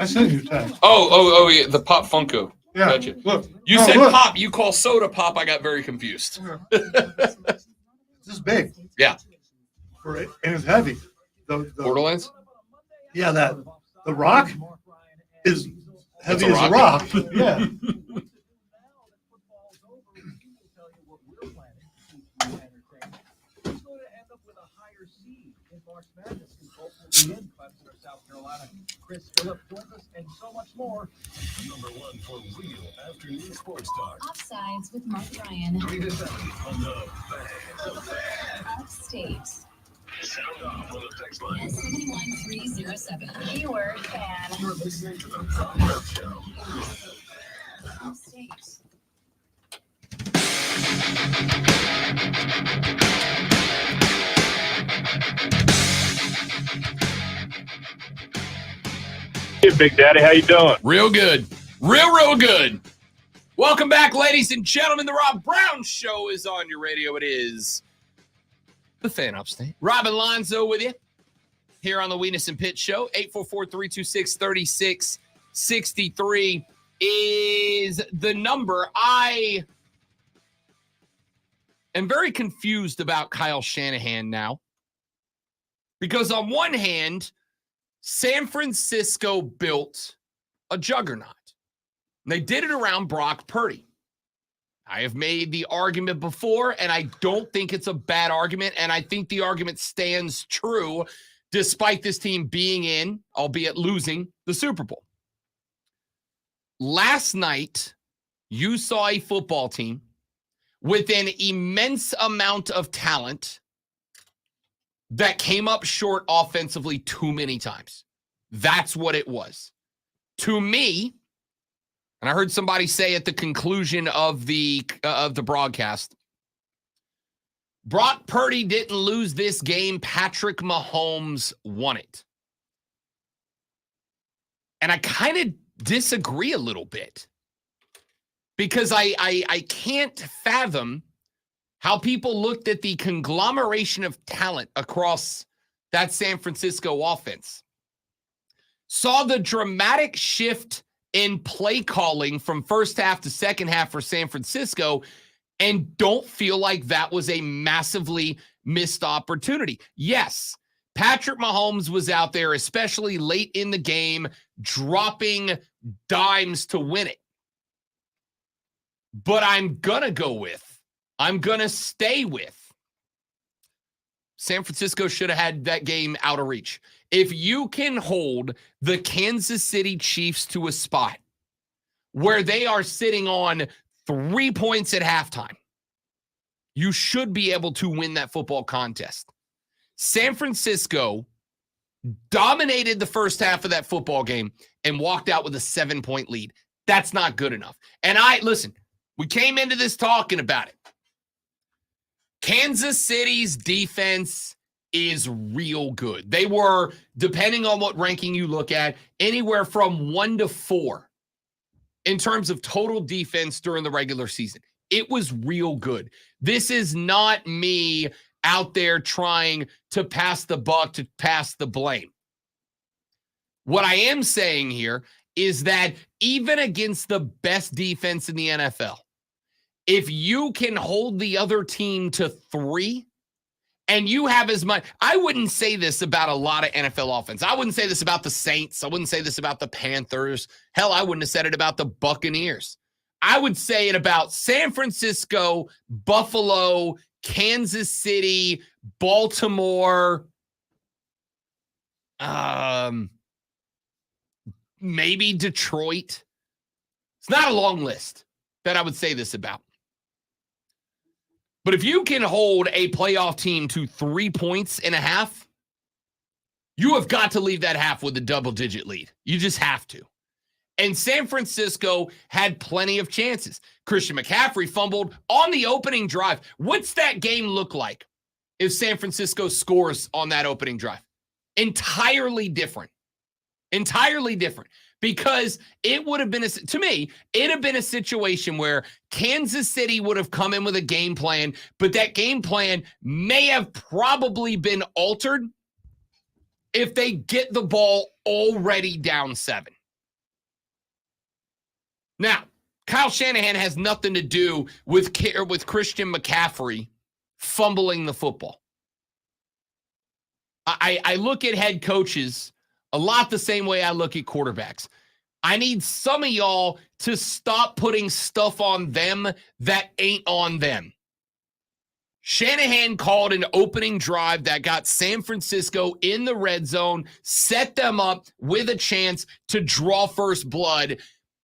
I sent you a text. Oh, yeah, the Pop Funko. Yeah, Gotcha. look. You No, said look. pop. You call soda pop. I got very confused. This is big. Yeah. For it, and it's heavy. The Borderlands? Yeah, the rock is heavy It's a as a rock. Yeah. Chris Phillip joins us, and so much more. Number one for real afternoon sports talk. Offsides with Mark Ryan. 3 to 7 on the fan. Upstate. Sound off on the text line. 71307. Keyword fan. You're listening to the Tom Brady Show. Upstate. Hey, Big Daddy, how you doing? Real good. Real good. Welcome back, ladies and gentlemen. The Rob Brown Show is on your radio. It is the Fan Upstate. Rob Alonzo with you here on the Weenus and Pitt Show. 844-326-3663 is the number. I am very confused about Kyle Shanahan now. Because on one hand, San Francisco built a juggernaut. And they did it around Brock Purdy. I have made the argument before, and I don't think it's a bad argument, and I think the argument stands true despite this team being in, albeit losing, the Super Bowl. Last night, you saw a football team with an immense amount of talent that came up short offensively too many times. That's what it was. To me, and I heard somebody say at the conclusion of the broadcast, Brock Purdy didn't lose this game. Patrick Mahomes won it. And I kind of disagree a little bit because I can't fathom how people looked at the conglomeration of talent across that San Francisco offense, saw the dramatic shift in play calling from first half to second half for San Francisco, and don't feel like that was a massively missed opportunity. Yes, Patrick Mahomes was out there, especially late in the game, dropping dimes to win it. But I'm going to stay with San Francisco should have had that game out of reach. If you can hold the Kansas City Chiefs to a spot where they are sitting on 3 points at halftime, you should be able to win that football contest. San Francisco dominated the first half of that football game, and walked out with a 7-point lead. That's not good enough. And listen, we came into this talking about it. Kansas City's defense is real good. They were, depending on what ranking you look at, anywhere from 1 to 4 in terms of total defense during the regular season. It was real good. This is not me out there trying to pass the buck, to pass the blame. What I am saying here is that even against the best defense in the NFL, if you can hold the other team to 3 and you have as much, I wouldn't say this about a lot of NFL offense. I wouldn't say this about the Saints. I wouldn't say this about the Panthers. Hell, I wouldn't have said it about the Buccaneers. I would say it about San Francisco, Buffalo, Kansas City, Baltimore, maybe Detroit. It's not a long list that I would say this about. But if you can hold a playoff team to 3 points in a half, you have got to leave that half with a double-digit lead. You just have to. And San Francisco had plenty of chances. Christian McCaffrey fumbled on the opening drive. What's that game look like if San Francisco scores on that opening drive? Entirely different. Entirely different. Because it would have been, to me, it had been a situation where Kansas City would have come in with a game plan, but that game plan may have probably been altered if they get the ball already down 7. Now, Kyle Shanahan has nothing to do with Christian McCaffrey fumbling the football. I look at head coaches a lot the same way I look at quarterbacks. I need some of y'all to stop putting stuff on them that ain't on them. Shanahan called an opening drive that got San Francisco in the red zone, set them up with a chance to draw first blood,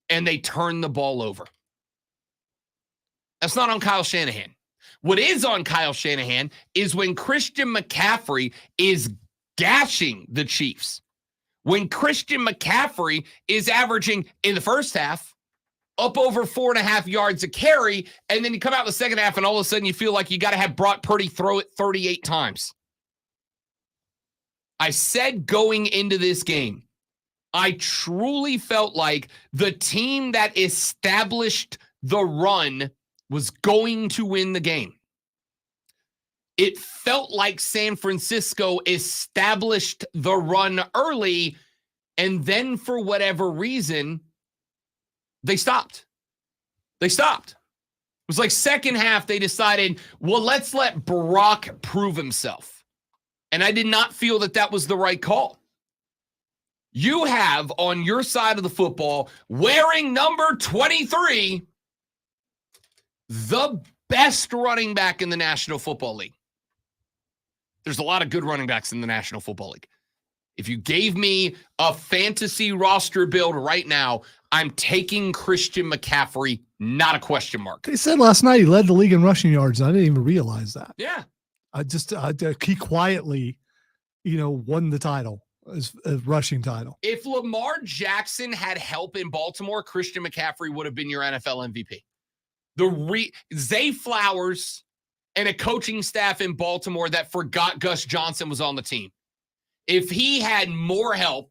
and they turned the ball over. That's not on Kyle Shanahan. What is on Kyle Shanahan is when Christian McCaffrey is gashing the Chiefs. When Christian McCaffrey is averaging in the first half up over 4.5 yards a carry, and then you come out in the second half and all of a sudden you feel like you got to have Brock Purdy throw it 38 times. I said going into this game, I truly felt like the team that established the run was going to win the game. It felt like San Francisco established the run early, and then for whatever reason, they stopped. They stopped. It was like second half, they decided, well, let's let Brock prove himself. And I did not feel that that was the right call. You have on your side of the football, wearing number 23, the best running back in the National Football League. There's a lot of good running backs in the National Football League. If you gave me a fantasy roster build right now, I'm taking Christian McCaffrey, not a question mark. They said last night he led the league in rushing yards. I didn't even realize that. Yeah. He quietly, won the title, as rushing title. If Lamar Jackson had help in Baltimore, Christian McCaffrey would have been your NFL MVP. Zay Flowers and a coaching staff in Baltimore that forgot Gus Johnson was on the team. If he had more help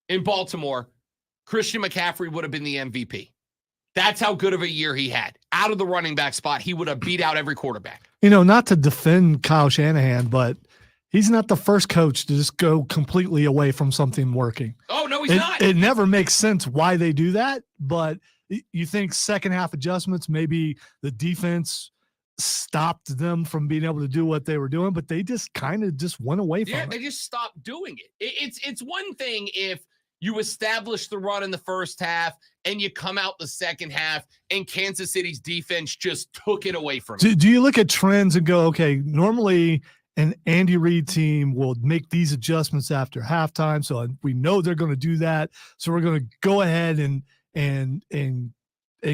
in Baltimore, Christian McCaffrey would have been the MVP. That's how good of a year he had. Out of the running back spot, he would have beat out every quarterback. Not to defend Kyle Shanahan, but he's not the first coach to just go completely away from something working. Oh, no, he's not. It never makes sense why they do that, but you think second half adjustments, maybe the defense stopped them from being able to do what they were doing, but they just kind of just went away from it. Yeah, they just stopped doing it. It's one thing if you establish the run in the first half and you come out the second half and Kansas City's defense just took it away from you. Do you look at trends and go, okay, normally an Andy Reid team will make these adjustments after halftime, so we know they're going to do that, so we're going to go ahead and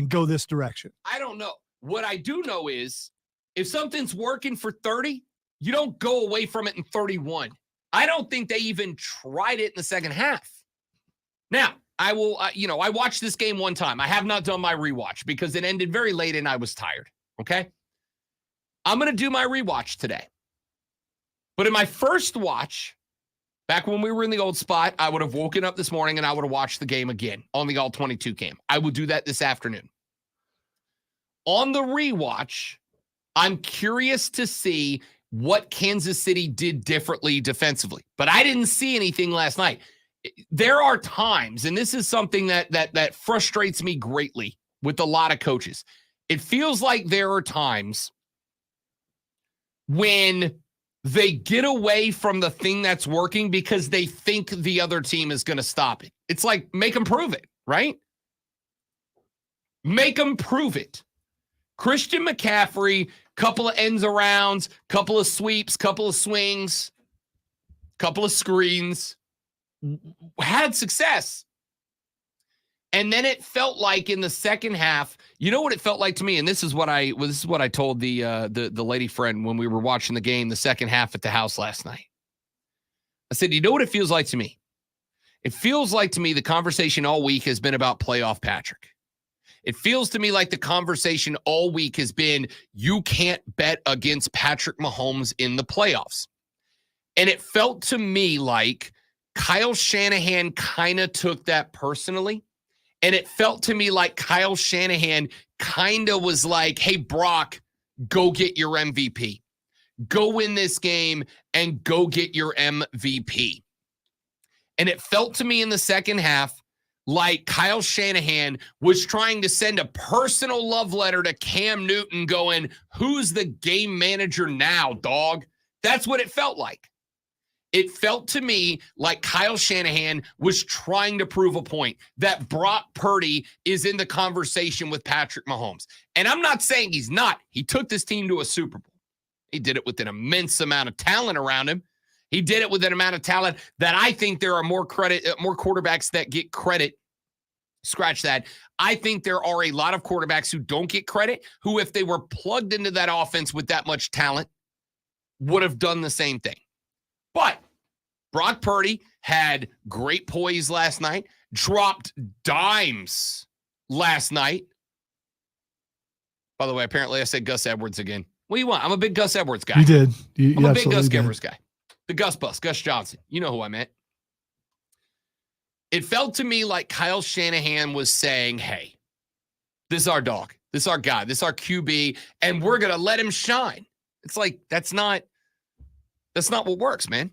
go this direction? I don't know. What I do know is if something's working for 30, you don't go away from it in 31. I don't think they even tried it in the second half. Now, I will, I watched this game one time. I have not done my rewatch because it ended very late and I was tired. Okay. I'm going to do my rewatch today. But in my first watch, back when we were in the old spot, I would have woken up this morning and I would have watched the game again on the All 22 cam. I will do that this afternoon. On the rewatch, I'm curious to see what Kansas City did differently defensively. But I didn't see anything last night. There are times, and this is something that frustrates me greatly with a lot of coaches. It feels like there are times when they get away from the thing that's working because they think the other team is going to stop it. It's like, make them prove it, right? Make them prove it. Christian McCaffrey, couple of ends arounds, couple of sweeps, couple of swings, couple of screens, had success. And then it felt like in the second half, you know what it felt like to me, and this is what I told the lady friend when we were watching the game, the second half at the house last night. I said, you know what it feels like to me? It feels like to me the conversation all week has been about playoff Patrick. It feels to me like the conversation all week has been, you can't bet against Patrick Mahomes in the playoffs. And it felt to me like Kyle Shanahan kind of took that personally. And it felt to me like Kyle Shanahan kind of was like, hey, Brock, go get your MVP. Go win this game and go get your MVP. And it felt to me in the second half like Kyle Shanahan was trying to send a personal love letter to Cam Newton going, who's the game manager now, dog? That's what it felt like. It felt to me like Kyle Shanahan was trying to prove a point that Brock Purdy is in the conversation with Patrick Mahomes. And I'm not saying he's not. He took this team to a Super Bowl. He did it with an immense amount of talent around him. He did it with an amount of talent that I think there are more quarterbacks that get credit. Scratch that. I think there are a lot of quarterbacks who don't get credit, who, if they were plugged into that offense with that much talent, would have done the same thing. But Brock Purdy had great poise last night, dropped dimes last night. By the way, apparently I said Gus Edwards again. What do you want? I'm a big Gus Edwards guy. You did. I'm a big Gus Edwards guy. The Gus Bus, Gus Johnson. You know who I meant. It felt to me like Kyle Shanahan was saying, hey, this is our dog. This is our guy. This is our QB, and we're going to let him shine. It's like, that's not what works, man.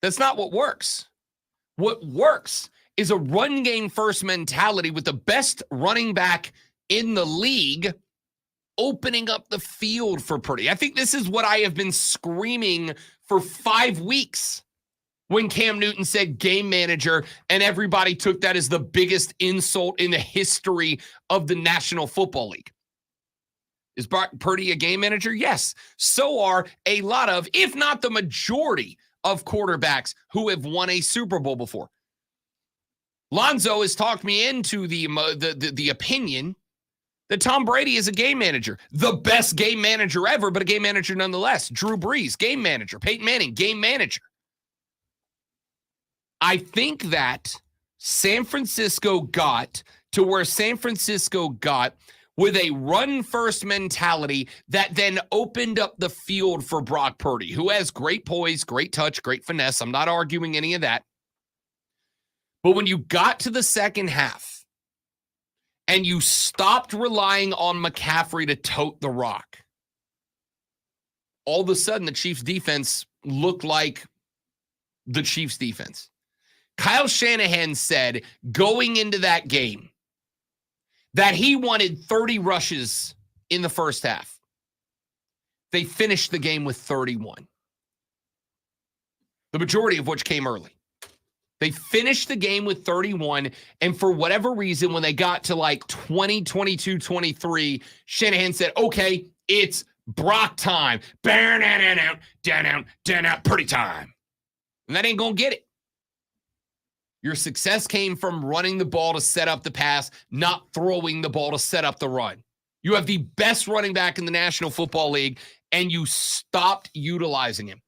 That's not what works. What works is a run game first mentality with the best running back in the league opening up the field for Purdy. I think this is what I have been screaming for 5 weeks when Cam Newton said game manager, and everybody took that as the biggest insult in the history of the National Football League. Is Brock Purdy a game manager? Yes. So are a lot of, if not the majority of quarterbacks who have won a Super Bowl before. Lonzo has talked me into the opinion that Tom Brady is a game manager. The best game manager ever, but a game manager nonetheless. Drew Brees, game manager. Peyton Manning, game manager. I think that San Francisco got to where San Francisco got with a run-first mentality that then opened up the field for Brock Purdy, who has great poise, great touch, great finesse. I'm not arguing any of that. But when you got to the second half and you stopped relying on McCaffrey to tote the rock, all of a sudden the Chiefs' defense looked like the Chiefs' defense. Kyle Shanahan said going into that game that he wanted 30 rushes in the first half. They finished the game with 31. The majority of which came early. They finished the game with 31, and for whatever reason, when they got to like 20, 22, 23, Shanahan said, okay, it's Brock time. Down, Purdy time. And that ain't going to get it. Your success came from running the ball to set up the pass, not throwing the ball to set up the run. You have the best running back in the National Football League, and you stopped utilizing him.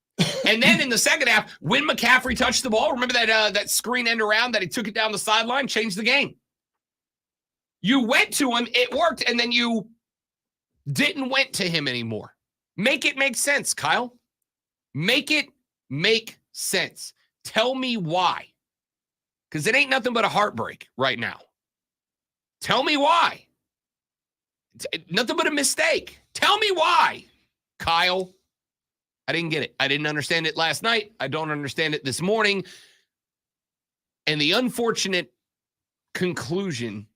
And then in the second half, when McCaffrey touched the ball, remember that screen end around that he took it down the sideline, changed the game. You went to him, it worked, and then you didn't went to him anymore. Make it make sense, Kyle. Make it make sense. Tell me why. Because it ain't nothing but a heartbreak right now. Tell me why. It's nothing but a mistake. Tell me why, Kyle. I didn't get it. I didn't understand it last night. I don't understand it this morning. And the unfortunate conclusion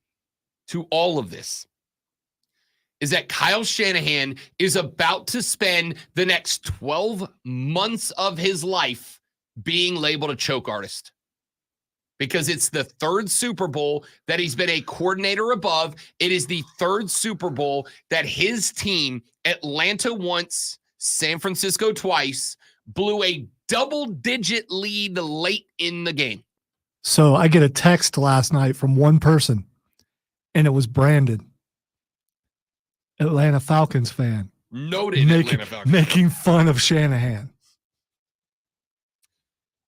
to all of this is that Kyle Shanahan is about to spend the next 12 months of his life being labeled a choke artist. Because it's the third Super Bowl that he's been a coordinator above. It is the third Super Bowl that his team, Atlanta once, San Francisco twice, blew a double-digit lead late in the game. So I get a text last night from one person, and it was Brandon, Atlanta Falcons fan. Noted Atlanta Falcons. Making fun of Shanahan.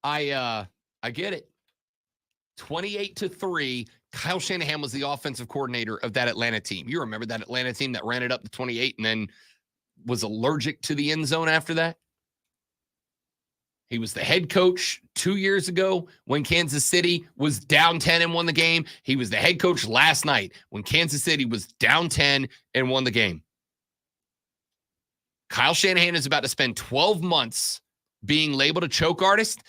I get it. 28-3, Kyle Shanahan was the offensive coordinator of that Atlanta team. You remember that Atlanta team that ran it up to 28 and then was allergic to the end zone after that? He was the head coach 2 years ago when Kansas City was down 10 and won the game. He was the head coach last night when Kansas City was down 10 and won the game. Kyle Shanahan is about to spend 12 months being labeled a choke artist,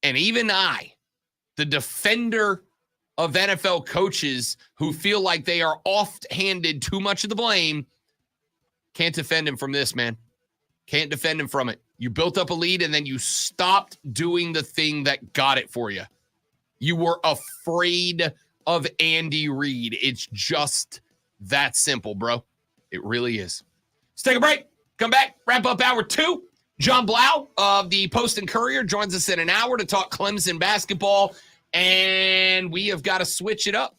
and even I, the defender of NFL coaches who feel like they are off-handed too much of the blame, can't defend him from this, man. Can't defend him from it. You built up a lead, and then you stopped doing the thing that got it for you. You were afraid of Andy Reid. It's just that simple, bro. It really is. Let's take a break. Come back. Wrap up hour 2. John Blau of the Post and Courier joins us in an hour to talk Clemson basketball, and we have got to switch it up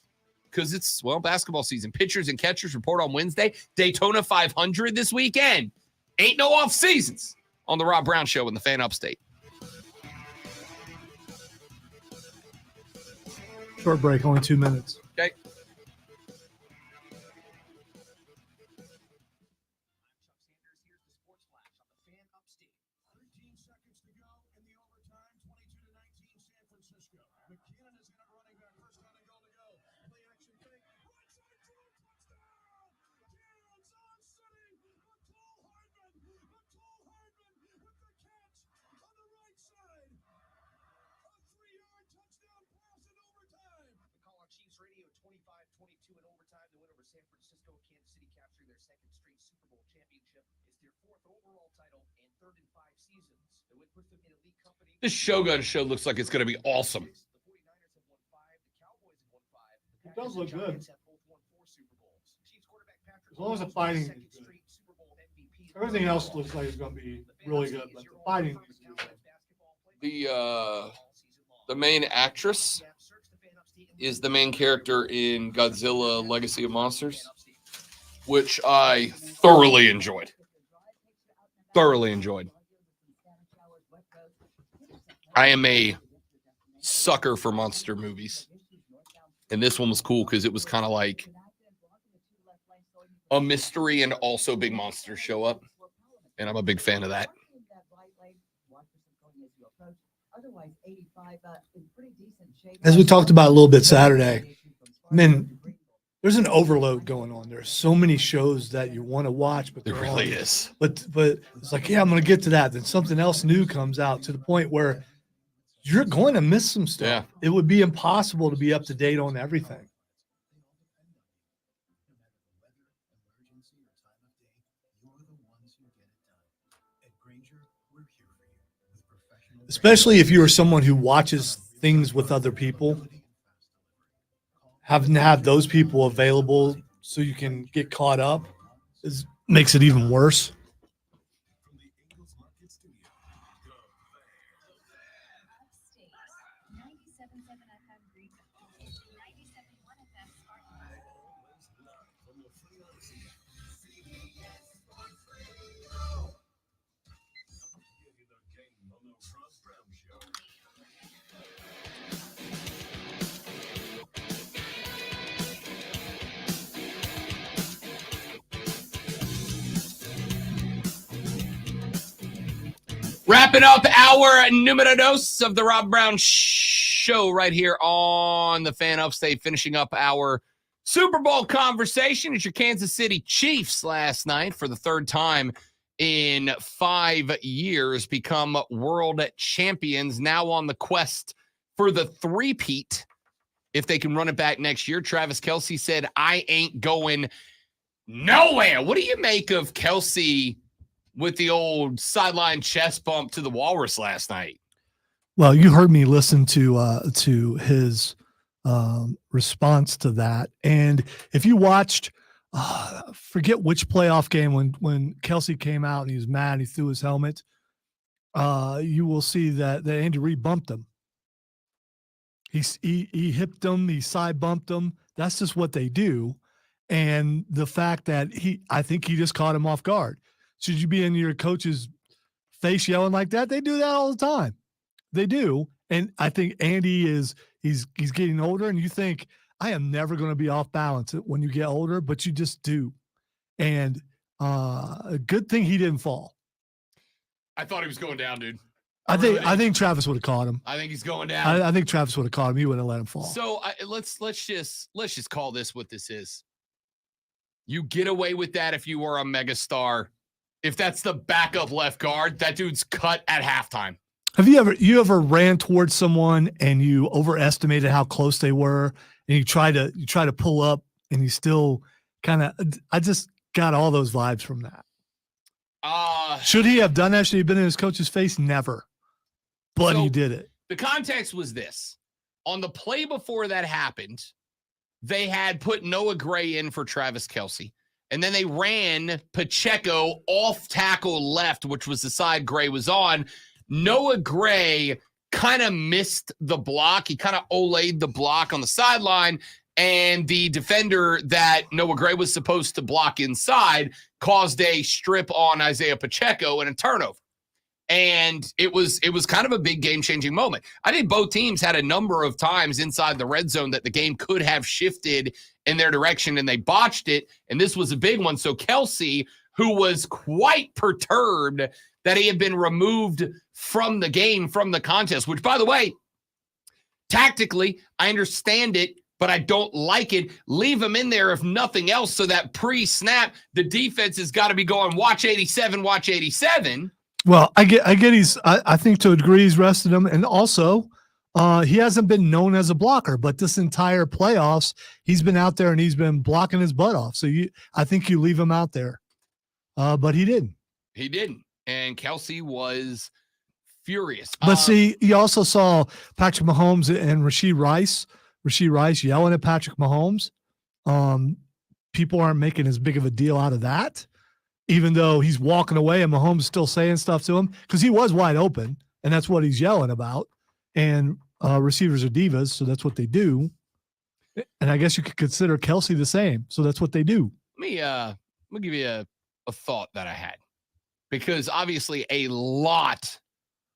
because it's, well, basketball season. Pitchers and catchers report on Wednesday. Daytona 500 this weekend. Ain't no off seasons on the Rob Brown Show in the Fan Upstate. Short break, only 2 minutes. Okay. This Shogun show looks like it's going to be awesome. It does look good. As long as the fighting is good. Everything else looks like it's going to be really good, but the fighting needs to be good. The main actress is the main character in Godzilla Legacy of Monsters, which I thoroughly enjoyed. I am a sucker for monster movies. And this one was cool because it was kind of like a mystery and also big monsters show up. And I'm a big fan of that. As we talked about a little bit Saturday, I mean, there's an overload going on. There's so many shows that you want to watch, but There really is. But it's like, yeah, I'm going to get to that. Then something else new comes out to the point where you're going to miss some stuff. Yeah. It would be impossible to be up to date on everything. Especially if you are someone who watches things with other people, having to have those people available so you can get caught up makes it even worse. Wrapping up our numero dos of the Rob Brown Show right here on the Fan Upstate, finishing up our Super Bowl conversation. It's your Kansas City Chiefs last night for the third time in 5 years become world champions, now on the quest for the threepeat. If they can run it back next year, Travis Kelce said, I ain't going nowhere. What do you make of Kelce with the old sideline chest bump to the walrus last night? Well, you heard me listen to his response to that. And if you watched, forget which playoff game when Kelce came out and he was mad and he threw his helmet, you will see that Andy Reid bumped him. He hipped him, he side bumped him. That's just what they do. And the fact that I think he just caught him off guard. Should you be in your coach's face yelling like that? They do that all the time. They do. And I think Andy he's getting older, and you think, I am never going to be off balance when you get older, but you just do. And a good thing he didn't fall. I thought he was going down, dude. I think Travis would have caught him. I think he's going down. I think Travis would have caught him. He wouldn't have let him fall. So let's just call this what this is. You get away with that if you were a megastar. If that's the backup left guard, that dude's cut at halftime. Have you ever ran towards someone and you overestimated how close they were, and you try to pull up and you still kind of? I just got all those vibes from that. Should he have done that? Should he have been in his coach's face? Never. But he did it. The context was this. On the play before that happened, they had put Noah Gray in for Travis Kelce. And then they ran Pacheco off tackle left, which was the side Gray was on. Noah Gray kind of missed the block. He kind of olayed the block on the sideline. And the defender that Noah Gray was supposed to block inside caused a strip on Isaiah Pacheco and a turnover. And it was kind of a big game-changing moment. I think both teams had a number of times inside the red zone that the game could have shifted in their direction, and they botched it. And this was a big one. So Kelce, who was quite perturbed that he had been removed from the game, from the contest, which, by the way, tactically, I understand it, but I don't like it. Leave him in there if nothing else, so that pre-snap, the defense has got to be going, watch 87, watch 87. Well, I get I think to a degree he's rested him. And also he hasn't been known as a blocker, but this entire playoffs, he's been out there and he's been blocking his butt off. So I think you leave him out there. But he didn't. He didn't. And Kelce was furious. But see, you also saw Patrick Mahomes and Rashee Rice yelling at Patrick Mahomes. People aren't making as big of a deal out of that, even though he's walking away and Mahomes is still saying stuff to him, because he was wide open, and that's what he's yelling about. And receivers are divas, so that's what they do. And I guess you could consider Kelce the same, so that's what they do. Let me give you a thought that I had, because obviously a lot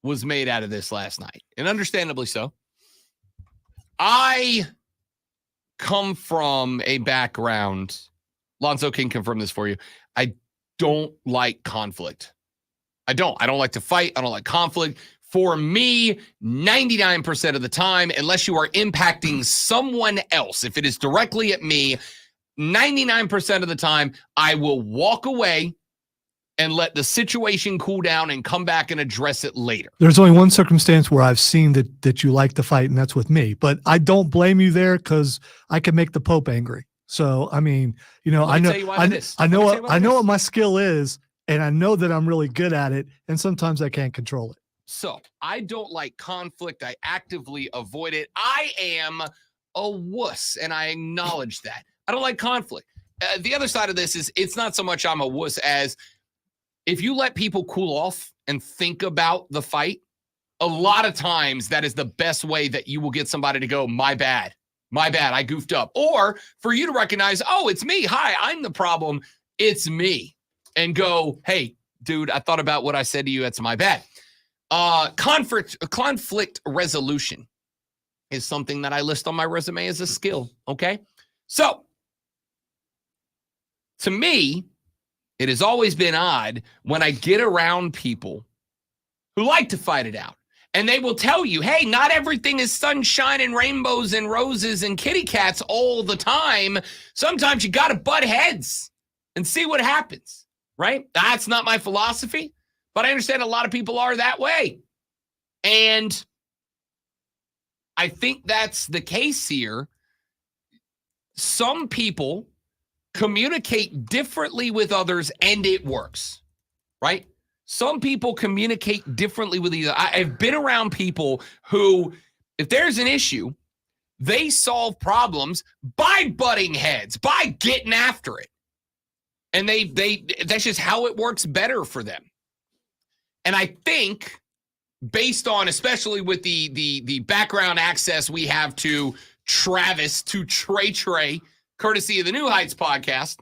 was made out of this last night, and understandably so. I come from a background, Lonzo can confirm this for you, I don't like conflict. I don't like to fight. I don't like conflict. For me, 99% of the time, unless you are impacting someone else, if it is directly at me, 99% of the time, I will walk away and let the situation cool down and come back and address it later. There's only one circumstance where I've seen that you like to fight, and that's with me. But I don't blame you there, because I can make the Pope angry. So, I mean, I know what my skill is, and I know that I'm really good at it, and sometimes I can't control it. So I don't like conflict. I actively avoid it. I am a wuss, and I acknowledge that. I don't like conflict. The other side of this is it's not so much I'm a wuss as if you let people cool off and think about the fight, a lot of times that is the best way that you will get somebody to go, my bad, I goofed up. Or for you to recognize, oh, it's me. Hi, I'm the problem. It's me. And go, hey, dude, I thought about what I said to you. That's my bad. Conflict resolution is something that I list on my resume as a skill. Okay. So to me, it has always been odd when I get around people who like to fight it out. And they will tell you, hey, not everything is sunshine and rainbows and roses and kitty cats all the time. Sometimes you got to butt heads and see what happens, right? That's not my philosophy, but I understand a lot of people are that way. And I think that's the case here. Some people communicate differently with others and it works, right? Some people communicate differently with either. I've been around people who, if there's an issue, they solve problems by butting heads, by getting after it. And that's just how it works better for them. And I think, based on, especially with the background access we have to Travis, to Trey, courtesy of the New Heights podcast,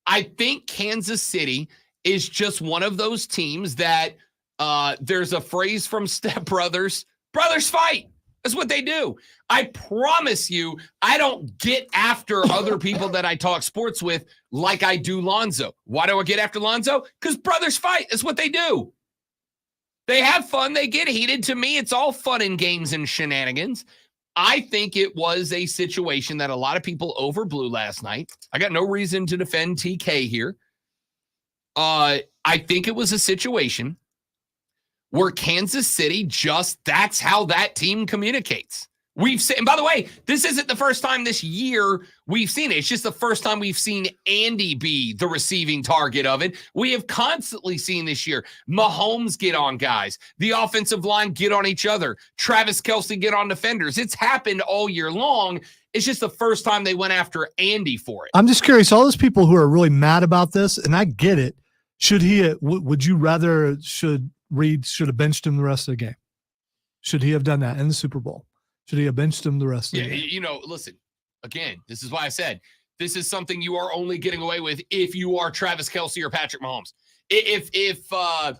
I think Kansas City is just one of those teams that there's a phrase from Step Brothers, brothers fight. That's what they do. I promise you, I don't get after other people that I talk sports with like I do Lonzo. Why do I get after Lonzo? Because brothers fight. That's what they do. They have fun. They get heated. To me, it's all fun and games and shenanigans. I think it was a situation that a lot of people overblew last night. I got no reason to defend TK here. I think it was a situation where Kansas City that's how that team communicates. We've seen, and by the way, this isn't the first time this year we've seen it. It's just the first time we've seen Andy be the receiving target of it. We have constantly seen this year Mahomes get on guys, the offensive line get on each other, Travis Kelce get on defenders. It's happened all year long. It's just the first time they went after Andy for it. I'm just curious, all those people who are really mad about this, and I get it, would you rather Reed should have benched him the rest of the game? Should he have done that in the Super Bowl? Should he have benched him the rest of the game? You know, listen, again, this is why I said this is something you are only getting away with if you are Travis Kelce or Patrick Mahomes. If I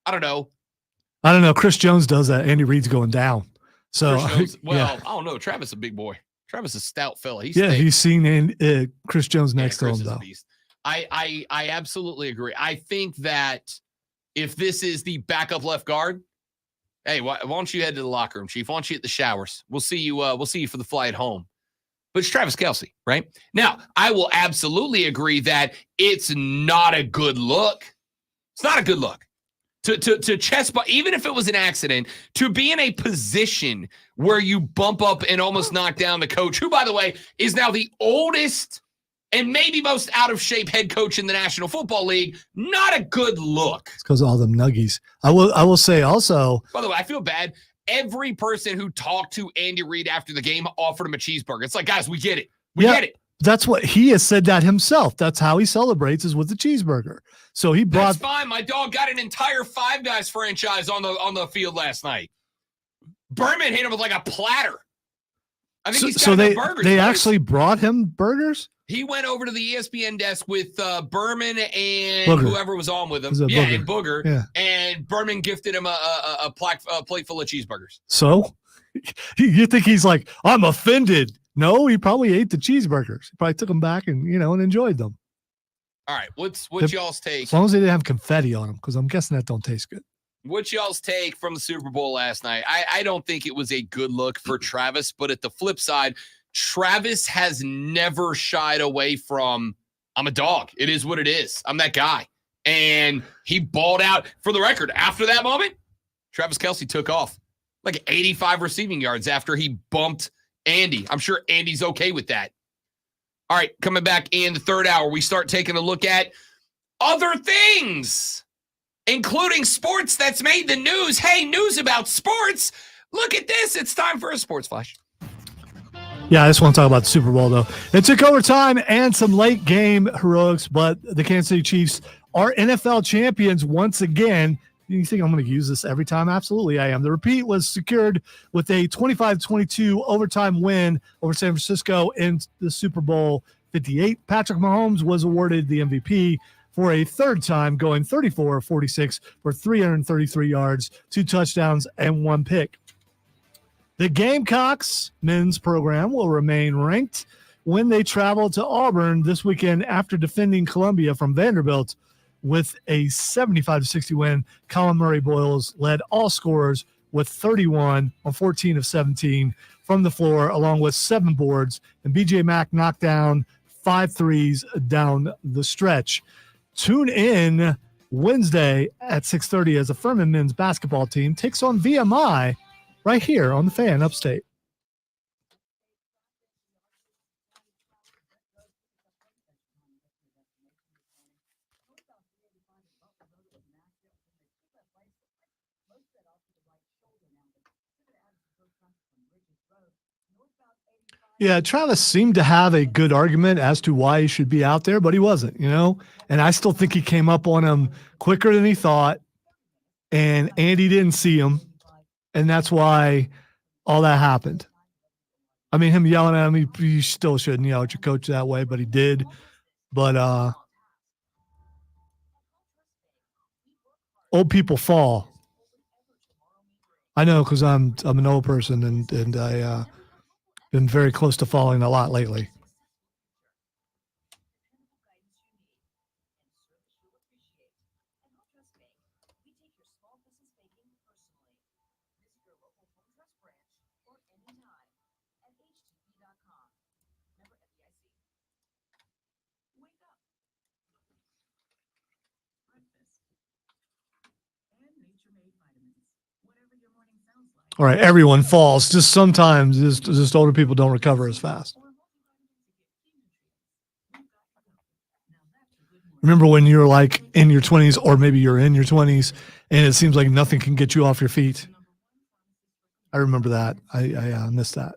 don't know. Chris Jones does that. Andy Reid's going down. So Jones, I don't know. Travis is a big boy. Travis is a stout fella. He's seen Chris Jones next to him though. I absolutely agree. I think that if this is the backup left guard, hey, why don't you head to the locker room, Chief? Why don't you hit the showers? We'll see you. We'll see you for the flight home. But it's Travis Kelce, right? Now, I will absolutely agree that it's not a good look. It's not a good look to chest bump, even if it was an accident, to be in a position where you bump up and almost knock down the coach, who, by the way, is now the oldest and maybe most out of shape head coach in the National Football League. Not a good look. It's because of all them nuggies. I will say also. By the way, I feel bad. Every person who talked to Andy Reid after the game offered him a cheeseburger. It's like, guys, we get it. We get it. That's what he has said that himself. That's how he celebrates, is with the cheeseburger. So he brought. That's fine. My dog got an entire Five Guys franchise on the field last night. Berman hit him with like a platter. I think he's got the burgers. They actually brought hhim burgers? He went over to the ESPN desk with Berman and whoever was on with him. And Booger. Yeah. And Berman gifted him a plate full of cheeseburgers. So you think he's like, I'm offended? No, he probably ate the cheeseburgers. He probably took them back and enjoyed them. All right, what's y'all's take? As long as they didn't have confetti on them, because I'm guessing that don't taste good. What's y'all's take from the Super Bowl last night? I don't think it was a good look for Travis, but at the flip side, Travis has never shied away from, I'm a dog. It is what it is. I'm that guy. And he balled out. For the record, after that moment, Travis Kelce took off like 85 receiving yards after he bumped Andy. I'm sure Andy's okay with that. All right, coming back in the third hour, we start taking a look at other things, including sports that's made the news. Hey, news about sports. Look at this. It's time for a sports flash. Yeah, I just want to talk about the Super Bowl, though. It took overtime and some late game heroics, but the Kansas City Chiefs are NFL champions once again. You think I'm going to use this every time? Absolutely, I am. The repeat was secured with a 25-22 overtime win over San Francisco in the Super Bowl 58. Patrick Mahomes was awarded the MVP for a third time, going 34-46 for 333 yards, 2 touchdowns, and 1 pick. The Gamecocks men's program will remain ranked when they travel to Auburn this weekend after defending Columbia from Vanderbilt with a 75-60 win. Colin Murray-Boyles led all scorers with 31 on 14 of 17 from the floor, along with 7 boards. And BJ Mack knocked down 5 threes down the stretch. Tune in Wednesday at 6:30 as the Furman men's basketball team takes on VMI right here on the Fan Upstate. Yeah, Travis seemed to have a good argument as to why he should be out there, but he wasn't, and I still think he came up on him quicker than he thought, and Andy didn't see him, and that's why all that happened. I mean, him yelling at him, you still shouldn't yell at your coach that way, but he did. But old people fall. I know, because I'm an old person, and I been very close to falling a lot lately. All right, everyone falls. Just sometimes, just older people don't recover as fast. Remember when you're like in your 20s, or maybe you're in your 20s, and it seems like nothing can get you off your feet? I remember that. I missed that.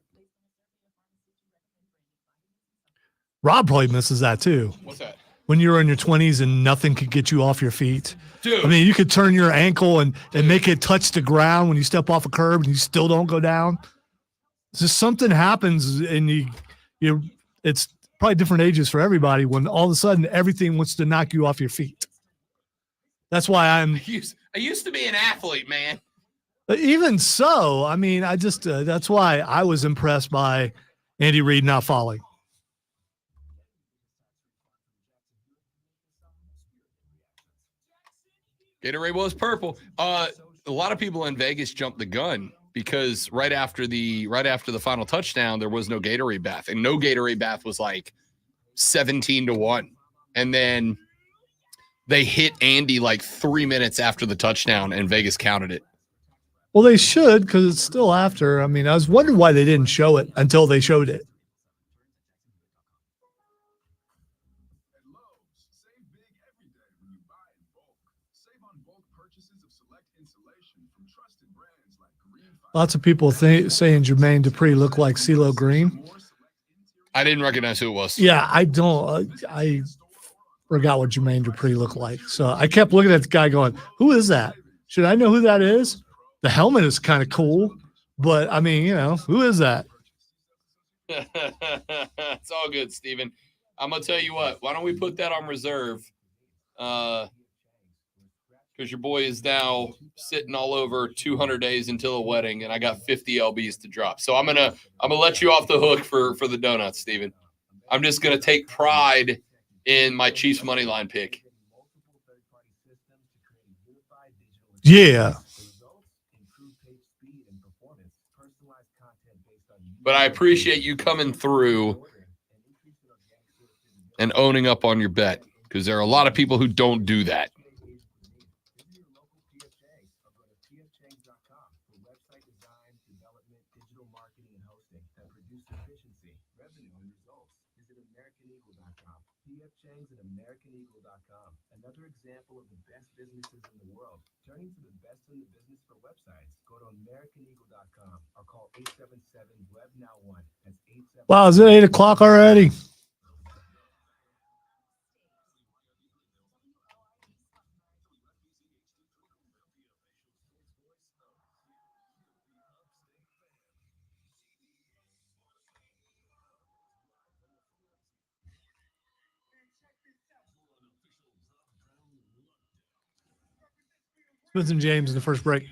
Rob probably misses that too. What's that? When you're in your 20s and nothing could get you off your feet. Dude. I mean, you could turn your ankle and make it touch the ground when you step off a curb and you still don't go down. It's just something happens, and it's probably different ages for everybody, when all of a sudden everything wants to knock you off your feet. That's why I used to be an athlete, man. Even so, I mean, I just that's why I was impressed by Andy Reid not falling. Gatorade was purple. A lot of people in Vegas jumped the gun because right after the final touchdown, there was no Gatorade bath, and no Gatorade bath was like 17-1, and then they hit Andy like 3 minutes after the touchdown, and Vegas counted it. Well, they should, because it's still after. I mean, I was wondering why they didn't show it until they showed it. Lots of people saying Jermaine Dupri looked like CeeLo Green. I didn't recognize who it was. Yeah, I don't. I forgot what Jermaine Dupri looked like. So I kept looking at the guy going, who is that? Should I know who that is? The helmet is kind of cool, but I mean, who is that? It's all good, Steven. I'm going to tell you what. Why don't we put that on reserve? Because your boy is now sitting all over 200 days until a wedding, and I got 50 LBs to drop. So I'm gonna let you off the hook for the donuts, Steven. I'm just gonna take pride in my Chiefs money line pick. Yeah. But I appreciate you coming through and owning up on your bet, because there are a lot of people who don't do that. Another example of the best businesses in the world. Turning to the best in the business for websites. Go to AmericanEagle.com or call 877-WEB-NOW1. That's 877. Wow, is it 8 o'clock already? Smith and James in the first break.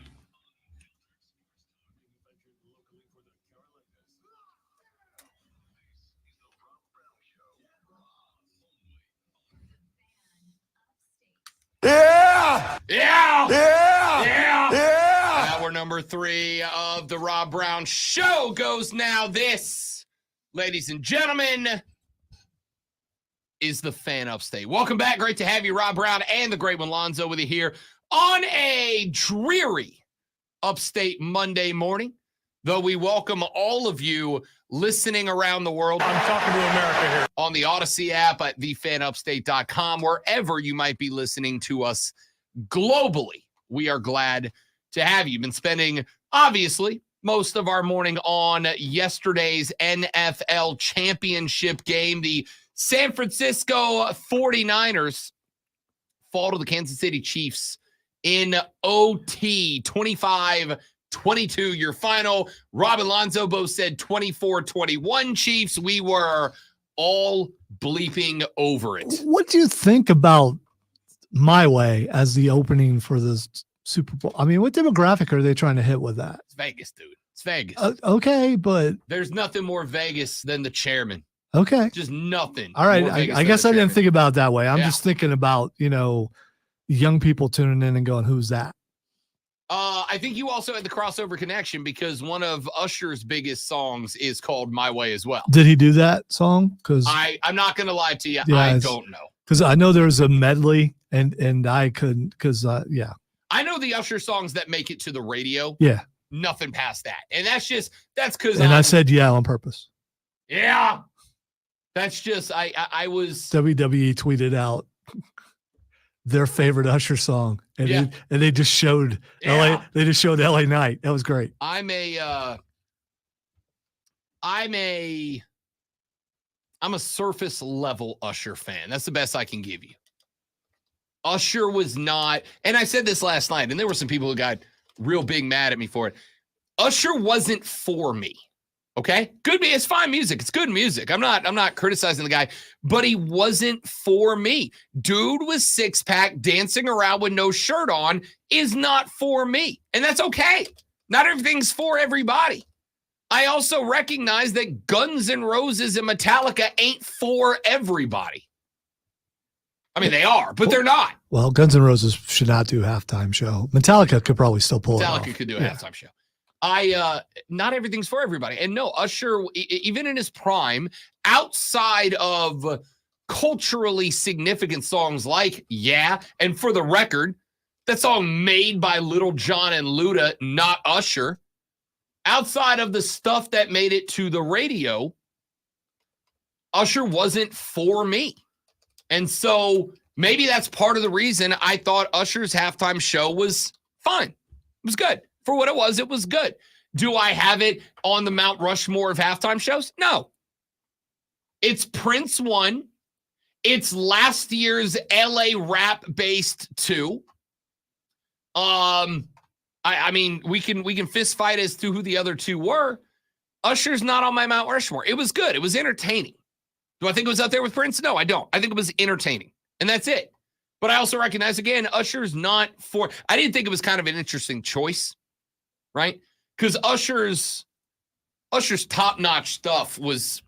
number 3 of the Rob Brown Show goes now. This, ladies and gentlemen, is the Fan Upstate. Welcome back. Great to have you, Rob Brown and the great one, Lonzo, with you here on a dreary Upstate Monday morning, though we welcome all of you listening around the world. I'm talking to America here. On the Odyssey app at thefanupstate.com, wherever you might be listening to us globally. We are glad to have you. Been spending, obviously, most of our morning on yesterday's NFL championship game. The San Francisco 49ers fall to the Kansas City Chiefs in OT, 25-22, your final. Rob and Lonzo both said 24-21 Chiefs. We were all bleeping over it. What do you think about My Way as the opening for the Super Bowl? I mean, what demographic are they trying to hit with that? It's Vegas, dude. It's Vegas. Okay, but there's nothing more Vegas than the chairman. Okay. Just nothing. All right. I guess I didn't think about it that way. I'm just thinking about, young people tuning in and going, who's that? I think you also had the crossover connection because one of Usher's biggest songs is called My Way as well. Did he do that song? Because I'm not going to lie to you. I don't know. Because I know there's a medley and I couldn't because, I know the Usher songs that make it to the radio. Yeah. Nothing past that. And that's because. And I said, yeah, on purpose. Yeah. That's just, I was. WWE tweeted out their favorite Usher song. And they just showed LA. They just showed LA Night. That was great. I'm a surface level Usher fan. That's the best I can give you. Usher was not, and I said this last night, and there were some people who got real big mad at me for it. Usher wasn't for me. Okay, it's fine music. It's good music. I'm not criticizing the guy, but he wasn't for me. Dude with 6-pack dancing around with no shirt on is not for me. And that's okay. Not everything's for everybody. I also recognize that Guns N' Roses and Metallica ain't for everybody. I mean, they are, but they're not. Well, Guns N' Roses should not do halftime show. Metallica could probably still pull it off. Metallica could do a halftime show. Not everything's for everybody. And no, Usher, even in his prime, outside of culturally significant songs like Yeah, and for the record, that song made by Little John and Luda, not Usher, outside of the stuff that made it to the radio, Usher wasn't for me. And so maybe that's part of the reason I thought Usher's halftime show was fine. It was good. For what it was good. Do I have it on the Mount Rushmore of halftime shows? No. It's Prince 1. It's last year's LA rap-based 2. I mean, we can fist fight as to who the other 2 were. Usher's not on my Mount Rushmore. It was good. It was entertaining. Do I think it was up there with Prince? No, I don't. I think it was entertaining. And that's it. But I also recognize, again, Usher's not for... I didn't think it was kind of an interesting choice. Right? Because Usher's top-notch stuff was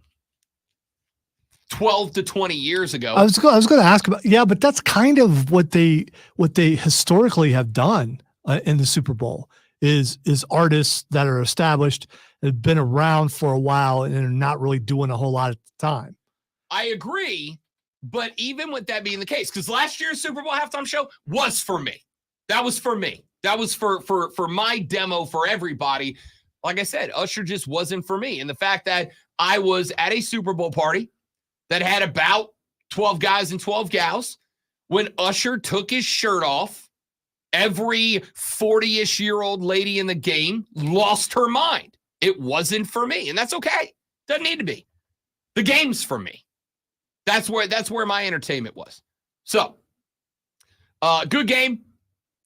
12 to 20 years ago. I was going to ask about, but that's kind of what they historically have done in the Super Bowl is artists that are established, have been around for a while, and are not really doing a whole lot at the time. I agree, but even with that being the case, because last year's Super Bowl halftime show was for me. That was for me. That was for my demo for everybody. Like I said, Usher just wasn't for me. And the fact that I was at a Super Bowl party that had about 12 guys and 12 gals, when Usher took his shirt off, every 40-ish-year-old lady in the game lost her mind. It wasn't for me, and that's okay. Doesn't need to be. The game's for me. That's where my entertainment was. So, good game.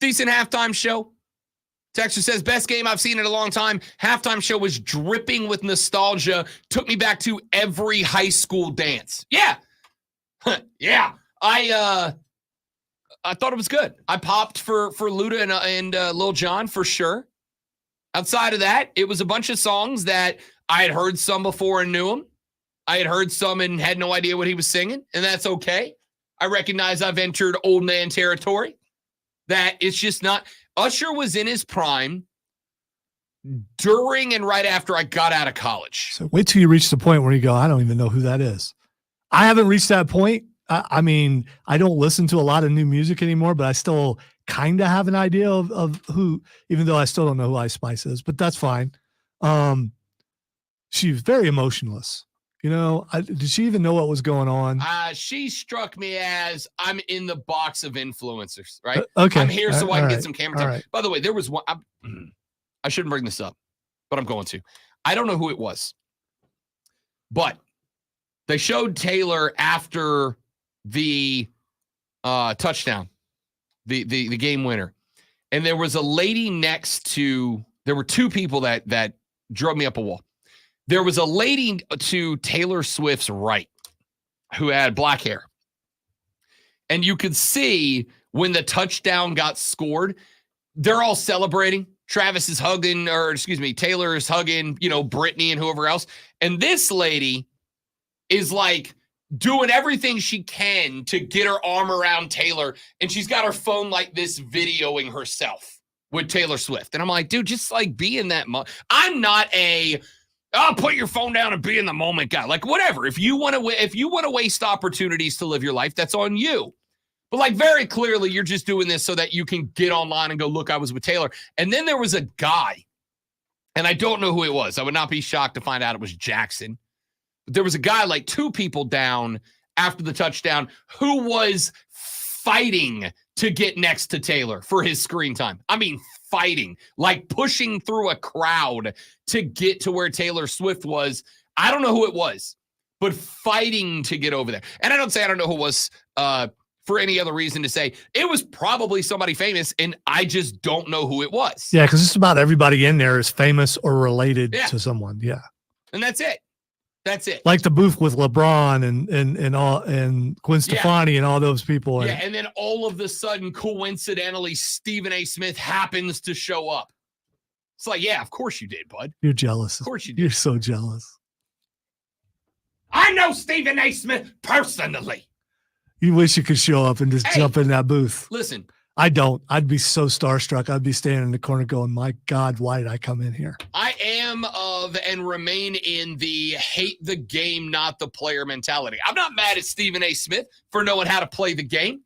Decent halftime show. Texter says, best game I've seen in a long time. Halftime show was dripping with nostalgia. Took me back to every high school dance. Yeah. Yeah. I thought it was good. I popped for Luda and Lil Jon for sure. Outside of that, it was a bunch of songs that I had heard some before and knew them. I had heard some and had no idea what he was singing, and that's okay. I recognize I've entered old man territory. That it's just not. Usher was in his prime during and right after I got out of college. So wait till you reach the point where you go, I don't even know who that is. I haven't reached that point. I mean, I don't listen to a lot of new music anymore, but I still kind of have an idea of who, even though I still don't know who Ice Spice is, but that's fine. She was very emotionless. You know, did she even know what was going on? She struck me as I'm in the box of influencers, right? Okay. I'm here so I can right. get some camera time. Right. By the way, there was one. I shouldn't bring this up, but I'm going to. I don't know who it was, but they showed Taylor after the touchdown, the game winner, and there was a lady next to. There were two people that drove me up a wall. There was a lady to Taylor Swift's right who had black hair. And you could see when the touchdown got scored, they're all celebrating. Travis is hugging, Taylor is hugging, Brittany and whoever else. And this lady is like doing everything she can to get her arm around Taylor. And she's got her phone like this videoing herself with Taylor Swift. And I'm like, dude, just like be in that moment. I'm not put your phone down and be in the moment guy. Like whatever. If you want to waste opportunities to live your life, that's on you. But like very clearly, you're just doing this so that you can get online and go, look, I was with Taylor. And then there was a guy, and I don't know who it was. I would not be shocked to find out it was Jackson. But there was a guy like two people down after the touchdown who was fighting to get next to Taylor for his screen time. I mean, fighting, like pushing through a crowd to get to where Taylor Swift was. I don't know who it was, but fighting to get over there. And I don't know who it was for any other reason to say it was probably somebody famous, and I just don't know who it was. Yeah, because just about everybody in there is famous or related to someone. Yeah. And that's it. That's it. Like the booth with LeBron and Gwen Stefani and all those people. Yeah, and then all of a sudden, coincidentally, Stephen A. Smith happens to show up. It's like, yeah, of course you did, bud. You're jealous. Of course you did. You're so jealous. I know Stephen A. Smith personally. You wish you could show up and just jump in that booth. Listen. I don't. I'd be so starstruck. I'd be standing in the corner going, my God, why did I come in here? I am of and remain in the hate the game, not the player mentality. I'm not mad at Stephen A. Smith for knowing how to play the game.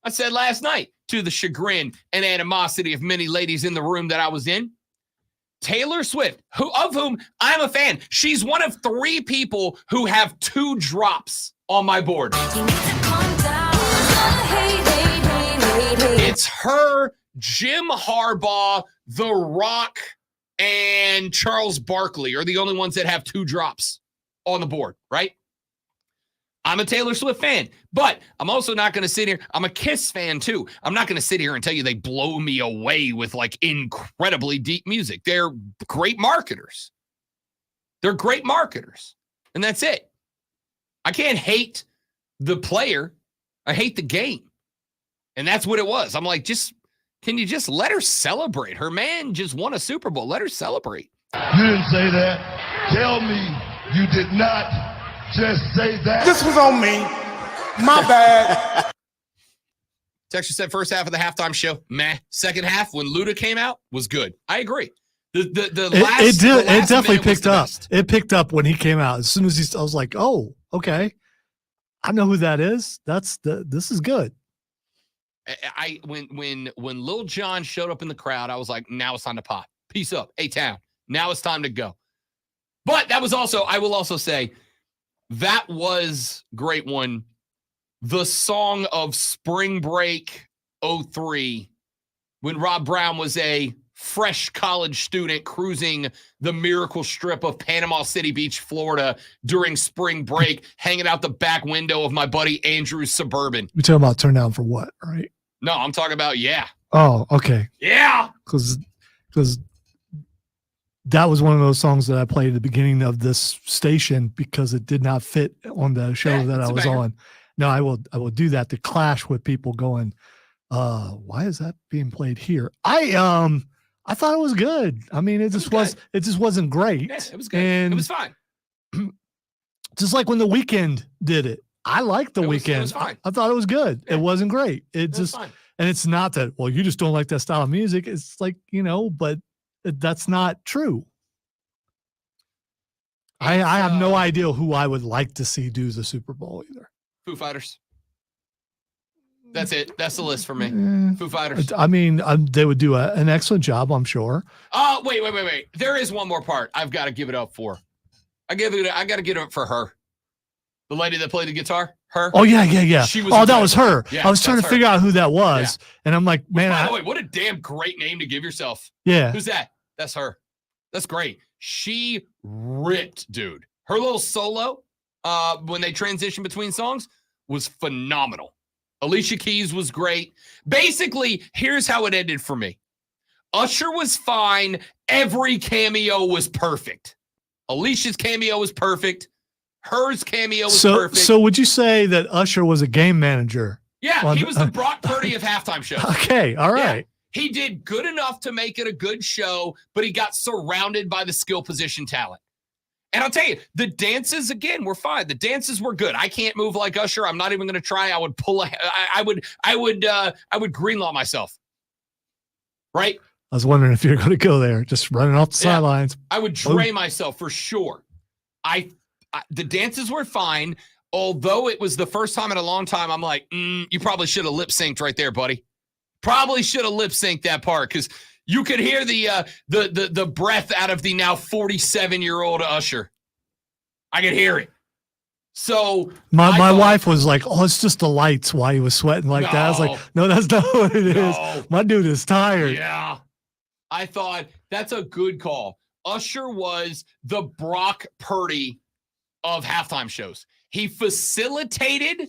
I said last night, to the chagrin and animosity of many ladies in the room that I was in, Taylor Swift, of whom I'm a fan. She's one of 3 people who have 2 drops on my board. It's her, Jim Harbaugh, The Rock, and Charles Barkley are the only ones that have 2 drops on the board, right? I'm a Taylor Swift fan, but I'm also not going to sit here. I'm a Kiss fan too. I'm not going to sit here and tell you they blow me away with like incredibly deep music. They're great marketers. They're great marketers. And that's it. I can't hate the player. I hate the game. And that's what it was. I'm like, can you just let her celebrate? Her man just won a Super Bowl. Let her celebrate. You didn't say that. Tell me you did not just say that. This was on me. My bad. Texture said first half of the halftime show, meh. Second half, when Luda came out, was good. I agree. It definitely picked up. It picked up when he came out. As soon as I was like, oh, okay. I know who that is. This is good. When Lil Jon showed up in the crowd, I was like, now it's time to pop. Peace up, A-Town. Now it's time to go. But that was also, I will also say, that was great one. The song of Spring Break 03, when Rob Brown was a fresh college student cruising the Miracle Strip of Panama City Beach, Florida during spring break, hanging out the back window of my buddy Andrew's Suburban. You're talking about Turn Down for What, right? No, I'm talking about, yeah. Oh, okay. Yeah. Because that was one of those songs that I played at the beginning of this station because it did not fit on the show that I was on. No, I will do that to clash with people going, why is that being played here? I thought it was good. I mean, it just wasn't great. Yeah, it was good. And it was fine. Just like when The Weeknd did it. I liked The Weeknd. It was fine. I thought it was good. Yeah. It wasn't great. It was just fine. And it's not that, well, you just don't like that style of music. It's like, but That's not true. I have no idea who I would like to see do the Super Bowl either. Foo Fighters. That's it. That's the list for me. Foo Fighters. I mean, they would do an excellent job, I'm sure. Wait. There is one more part I've got to give it up for. I got to give it up for her. The lady that played the guitar. Her. Oh, yeah. She was that was her. Yeah, I was trying to figure out who that was. Yeah. And I'm like, man. By the way, what a damn great name to give yourself. Yeah. Who's that? That's her. That's great. She ripped, dude. Her little solo when they transitioned between songs was phenomenal. Alicia Keys was great. Basically, here's how it ended for me. Usher was fine. Every cameo was perfect. Alicia's cameo was perfect. Hers cameo was perfect. So would you say that Usher was a game manager? Yeah, he was the Brock Purdy of halftime shows. Okay, all right. Yeah, he did good enough to make it a good show, but he got surrounded by the skill position talent. And I'll tell you, the dances, again, were fine. The dances were good. I can't move like Usher. I'm not even going to try. I would pull. I would greenlaw myself. Right? I was wondering if you're going to go there, just running off the sidelines. I would dray myself for sure. The dances were fine, although it was the first time in a long time. I'm like, you probably should have lip synced right there, buddy. Probably should have lip synced that part because you could hear the breath out of the now 47-year-old Usher. I could hear it. So my wife was like, "Oh, it's just the lights." Why he was sweating like that? I was like, "No, that's not what it is. My dude is tired." Yeah, I thought that's a good call. Usher was the Brock Purdy of halftime shows. He facilitated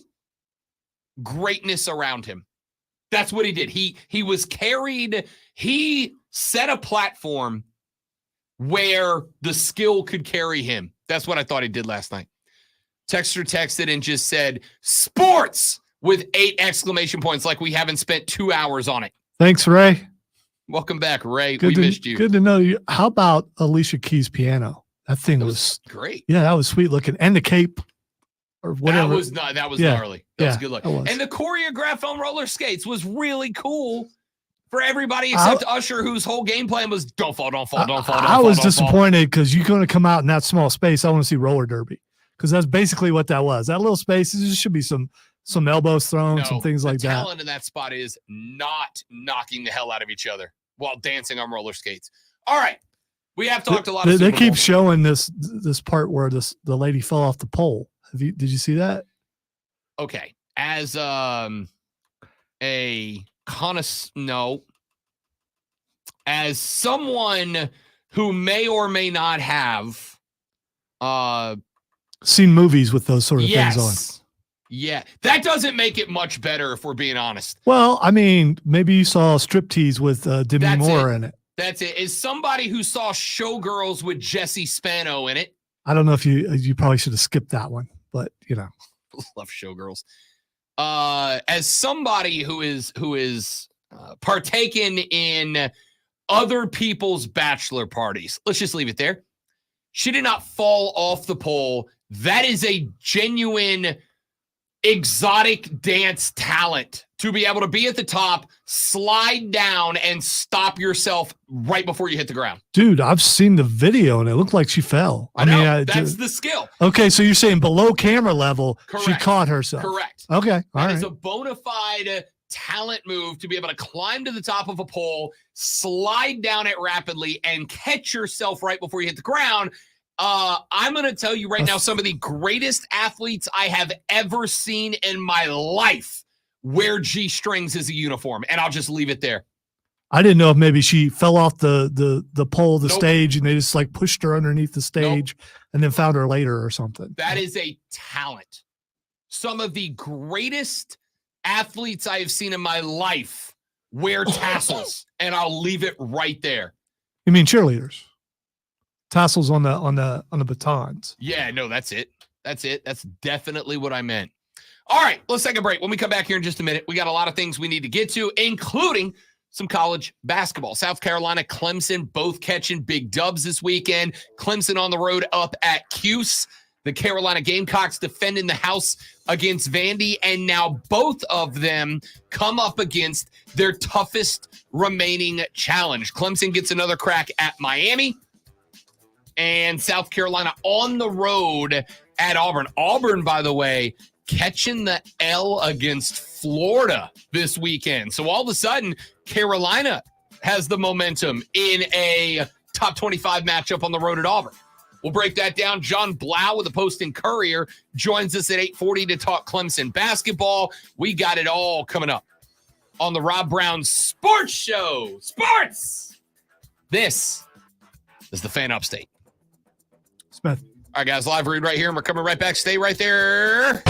greatness around him. That's what he did. He was carried. He set a platform where the skill could carry him. That's what I thought he did last night. Texter texted and just said, sports with 8 exclamation points like we haven't spent 2 hours on it. Thanks, Ray. Welcome back, Ray. We missed you. Good to know you. How about Alicia Keys' piano? That thing was great. Yeah, that was sweet looking. And the cape or whatever. That was gnarly. That was good look. And the choreograph on roller skates was really cool for everybody except Usher, whose whole game plan was don't fall. I was disappointed because you're going to come out in that small space. I want to see roller derby because that's basically what that was. That little space, there should be some elbows thrown, some things like that. The talent in that spot is not knocking the hell out of each other while dancing on roller skates. All right. We have talked a lot of They keep showing this part where the lady fell off the pole. Did you see that? Okay. As as someone who may or may not have seen movies with those sort of things on. Yeah. That doesn't make it much better if we're being honest. Well, I mean, maybe you saw Striptease with Demi Moore in it. That's it. As somebody who saw Showgirls with Jesse Spano in it. I don't know if you probably should have skipped that one, but you know. Love Showgirls. As somebody who is partaken in other people's bachelor parties, let's just leave it there. She did not fall off the pole. That is a genuine exotic dance talent to be able to be at the top, slide down, and stop yourself right before you hit the ground. Dude, I've seen the video, and it looked like she fell. I know. That's the skill. Okay, so you're saying below camera level, she caught herself. Correct. Okay, all right. It's a bona fide talent move to be able to climb to the top of a pole, slide down it rapidly, and catch yourself right before you hit the ground. I'm going to tell you right now, some of the greatest athletes I have ever seen in my life wear G-strings as a uniform, and I'll just leave it there. I didn't know if maybe she fell off the pole of the stage and they just like pushed her underneath the stage and then found her later or something. That is a talent. Some of the greatest athletes I have seen in my life wear tassels, and I'll leave it right there. You mean cheerleaders? Tassels on the batons. Yeah, no, that's it. That's definitely what I meant. All right, let's take a break. When we come back here in just a minute, we got a lot of things we need to get to, including some college basketball. South Carolina, Clemson, both catching big dubs this weekend. Clemson on the road up at Cuse. The Carolina Gamecocks defending the house against Vandy, and now both of them come up against their toughest remaining challenge. Clemson gets another crack at Miami, and South Carolina on the road at Auburn. Auburn, by the way, catching the L against Florida this weekend. So all of a sudden, Carolina has the momentum in a top 25 matchup on the road at Auburn. We'll break that down. John Blau with the Post-and-Courier joins us at 8:40 to talk Clemson basketball. We got it all coming up on the Rob Brown Sports Show. Sports! This is the Fan Upstate. Smith. All right, guys, live read right here, and we're coming right back. Stay right there.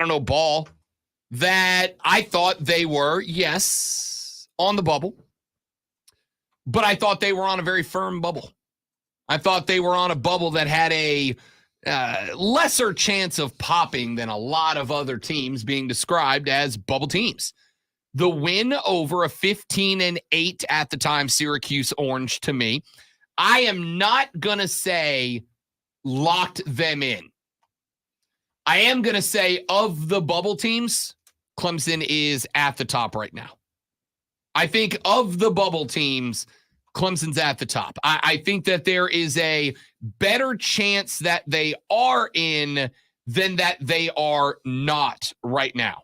ball that I thought they were, yes, on the bubble, but I thought they were on a very firm bubble. I thought they were on a bubble that had a lesser chance of popping than a lot of other teams being described as bubble teams. The win over a 15-8 at the time Syracuse Orange, to me, I am not going to say locked them in. I am going to say of the bubble teams, Clemson is at the top right now. I think of the bubble teams, Clemson's at the top. I think that there is a better chance that they are in than that they are not right now.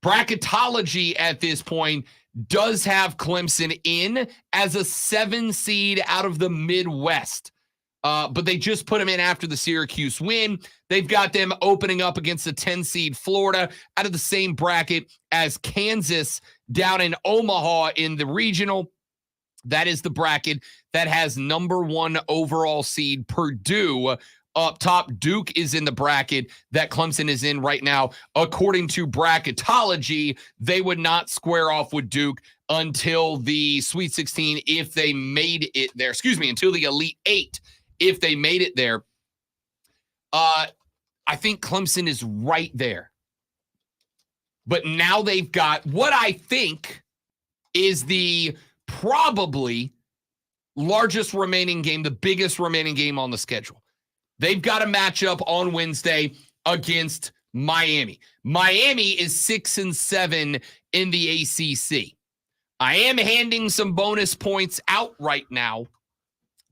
Bracketology at this point does have Clemson in as a 7 seed out of the Midwest. But they just put them in after the Syracuse win. They've got them opening up against the 10 seed Florida out of the same bracket as Kansas down in Omaha in the regional. That is the bracket that has number 1 overall seed Purdue up top. Duke is in the bracket that Clemson is in right now. According to bracketology, they would not square off with Duke until the Sweet 16 if they made it there. Until the Elite 8 if they made it there. I think Clemson is right there. But now they've got what I think is the probably largest remaining game, the biggest remaining game on the schedule. They've got a matchup on Wednesday against Miami. Miami is 6-7 in the ACC. I am handing some bonus points out right now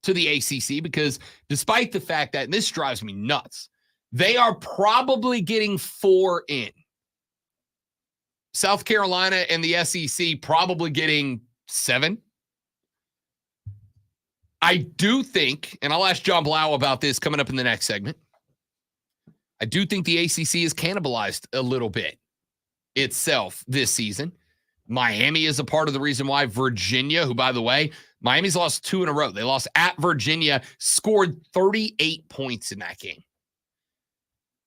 to the ACC because despite the fact that, and this drives me nuts, they are probably getting 4 in. South Carolina and the SEC probably getting 7. I do think, and I'll ask John Blau about this coming up in the next segment, I do think the ACC is cannibalized a little bit itself this season. Miami is a part of the reason why. Virginia, who, by the way, Miami's lost 2 in a row. They lost at Virginia, scored 38 points in that game.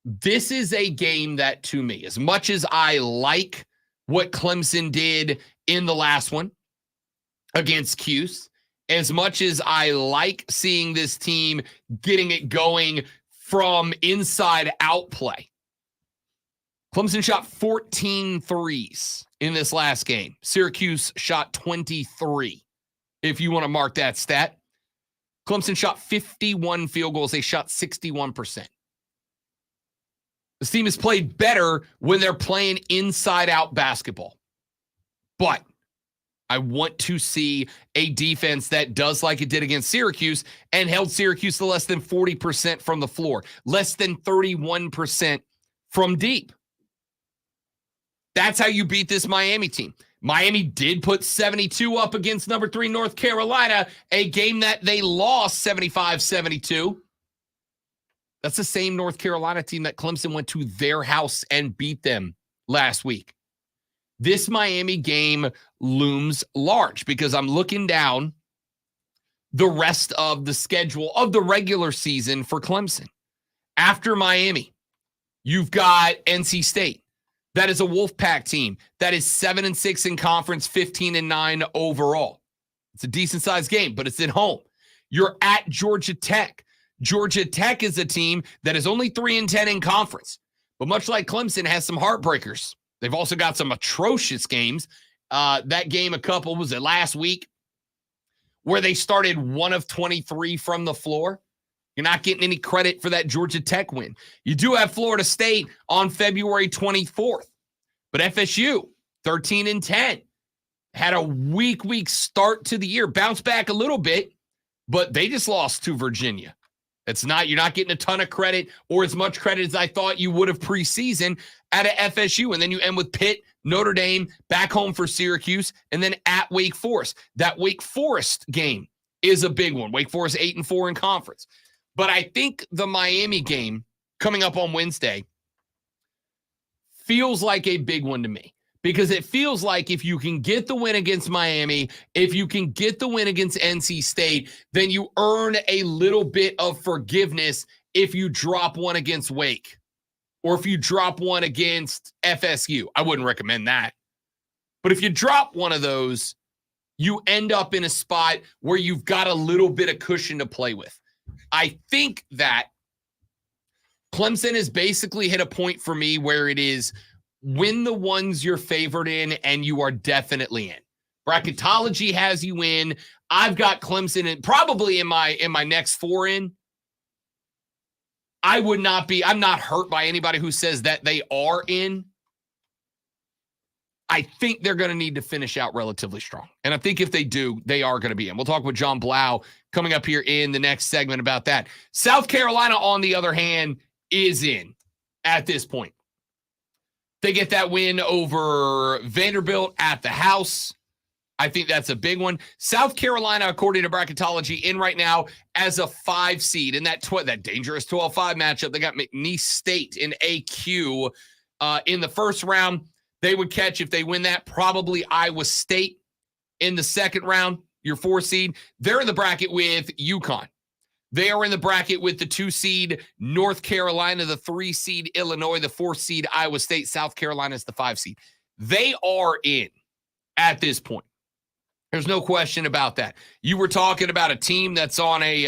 This is a game that, to me, as much as I like what Clemson did in the last one against Cuse, as much as I like seeing this team getting it going from inside out play, Clemson shot 14 threes in this last game. Syracuse shot 23, if you want to mark that stat. Clemson shot 51 field goals. They shot 61%. This team has played better when they're playing inside-out basketball. But I want to see a defense that does like it did against Syracuse and held Syracuse to less than 40% from the floor, less than 31% from deep. That's how you beat this Miami team. Miami did put 72 up against number 3 North Carolina, a game that they lost 75-72. That's the same North Carolina team that Clemson went to their house and beat them last week. This Miami game looms large because I'm looking down the rest of the schedule of the regular season for Clemson. After Miami, you've got NC State. That is a Wolfpack team that is 7-6 in conference, 15-9 overall. It's a decent-sized game, but it's at home. You're at Georgia Tech. Georgia Tech is a team that is only 3-10 in conference, but much like Clemson, has some heartbreakers. They've also got some atrocious games. That game was it last week, where they started 1 of 23 from the floor. You're not getting any credit for that Georgia Tech win. You do have Florida State on February 24th, but FSU, 13-10, had a weak start to the year. Bounced back a little bit, but they just lost to Virginia. You're not getting a ton of credit or as much credit as I thought you would have preseason at a FSU. And then you end with Pitt, Notre Dame, back home for Syracuse, and then at Wake Forest. That Wake Forest game is a big one. Wake Forest 8-4 in conference. But I think the Miami game coming up on Wednesday feels like a big one to me. Because it feels like if you can get the win against Miami, if you can get the win against NC State, then you earn a little bit of forgiveness if you drop one against Wake or if you drop one against FSU. I wouldn't recommend that. But if you drop one of those, you end up in a spot where you've got a little bit of cushion to play with. I think that Clemson has basically hit a point for me where it is win the ones you're favored in and you are definitely in. Bracketology has you in. I've got Clemson in, probably in my next 4 in. I'm not hurt by anybody who says that they are in. I think they're going to need to finish out relatively strong. And I think if they do, they are going to be in. We'll talk with John Blau coming up here in the next segment about that. South Carolina, on the other hand, is in at this point. They get that win over Vanderbilt at the house. I think that's a big one. South Carolina, according to Bracketology, in right now as a 5 seed in that dangerous 12-5 matchup. They got McNeese State in AQ in the first round. They would catch, if they win that, probably Iowa State in the second round, your 4 seed. They're in the bracket with UConn. They are in the bracket with the 2 seed North Carolina, the 3 seed Illinois, the 4 seed Iowa State. South Carolina is the 5 seed. They are in at this point. There's no question about that. You were talking about a team that's on a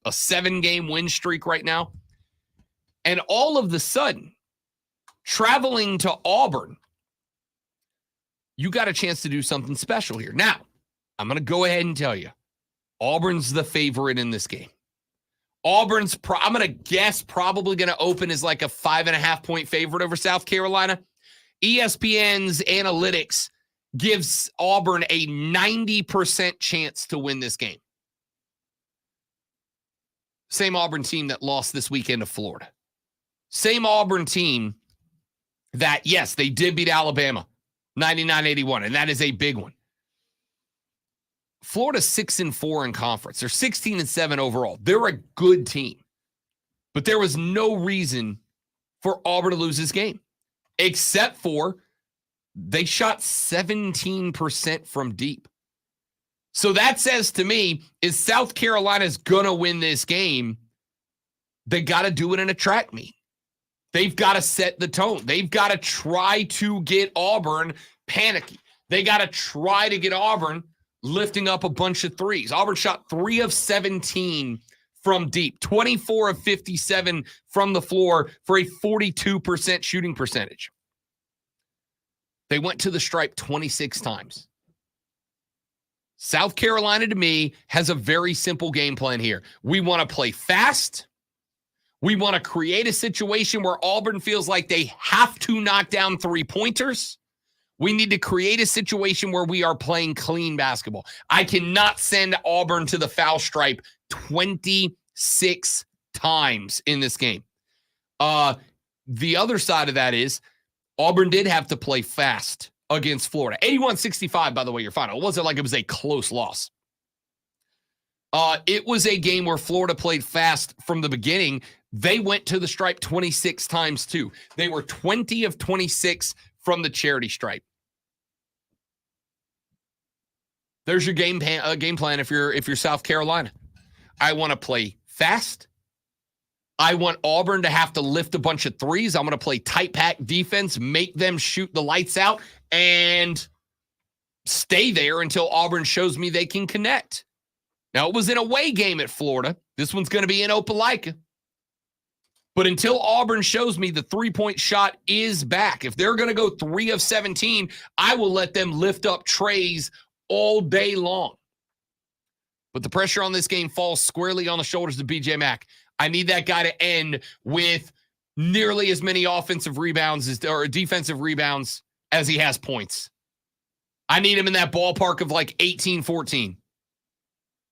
7-game win streak right now. And all of the sudden, traveling to Auburn, you got a chance to do something special here. Now, I'm going to go ahead and tell you, Auburn's the favorite in this game. Auburn's, I'm going to guess, probably going to open as like a 5.5-point favorite over South Carolina. ESPN's analytics gives Auburn a 90% chance to win this game. Same Auburn team that lost this weekend to Florida. Same Auburn team that, yes, they did beat Alabama 99-81, and that is a big one. Florida's 6-4 in conference. They're 16-7 overall. They're a good team. But there was no reason for Auburn to lose this game, except for they shot 17% from deep. So that says to me, is South Carolina's going to win this game, they got to do it in a track meet. They've got to set the tone. They've got to try to get Auburn panicky. They got to try to get Auburn lifting up a bunch of threes. Auburn shot 3 of 17 from deep, 24 of 57 from the floor for a 42% shooting percentage. They went to the stripe 26 times. South Carolina, to me, has a very simple game plan here. We want to play fast. We want to create a situation where Auburn feels like they have to knock down 3-pointers. We need to create a situation where we are playing clean basketball. I cannot send Auburn to the foul stripe 26 times in this game. The other side of that is Auburn did have to play fast against Florida. 81-65, by the way, your final. It wasn't like it was a close loss. It was a game where Florida played fast from the beginning. They went to the stripe 26 times, too. They were 20 of 26 from the charity stripe. There's your game plan if you're South Carolina. I want to play fast. I want Auburn to have to lift a bunch of threes. I'm going to play tight pack defense, make them shoot the lights out, and stay there until Auburn shows me they can connect. Now, it was an away game at Florida. This one's going to be in Opelika. But until Auburn shows me the 3-point shot is back, if they're going to go 3 of 17, I will let them lift up trays all day long. But the pressure on this game falls squarely on the shoulders of BJ Mack. I need that guy to end with nearly as many offensive rebounds or defensive rebounds as he has points. I need him in that ballpark of like 18-14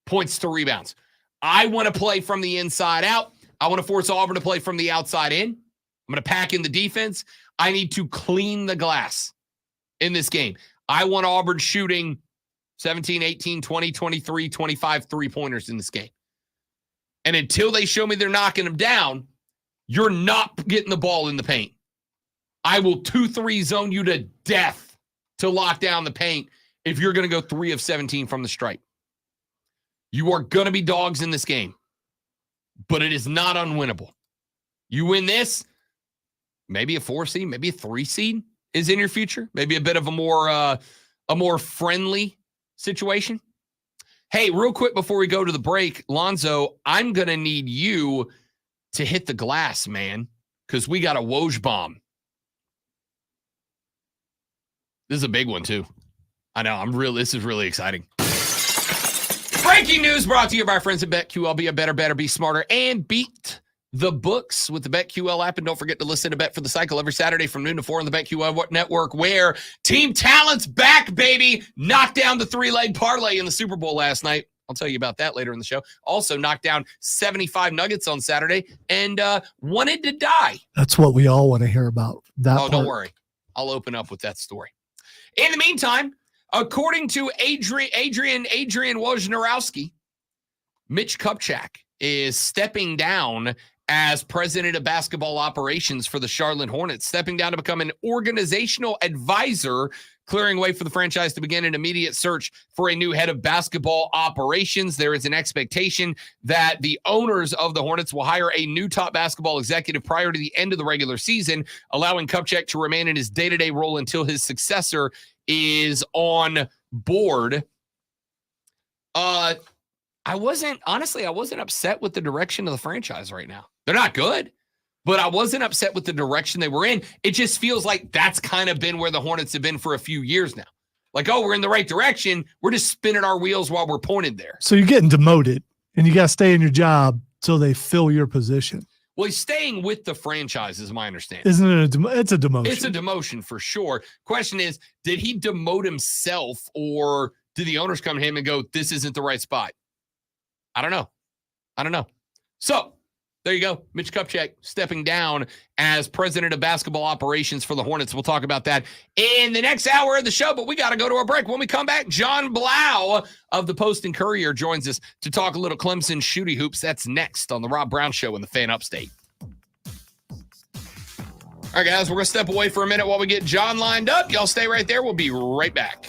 points to rebounds. I want to play from the inside out. I want to force Auburn to play from the outside in. I'm going to pack in the defense. I need to clean the glass in this game. I want Auburn shooting 17, 18, 20, 23, 25 3-pointers in this game. And until they show me they're knocking them down, you're not getting the ball in the paint. I will 2-3 zone you to death to lock down the paint if you're going to go 3 of 17 from the stripe. You are going to be dogs in this game, but it is not unwinnable. You win this, maybe a 4 seed, maybe a 3 seed is in your future. Maybe a bit of a more friendly situation. Hey, real quick before we go to the break, Lonzo, I'm going to need you to hit the glass, man, because we got a Woj bomb. This is a big one, too. I know. This is really exciting. Breaking news brought to you by our friends at BetQL. Be a better, be smarter, and beat the books with the BetQL app. And don't forget to listen to Bet for the Cycle every Saturday from noon to 4 on the BetQL network, where Team Talent's back, baby. Knocked down the 3-leg parlay in the Super Bowl last night. I'll tell you about that later in the show. Also knocked down 75 Nuggets on Saturday and wanted to die. That's what we all want to hear about. Don't worry. I'll open up with that story. In the meantime, according to Adrian Wojnarowski, Mitch Kupchak is stepping down as president of basketball operations for the Charlotte Hornets, stepping down to become an organizational advisor, clearing way for the franchise to begin an immediate search for a new head of basketball operations. There is an expectation that the owners of the Hornets will hire a new top basketball executive prior to the end of the regular season, allowing Kupchak to remain in his day-to-day role until his successor is on board. I wasn't upset with the direction of the franchise right now. They're not good, but I wasn't upset with the direction they were in. It just feels like that's kind of been where the Hornets have been for a few years now. Like, oh, we're in the right direction. We're just spinning our wheels while we're pointed there. So you're getting demoted, and you got to stay in your job till they fill your position. Well, he's staying with the franchise, is my understanding. Isn't it? It's a demotion. It's a demotion for sure. Question is, did he demote himself, or did the owners come to him and go, this isn't the right spot? I don't know. So there you go. Mitch Kupchak stepping down as president of basketball operations for the Hornets. We'll talk about that in the next hour of the show, but we got to go to a break. When we come back, John Blau of the Post and Courier joins us to talk a little Clemson shooty hoops. That's next on the Rob Brown Show in the Fan Upstate. All right, guys, we're going to step away for a minute while we get John lined up. Y'all stay right there. We'll be right back.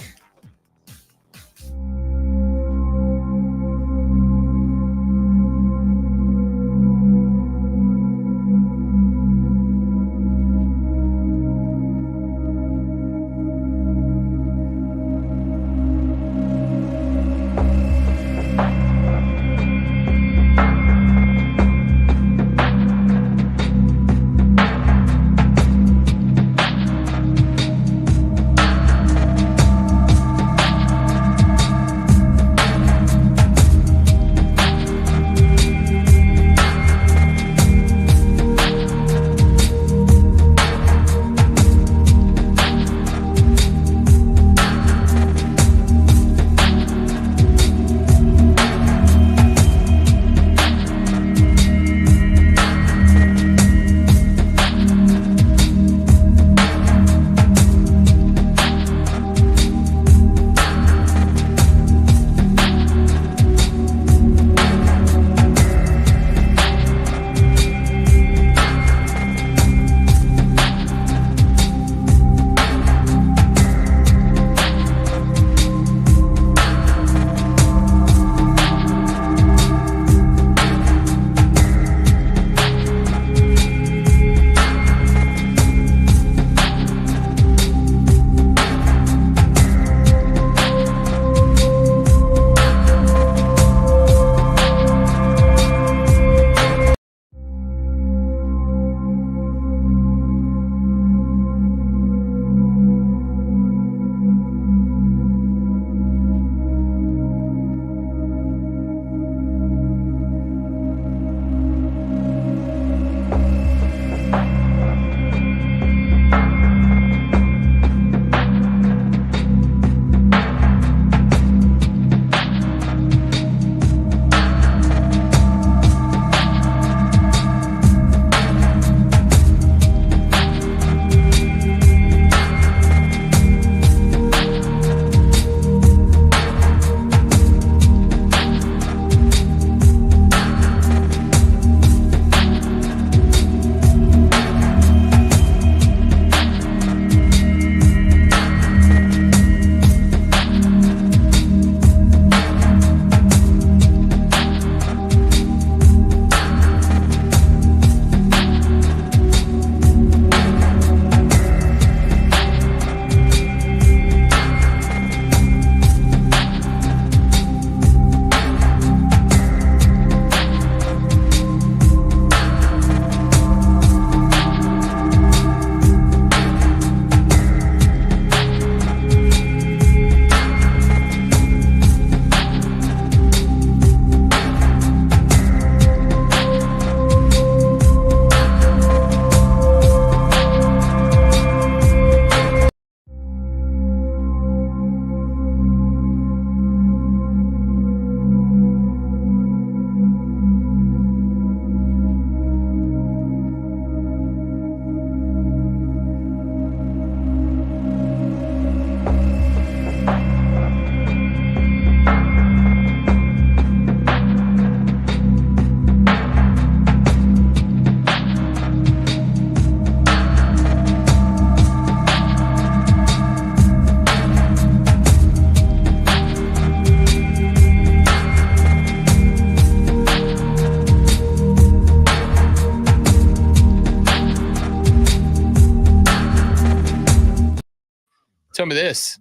Tell me this.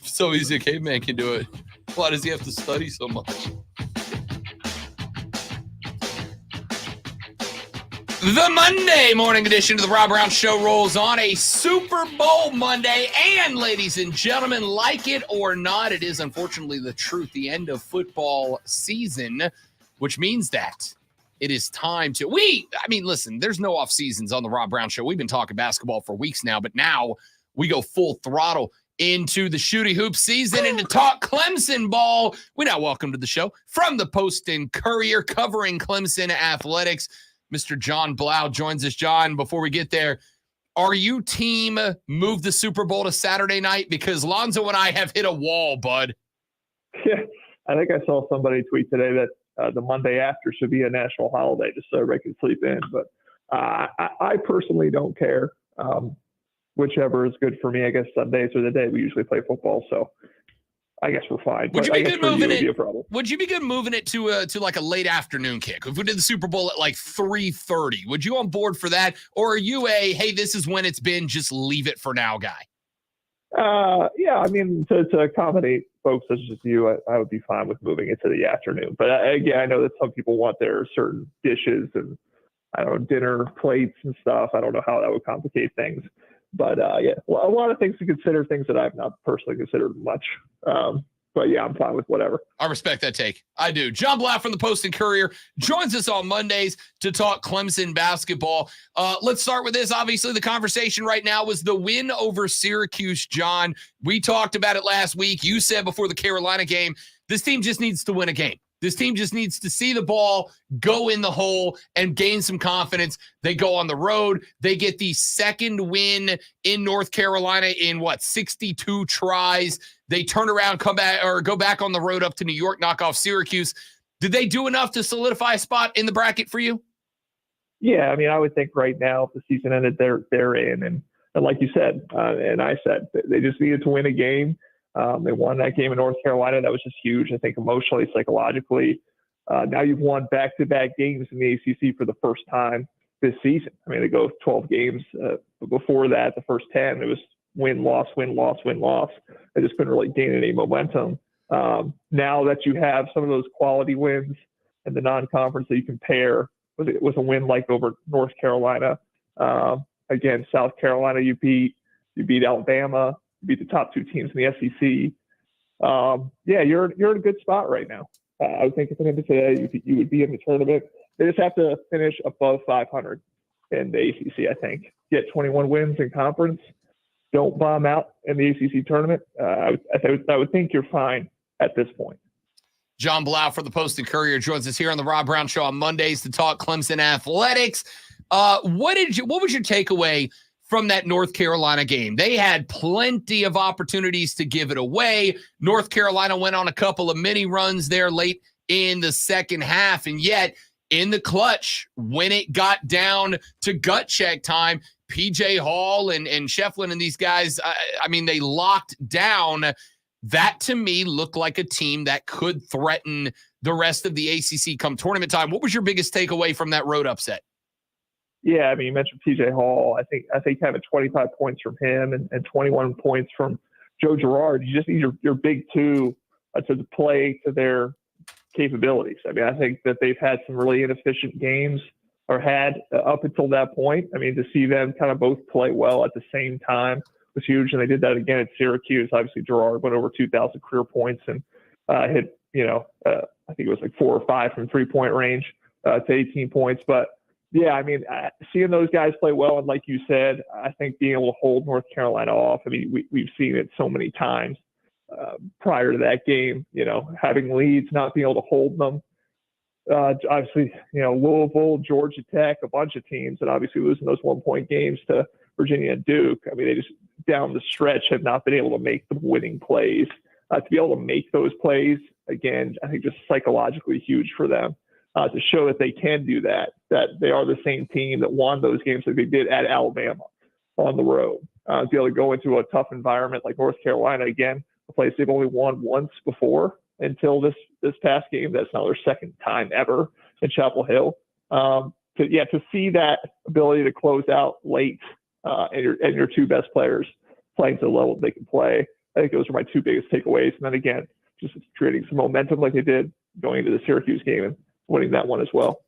So easy a caveman can do it. Why does he have to study so much? The Monday morning edition of the Rob Brown Show rolls on a Super Bowl Monday. And ladies and gentlemen, like it or not, it is unfortunately the truth. The end of football season, which means that it is time to listen, there's no off seasons on the Rob Brown Show. We've been talking basketball for weeks now, but now we go full throttle into the shooty hoop season and to talk Clemson ball. We now welcome to the show from the Post and Courier covering Clemson athletics, Mr. John Blau joins us. John, before we get there, are you team move the Super Bowl to Saturday night? Because Lonzo and I have hit a wall, bud. Yeah, I think I saw somebody tweet today that the Monday after should be a national holiday just so everybody can sleep in. But I personally don't care. Whichever is good for me. I guess Sundays are the day we usually play football, so I guess we're fine. Would you be good moving it? Would you be good moving it to like a late afternoon kick? If we did the Super Bowl at like 3:30, would you on board for that? Or are you hey, this is when it's been, just leave it for now guy? Yeah, I mean, to accommodate folks such as you, I would be fine with moving it to the afternoon. But again, I know that some people want their certain dishes and, I don't know, dinner plates and stuff. I don't know how that would complicate things. But, yeah, well, a lot of things to consider, things that I've not personally considered much. But, yeah, I'm fine with whatever. I respect that take. I do. John Blatt from the Post and Courier joins us on Mondays to talk Clemson basketball. Let's start with this. Obviously, the conversation right now was the win over Syracuse, John. We talked about it last week. You said before the Carolina game, this team just needs to win a game. This team just needs to see the ball go in the hole and gain some confidence. They go on the road. They get the second win in North Carolina in 62 tries. They turn around, come back, or go back on the road up to New York, knock off Syracuse. Did they do enough to solidify a spot in the bracket for you? Yeah, I mean, I would think right now, if the season ended, they're in. And like you said, and I said, they just needed to win a game. They won that game in North Carolina. That was just huge, I think, emotionally, psychologically. Now you've won back-to-back games in the ACC for the first time this season. I mean, they go 12 games. Before that, the first 10, it was win, loss, win, loss, win, loss. They just couldn't really gain any momentum. Now that you have some of those quality wins in the non-conference that you can pair with a win like over North Carolina, again, South Carolina, you beat Alabama, beat the top two teams in the SEC. Yeah, you're in a good spot right now. I would think at the end of today, you would be in the tournament. They just have to finish above 500 in the ACC, I think. Get 21 wins in conference. Don't bomb out in the ACC tournament. I would think you're fine at this point. John Blau for the Post and Courier joins us here on the Rob Brown Show on Mondays to talk Clemson athletics. What was your takeaway from that North Carolina game? They had plenty of opportunities to give it away. North Carolina went on a couple of mini runs there late in the second half, and yet in the clutch, when it got down to gut check time, PJ Hall and Shefflin and these guys, I mean, they locked down. That, to me, looked like a team that could threaten the rest of the ACC come tournament time. What was your biggest takeaway from that road upset? Yeah, I mean, you mentioned PJ Hall. I think having 25 points from him and 21 points from Joe Girard, you just need your big two to play to their capabilities. I mean, I think that they've had some really inefficient games or had up until that point. I mean, to see them kind of both play well at the same time was huge, and they did that again at Syracuse. Obviously, Girard went over 2,000 career points and hit, I think it was like 4 or 5 from three-point range to 18 points. But yeah, I mean, seeing those guys play well, and like you said, I think being able to hold North Carolina off. I mean, we've seen it so many times prior to that game. Having leads, not being able to hold them. Obviously, Louisville, Georgia Tech, a bunch of teams, and obviously losing those 1-point games to Virginia and Duke. I mean, they just down the stretch have not been able to make the winning plays. To be able to make those plays again, I think just psychologically huge for them. To show that they can do that they are the same team that won those games like they did at Alabama on the road. To be able to go into a tough environment like North Carolina, again, a place they've only won once before until this past game. That's now their second time ever in Chapel Hill. To see that ability to close out late and your two best players playing to the level they can play. I think those are my two biggest takeaways. And then again, just creating some momentum like they did going into the Syracuse game and winning that one as well.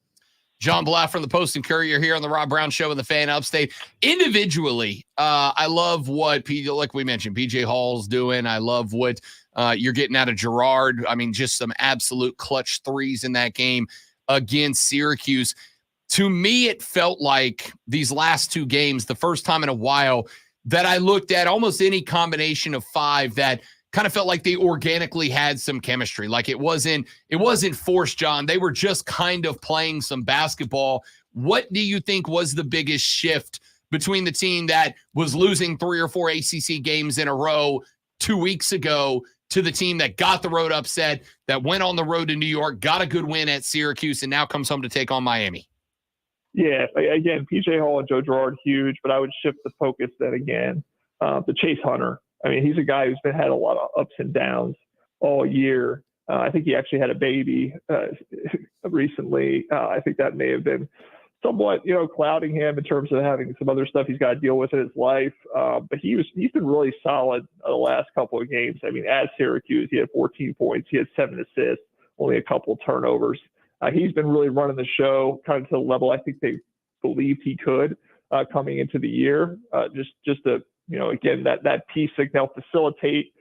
John Blau from the Post and Courier here on the Rob Brown Show in the Fan Upstate. Individually, I love what, like we mentioned, PJ Hall's doing. I love what you're getting out of Gerard. I mean, just some absolute clutch threes in that game against Syracuse. To me, it felt like these last two games, the first time in a while that I looked at almost any combination of five that kind of felt like they organically had some chemistry. Like it wasn't forced, John. They were just kind of playing some basketball. What do you think was the biggest shift between the team that was losing 3 or 4 ACC games in a row 2 weeks ago to the team that got the road upset, that went on the road to New York, got a good win at Syracuse, and now comes home to take on Miami? Yeah, again, PJ Hall and Joe Girard, huge, but I would shift the focus then again to Chase Hunter. I mean, he's a guy who's had a lot of ups and downs all year. I think he actually had a baby recently. I think that may have been somewhat, clouding him in terms of having some other stuff he's got to deal with in his life. But he's been really solid the last couple of games. I mean, at Syracuse, he had 14 points. He had 7 assists, only a couple of turnovers. He's been really running the show kind of to the level I think they believed he could coming into the year. Just to, again, that piece that they'll facilitate,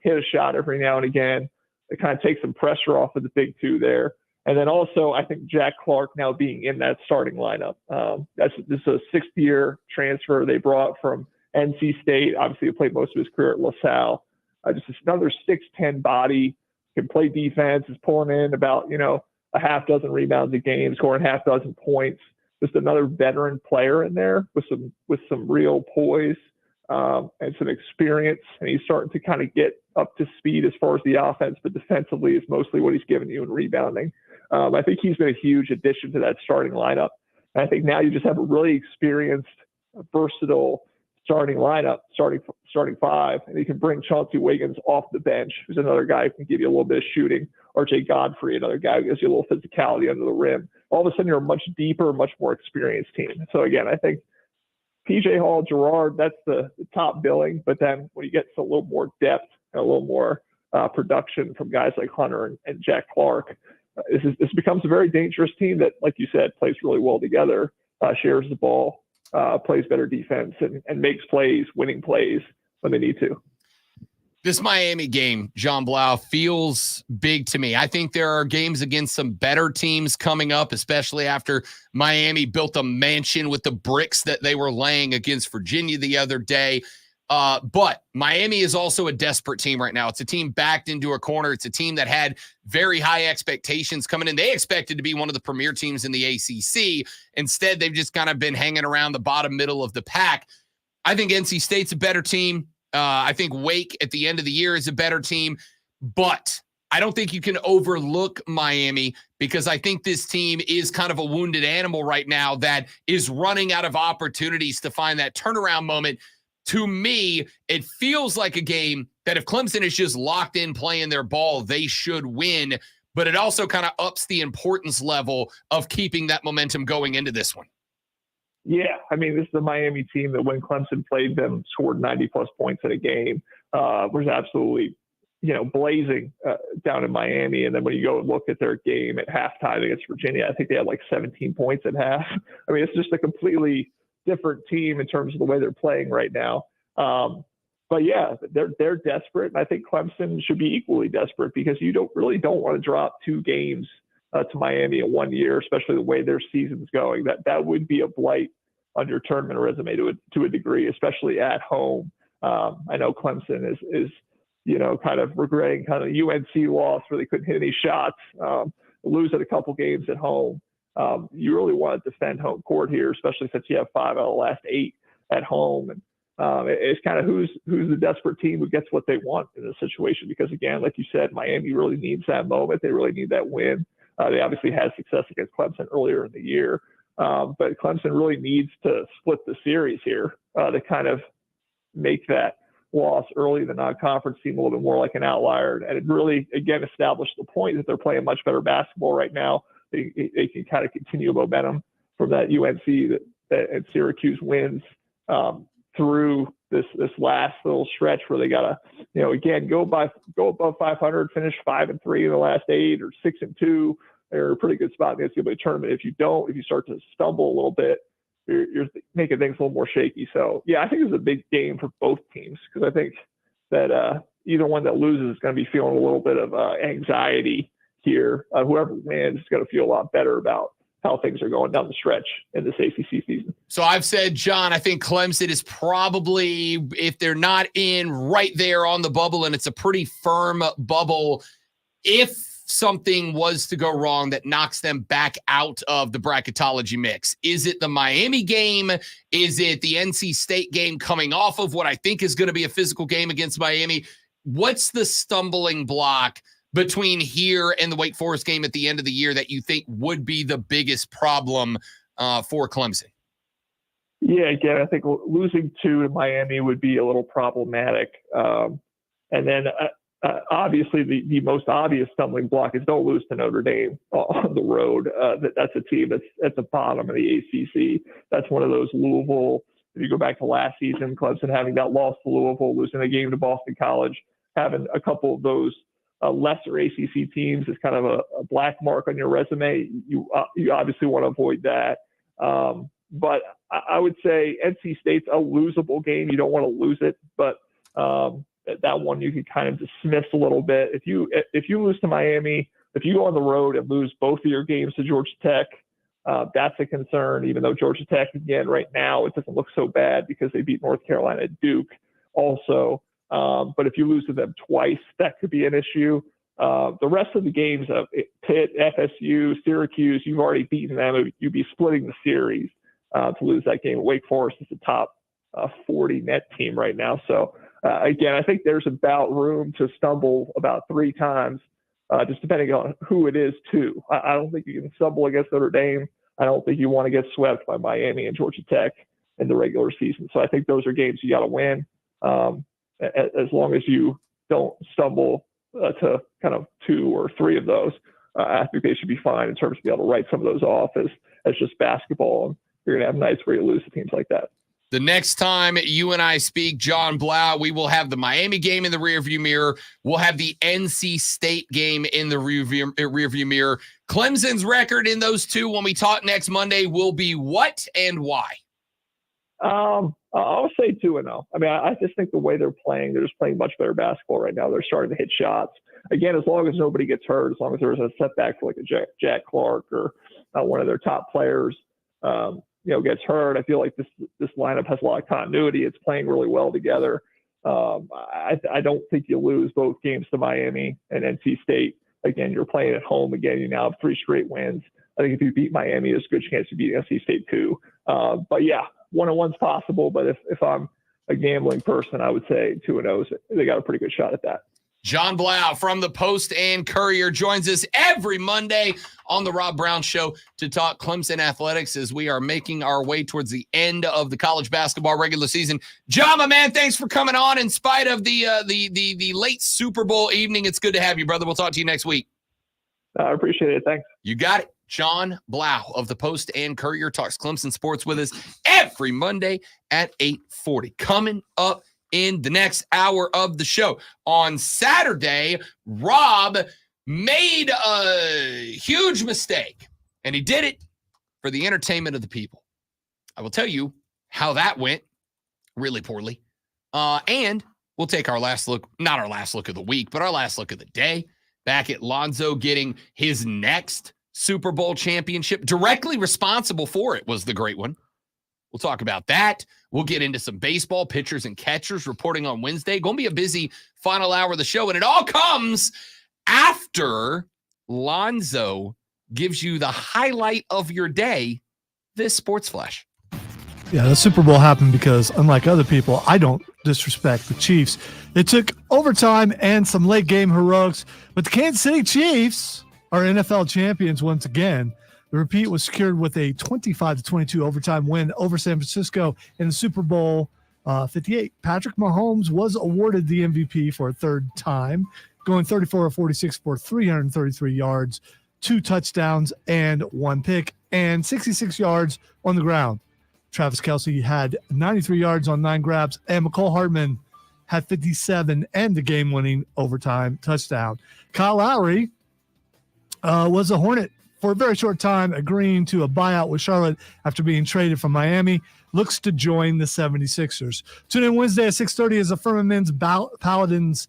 hit a shot every now and again. It kind of takes some pressure off of the big two there. And then also, I think Jack Clark now being in that starting lineup. This is a 6th-year transfer they brought from NC State. Obviously, he played most of his career at LaSalle. Just another 6'10" body, can play defense, is pulling in about, a half dozen rebounds a game, scoring half dozen points. Just another veteran player in there with some real poise and some experience. And he's starting to kind of get up to speed as far as the offense, but defensively is mostly what he's giving you in rebounding. I think he's been a huge addition to that starting lineup. And I think now you just have a really experienced, versatile starting lineup, starting five, and you can bring Chauncey Wiggins off the bench, who's another guy who can give you a little bit of shooting. RJ Godfrey, another guy who gives you a little physicality under the rim. All of a sudden, you're a much deeper, much more experienced team. So again, I think PJ Hall, Girard, that's the top billing. But then when you get to a little more depth and a little more production from guys like Hunter and Jack Clark, this becomes a very dangerous team that, like you said, plays really well together, shares the ball, plays better defense, and makes plays, winning plays when they need to. This Miami game, John Blau, feels big to me. I think there are games against some better teams coming up, especially after Miami built a mansion with the bricks that they were laying against Virginia the other day. But Miami is also a desperate team right now. It's a team backed into a corner. It's a team that had very high expectations coming in. They expected to be one of the premier teams in the ACC. Instead, they've just kind of been hanging around the bottom middle of the pack. I think NC State's a better team. I think Wake at the end of the year is a better team, but I don't think you can overlook Miami because I think this team is kind of a wounded animal right now that is running out of opportunities to find that turnaround moment. To me, it feels like a game that if Clemson is just locked in playing their ball, they should win, but it also kind of ups the importance level of keeping that momentum going into this one. Yeah, I mean, this is a Miami team that when Clemson played them, scored 90-plus points in a game, was absolutely, blazing down in Miami. And then when you go and look at their game at halftime against Virginia, I think they had like 17 points at half. I mean, it's just a completely different team in terms of the way they're playing right now. But yeah, they're desperate. And I think Clemson should be equally desperate because you don't want to drop 2 games to Miami in 1 year, especially the way their season's going. That would be a blight on your tournament resume to a degree, especially at home. I know Clemson is kind of regretting kind of UNC loss where they couldn't hit any shots, losing a couple games at home. You really want to defend home court here, especially since you have 5 out of the last 8 at home. And it's kind of who's the desperate team who gets what they want in this situation. Because again, like you said, Miami really needs that moment. They really need that win. They obviously had success against Clemson earlier in the year. But Clemson really needs to split the series here to kind of make that loss early in the non-conference seem a little bit more like an outlier. And it really, again, established the point that they're playing much better basketball right now. They can kind of continue momentum from that UNC and Syracuse wins through this last little stretch where they gotta, again, go above 500, finish 5-3 in the last 8 or 6-2. They're a pretty good spot in the NCAA tournament. If you start to stumble a little bit, you're making things a little more shaky. So yeah, I think it's a big game for both teams because I think that either one that loses is going to be feeling a little bit of anxiety here. Whoever wins is going to feel a lot better about how things are going down the stretch in this ACC season. So I've said, John, I think Clemson is probably, if they're not in, right there on the bubble, and it's a pretty firm bubble. If something was to go wrong that knocks them back out of the bracketology mix, is it the Miami game? Is it the NC State game coming off of what I think is going to be a physical game against Miami? What's the stumbling block between here and the Wake Forest game at the end of the year that you think would be the biggest problem for Clemson? Yeah, again, I think losing 2 to Miami would be a little problematic. And then obviously the most obvious stumbling block is don't lose to Notre Dame on the road. That's a team that's at the bottom of the ACC. That's one of those Louisville. If you go back to last season, Clemson having that loss to Louisville, losing a game to Boston College, having a couple of those lesser ACC teams is kind of a black mark on your resume. You obviously want to avoid that. But I would say NC State's a losable game. You don't want to lose it, but that one you can kind of dismiss a little bit. If you lose to Miami, if you go on the road and lose both of your games to Georgia Tech, that's a concern, even though Georgia Tech, again, right now, it doesn't look so bad because they beat North Carolina at Duke also. But if you lose to them twice, that could be an issue. The rest of the games of Pitt, FSU, Syracuse, you've already beaten them. You'd be splitting the series to lose that game. Wake Forest is the top 40 net team right now. So, again, I think there's about room to stumble about 3 times, just depending on who it is, too. I don't think you can stumble against Notre Dame. I don't think you want to get swept by Miami and Georgia Tech in the regular season. So I think those are games you got to win. As long as you don't stumble to kind of 2 or 3 of those, I think they should be fine in terms of being able to write some of those off as just basketball. And you're going to have nights where you lose to teams like that. The next time you and I speak, John Blau, we will have the Miami game in the rearview mirror. We'll have the NC State game in the rearview mirror. Clemson's record in those 2 when we talk next Monday will be what and why? I'll say 2-0. I mean, I just think the way they're just playing much better basketball right now. They're starting to hit shots. Again, as long as nobody gets hurt, as long as there's a setback for like a Jack Clark or one of their top players, gets hurt, I feel like this lineup has a lot of continuity. It's playing really well together. I don't think you lose both games to Miami and NC State. Again, you're playing at home again. You now have 3 straight wins. I think if you beat Miami, there's a good chance you beat NC State too. But yeah, 1-1's possible. But if I'm a gambling person, I would say 2-0. They got a pretty good shot at that. John Blau from the Post and Courier joins us every Monday on the Rob Brown Show to talk Clemson athletics as we are making our way towards the end of the college basketball regular season. John, my man, thanks for coming on in spite of the late Super Bowl evening. It's good to have you, brother. We'll talk to you next week. I appreciate it. Thanks. You got it. John Blau of the Post and Courier talks Clemson sports with us every Monday at 8:40. Coming up in the next hour of the show. On Saturday, Rob made a huge mistake, and he did it for the entertainment of the people. I will tell you how that went really poorly. And we'll take our last look, not our last look of the week, but our last look of the day, back at Lonzo getting his next Super Bowl championship. Directly responsible for it was the great one. We'll talk about that. We'll get into some baseball pitchers and catchers reporting on Wednesday. Going to be a busy final hour of the show. And it all comes after Lonzo gives you the highlight of your day, this Sports Flash. Yeah, the Super Bowl happened because, unlike other people, I don't disrespect the Chiefs. It took overtime and some late game heroics, but the Kansas City Chiefs are NFL champions once again. The repeat was secured with a 25-22 overtime win over San Francisco in the Super Bowl 58. Patrick Mahomes was awarded the MVP for a 3rd time, going 34-46 for 333 yards, 2 touchdowns, and 1 pick, and 66 yards on the ground. Travis Kelce had 93 yards on 9 grabs, and McCole Hardman had 57 and the game-winning overtime touchdown. Kyle Lowry was a Hornet for a very short time, agreeing to a buyout with Charlotte after being traded from Miami. Looks to join the 76ers. Tune in Wednesday at 6:30 as the Furman men's Paladins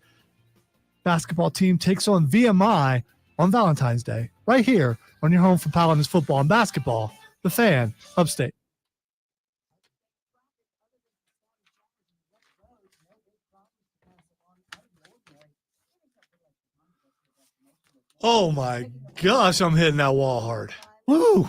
basketball team takes on VMI on Valentine's Day, right here on your home for Paladins football and basketball, The Fan, Upstate. Oh my gosh, I'm hitting that wall hard. Woo!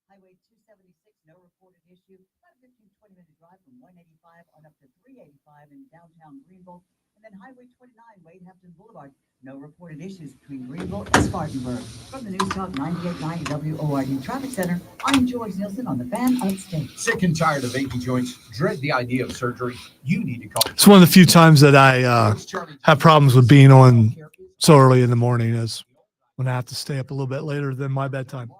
Highway 276, no reported issue. About a 15-20-minute drive from 185 on up to 385 in downtown Greenville. And then Highway 29, Wade Hampton Boulevard. No reported issues between Greenville and Spartanburg. From the News Talk 98.9 WORD Traffic Center, I'm George Nielsen on the Fan Upstate. Sick and tired of achy joints? Dread the idea of surgery? You need to call. It's one of the few times that I have problems with being on so early in the morning, is when I have to stay up a little bit later than my bedtime.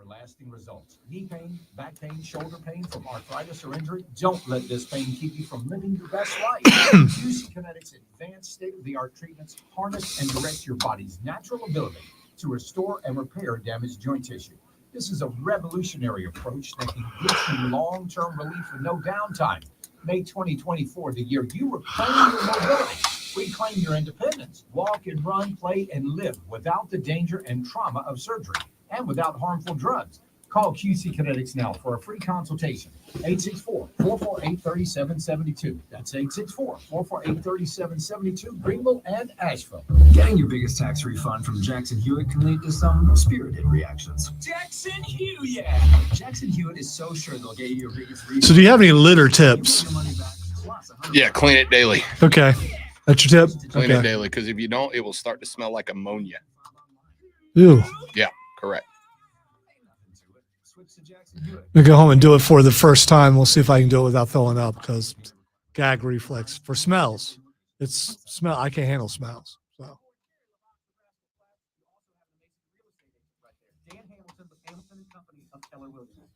Lasting results. Knee pain, back pain, shoulder pain from arthritis or injury. Don't let this pain keep you from living your best life. QC Kinetics advanced state-of-the-art treatments harness and direct your body's natural ability to restore and repair damaged joint tissue. This is a revolutionary approach that can get you long-term relief with no downtime. Make 2024 the year you reclaim your mobility, reclaim your independence, walk and run, play, and live without the danger and trauma of surgery, and without harmful drugs. Call QC Kinetics now for a free consultation. 864-448-3772. That's 864-448-3772, Greenville and Asheville. Getting your biggest tax refund from Jackson Hewitt can lead to some spirited reactions. Jackson Hewitt! Jackson Hewitt is so sure they'll get you your biggest refund. So do you have any litter tips? Yeah, clean it daily. Okay. That's your tip? Clean Okay. it daily, because if you don't, it will start to smell like ammonia. Ew. Yeah, correct. I'll go home and do it for the first time. We'll see if I can do it without throwing up, because gag reflex for smells. It's smell. I can't handle smells. So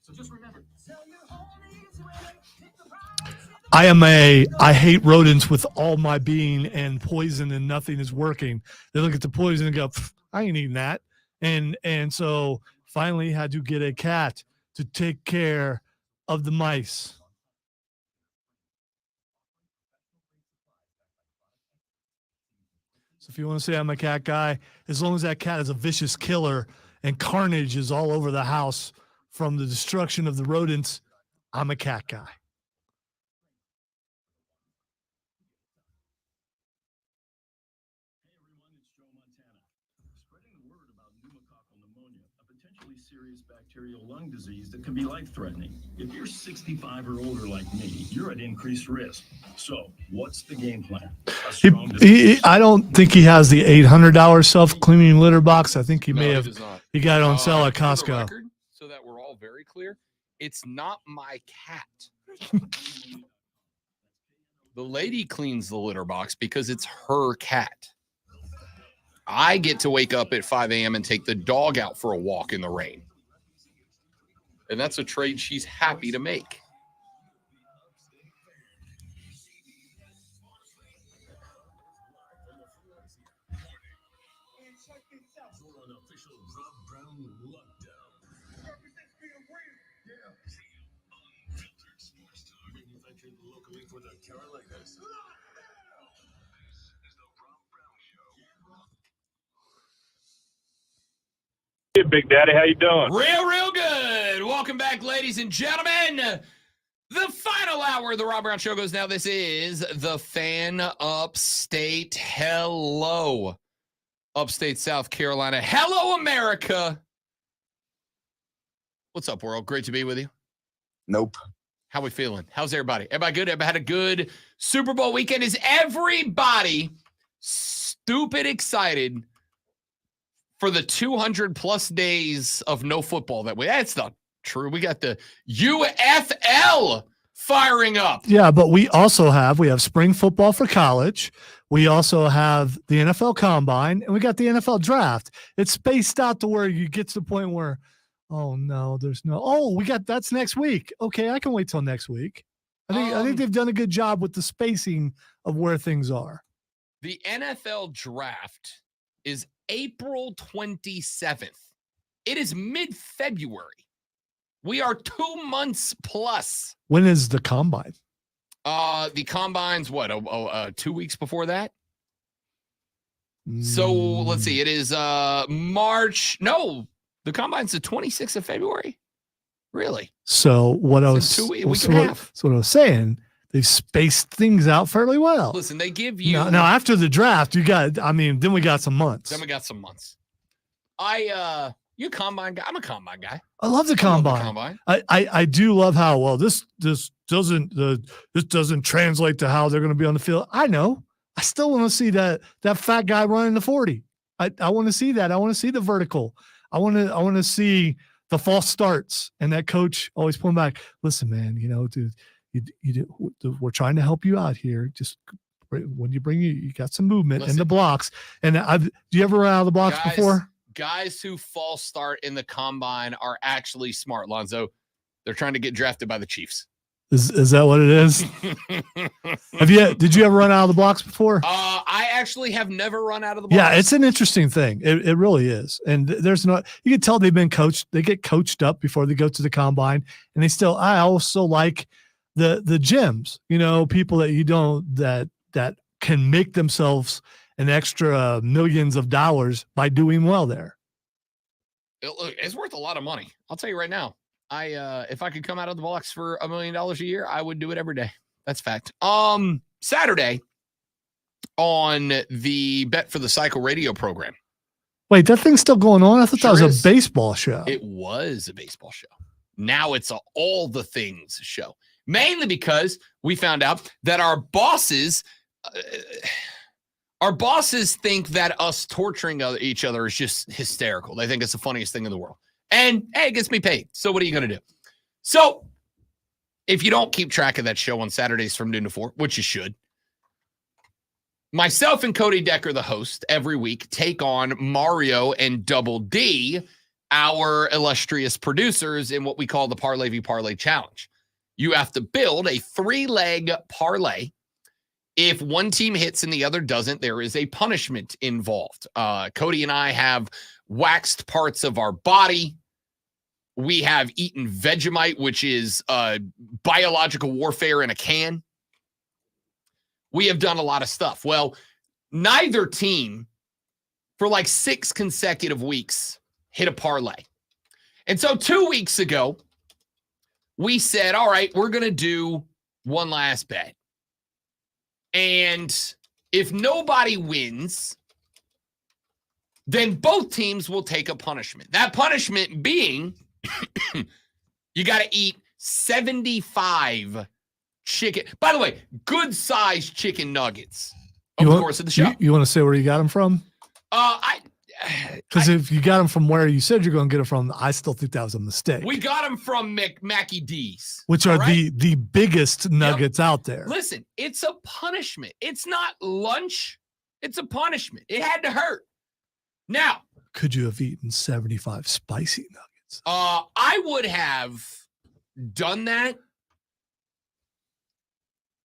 So just remember, I hate rodents with all my being, and poison and nothing is working. They look at the poison and go, I ain't eating that. And so finally had to get a cat to take care of the mice. So if you want to say I'm a cat guy, as long as that cat is a vicious killer and carnage is all over the house from the destruction of the rodents, I'm a cat guy. Serious bacterial lung disease that can be life-threatening. If you're 65 or older like me, you're at increased risk. So, what's the game plan? I don't think he has the $800 self-cleaning litter box. I think he may have. He got it on sale at Costco. Record, so that we're all very clear, it's not my cat. The lady cleans the litter box because it's her cat. I get to wake up at 5 a.m. and take the dog out for a walk in the rain. And that's a trade she's happy to make. Hey, Big Daddy, how you doing? Real good. Welcome back, ladies and gentlemen. The final hour of the Rob Brown Show goes now. This is the Fan Upstate. Hello, Upstate South Carolina. Hello, America. What's up, world? Great to be with you. Nope. How we feeling? How's everybody? Everybody good? Everybody had a good Super Bowl weekend? Is everybody stupid excited for the 200 plus days of no football that way? That's not true. We got the UFL firing up. Yeah, but we have spring football for college. We also have the NFL Combine, and we got the NFL Draft. It's spaced out to where you get to the point where, oh no, that's next week. Okay, I can wait till next week. I think they've done a good job with the spacing of where things are. The NFL Draft is April 27th. It is mid-February. We are 2 months plus. When is the Combine? The Combine's 2 weeks before that? So let's see. It is March. No, the Combine's the 26th of February. Really? So what I was saying, they've spaced things out fairly well. Listen, they give you now after the draft, then we got some months. You a combine guy? I'm a combine guy. I love the combine. I do love how this doesn't translate to how they're going to be on the field. I know. I still want to see that fat guy running the 40. I want to see that. I want to see the vertical. I want to see the false starts and that coach always pulling back. Listen, man, dude, we're trying to help you out here. Just when you got some movement in the blocks. And do you ever run out of the blocks before? Guys who false start in the combine are actually smart, Lonzo. They're trying to get drafted by the Chiefs. Is that what it is? Did you ever run out of the blocks before? I actually have never run out of the blocks. Yeah, it's an interesting thing. It really is. And you can tell they've been coached. They get coached up before they go to the combine. And I also like the gyms, people that can make themselves an extra millions of dollars by doing well there. It's worth a lot of money. I'll tell you right now. If I could come out of the blocks for $1 million a year, I would do it every day. That's fact. Saturday on the Bet for the Cycle radio program. Wait, that thing's still going on? I thought that was a baseball show. It was a baseball show. Now it's all the things show. Mainly because we found out that our bosses think that us torturing each other is just hysterical. They think it's the funniest thing in the world. And, hey, it gets me paid. So what are you going to do? So if you don't keep track of that show on Saturdays from noon to 4, which you should, myself and Cody Decker, the host, every week take on Mario and Double D, our illustrious producers, in what we call the Parlay v Parlay Challenge. You have to build a 3-leg parlay. If one team hits and the other doesn't, there is a punishment involved. Cody and I have waxed parts of our body. We have eaten Vegemite, which is biological warfare in a can. We have done a lot of stuff. Well, neither team for like 6 consecutive weeks hit a parlay. And so 2 weeks ago, we said, all right, we're going to do one last bet. And if nobody wins, then both teams will take a punishment. That punishment being you got to eat 75 chicken. By the way, good-sized chicken nuggets over the course of the show. You want to say where you got them from? Because if you got them from where you said you're going to get it from, I still think that was a mistake. We got them from Mackie D's. Which are the biggest nuggets out there. Listen, it's a punishment. It's not lunch. It's a punishment. It had to hurt. Now, could you have eaten 75 spicy nuggets? I would have done that.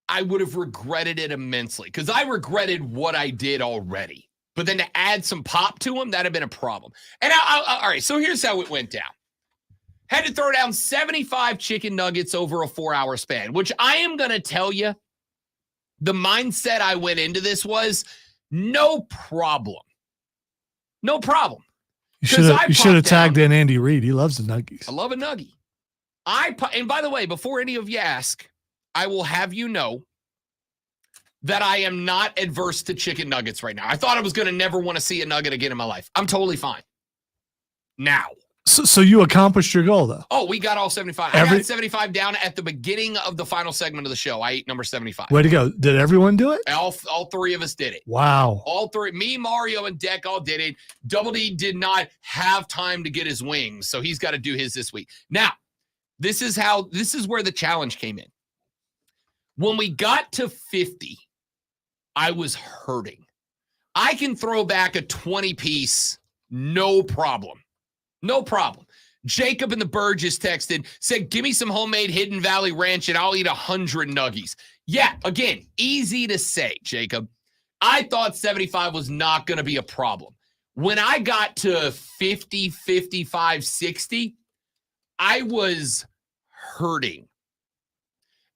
I would have regretted it immensely because I regretted what I did already. But then to add some pop to them, that'd have been a problem. And all right, so here's how it went down. Had to throw down 75 chicken nuggets over a 4-hour span, which I am going to tell you, the mindset I went into this was no problem. No problem. You should have tagged in Andy Reid. He loves the nuggies. I love a nuggie. And by the way, before any of you ask, I will have you know that I am not adverse to chicken nuggets right now. I thought I was going to never want to see a nugget again in my life. I'm totally fine. Now. So you accomplished your goal, though. Oh, we got all 75. I got 75 down at the beginning of the final segment of the show. I ate number 75. Way to go. Did everyone do it? All 3 of us did it. Wow. All 3. Me, Mario, and Deck all did it. Double D did not have time to get his wings, so he's got to do his this week. Now, this is where the challenge came in. When we got to 50, I was hurting. I can throw back a 20-piece, no problem. No problem. Jacob in the Burgess texted, said, give me some homemade Hidden Valley Ranch and I'll eat 100 nuggies. Yeah, again, easy to say, Jacob. I thought 75 was not going to be a problem. When I got to 50, 55, 60, I was hurting.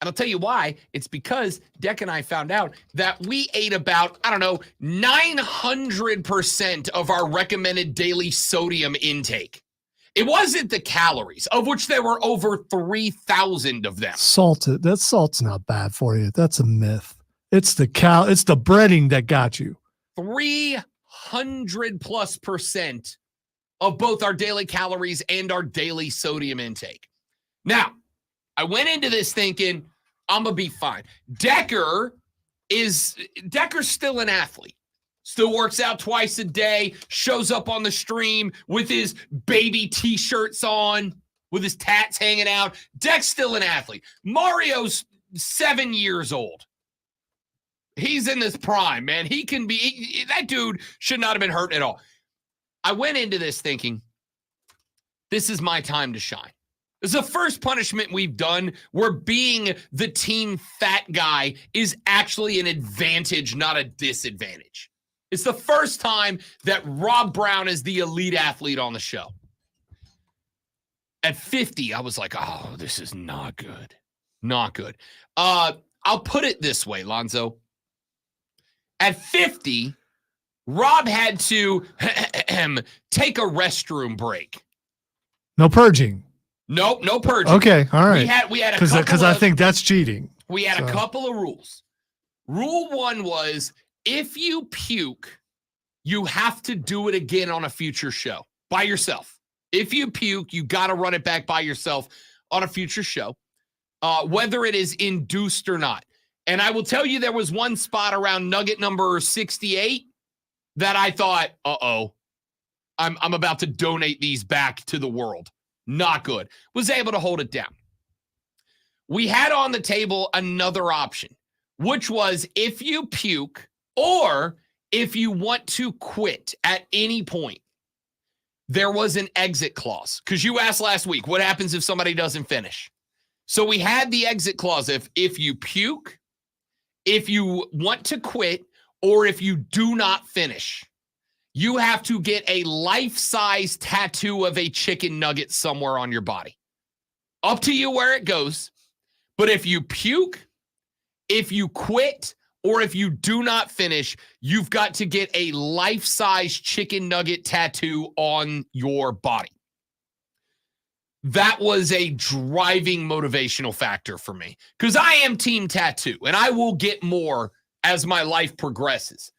And I'll tell you why. It's because Deck and I found out that we ate about, 900% of our recommended daily sodium intake. It wasn't the calories, of which there were over 3,000 of them. That salt's not bad for you. That's a myth. It's the breading that got you. 300+% of both our daily calories and our daily sodium intake. Now, I went into this thinking I'm going to be fine. Decker's still an athlete. Still works out twice a day, shows up on the stream with his baby T-shirts on, with his tats hanging out. Deck's still an athlete. Mario's 7 years old. He's in this prime, man. That dude should not have been hurt at all. I went into this thinking, this is my time to shine. This is the first punishment we've done where being the team fat guy is actually an advantage, not a disadvantage. It's the first time that Rob Brown is the elite athlete on the show. At 50, I was like, oh, this is not good. Not good. I'll put it this way, Lonzo. At 50, Rob had to take a restroom break. No purging. Nope, no purging. Okay, all right. We had a couple because I think that's cheating. We had a couple of rules. Rule 1 was, if you puke, you have to do it again on a future show by yourself. If you puke, you got to run it back by yourself on a future show, whether it is induced or not. And I will tell you, there was one spot around nugget number 68 that I thought, I'm about to donate these back to the world. Not good. Was able to hold it down. We had on the table another option, which was if you puke, or if you want to quit at any point, there was an exit clause. Because you asked last week, what happens if somebody doesn't finish? So we had the exit clause if you puke, if you want to quit, or if you do not finish, you have to get a life-size tattoo of a chicken nugget somewhere on your body. Up to you where it goes. But if you puke, if you quit, or if you do not finish, you've got to get a life-size chicken nugget tattoo on your body. That was a driving motivational factor for me because I am team tattoo and I will get more as my life progresses.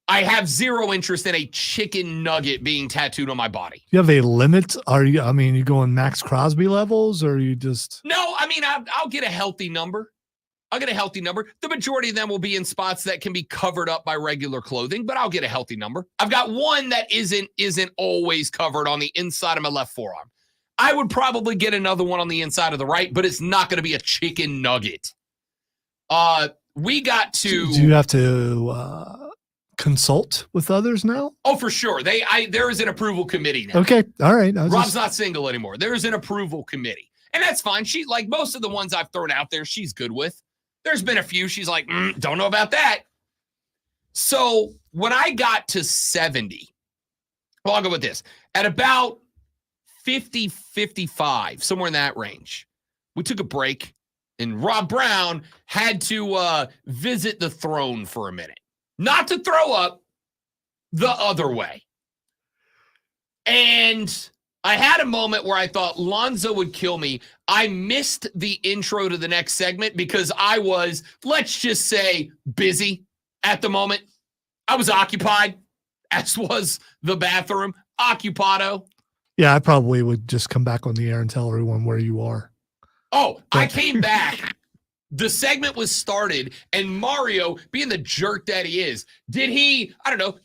I have zero interest in a chicken nugget being tattooed on my body. You have a limit? You going Max Crosby levels, or are you just? No, I'll get a healthy number. The majority of them will be in spots that can be covered up by regular clothing, but I'll get a healthy number. I've got one that isn't always covered on the inside of my left forearm. I would probably get another one on the inside of the right, but it's not going to be a chicken nugget. We got to. Do you have to consult with others now? Oh, for sure. There is an approval committee now. Okay, all right. Rob's not single anymore. There is an approval committee, and that's fine. She, like most of the ones I've thrown out there, she's good with. There's been a few she's like, don't know about that. So when I got to 70, well, I'll go with this. At about 50, 55, somewhere in that range, we took a break, and Rob Brown had to visit the throne for a minute. Not to throw up, the other way. And I had a moment where I thought Lonzo would kill me. I missed the intro to the next segment because I was, let's just say, busy at the moment. I was occupied, as was the bathroom. Occupado. Yeah, I probably would just come back on the air and tell everyone where you are. Oh, I came back. The segment was started, and Mario, being the jerk that he is, did he,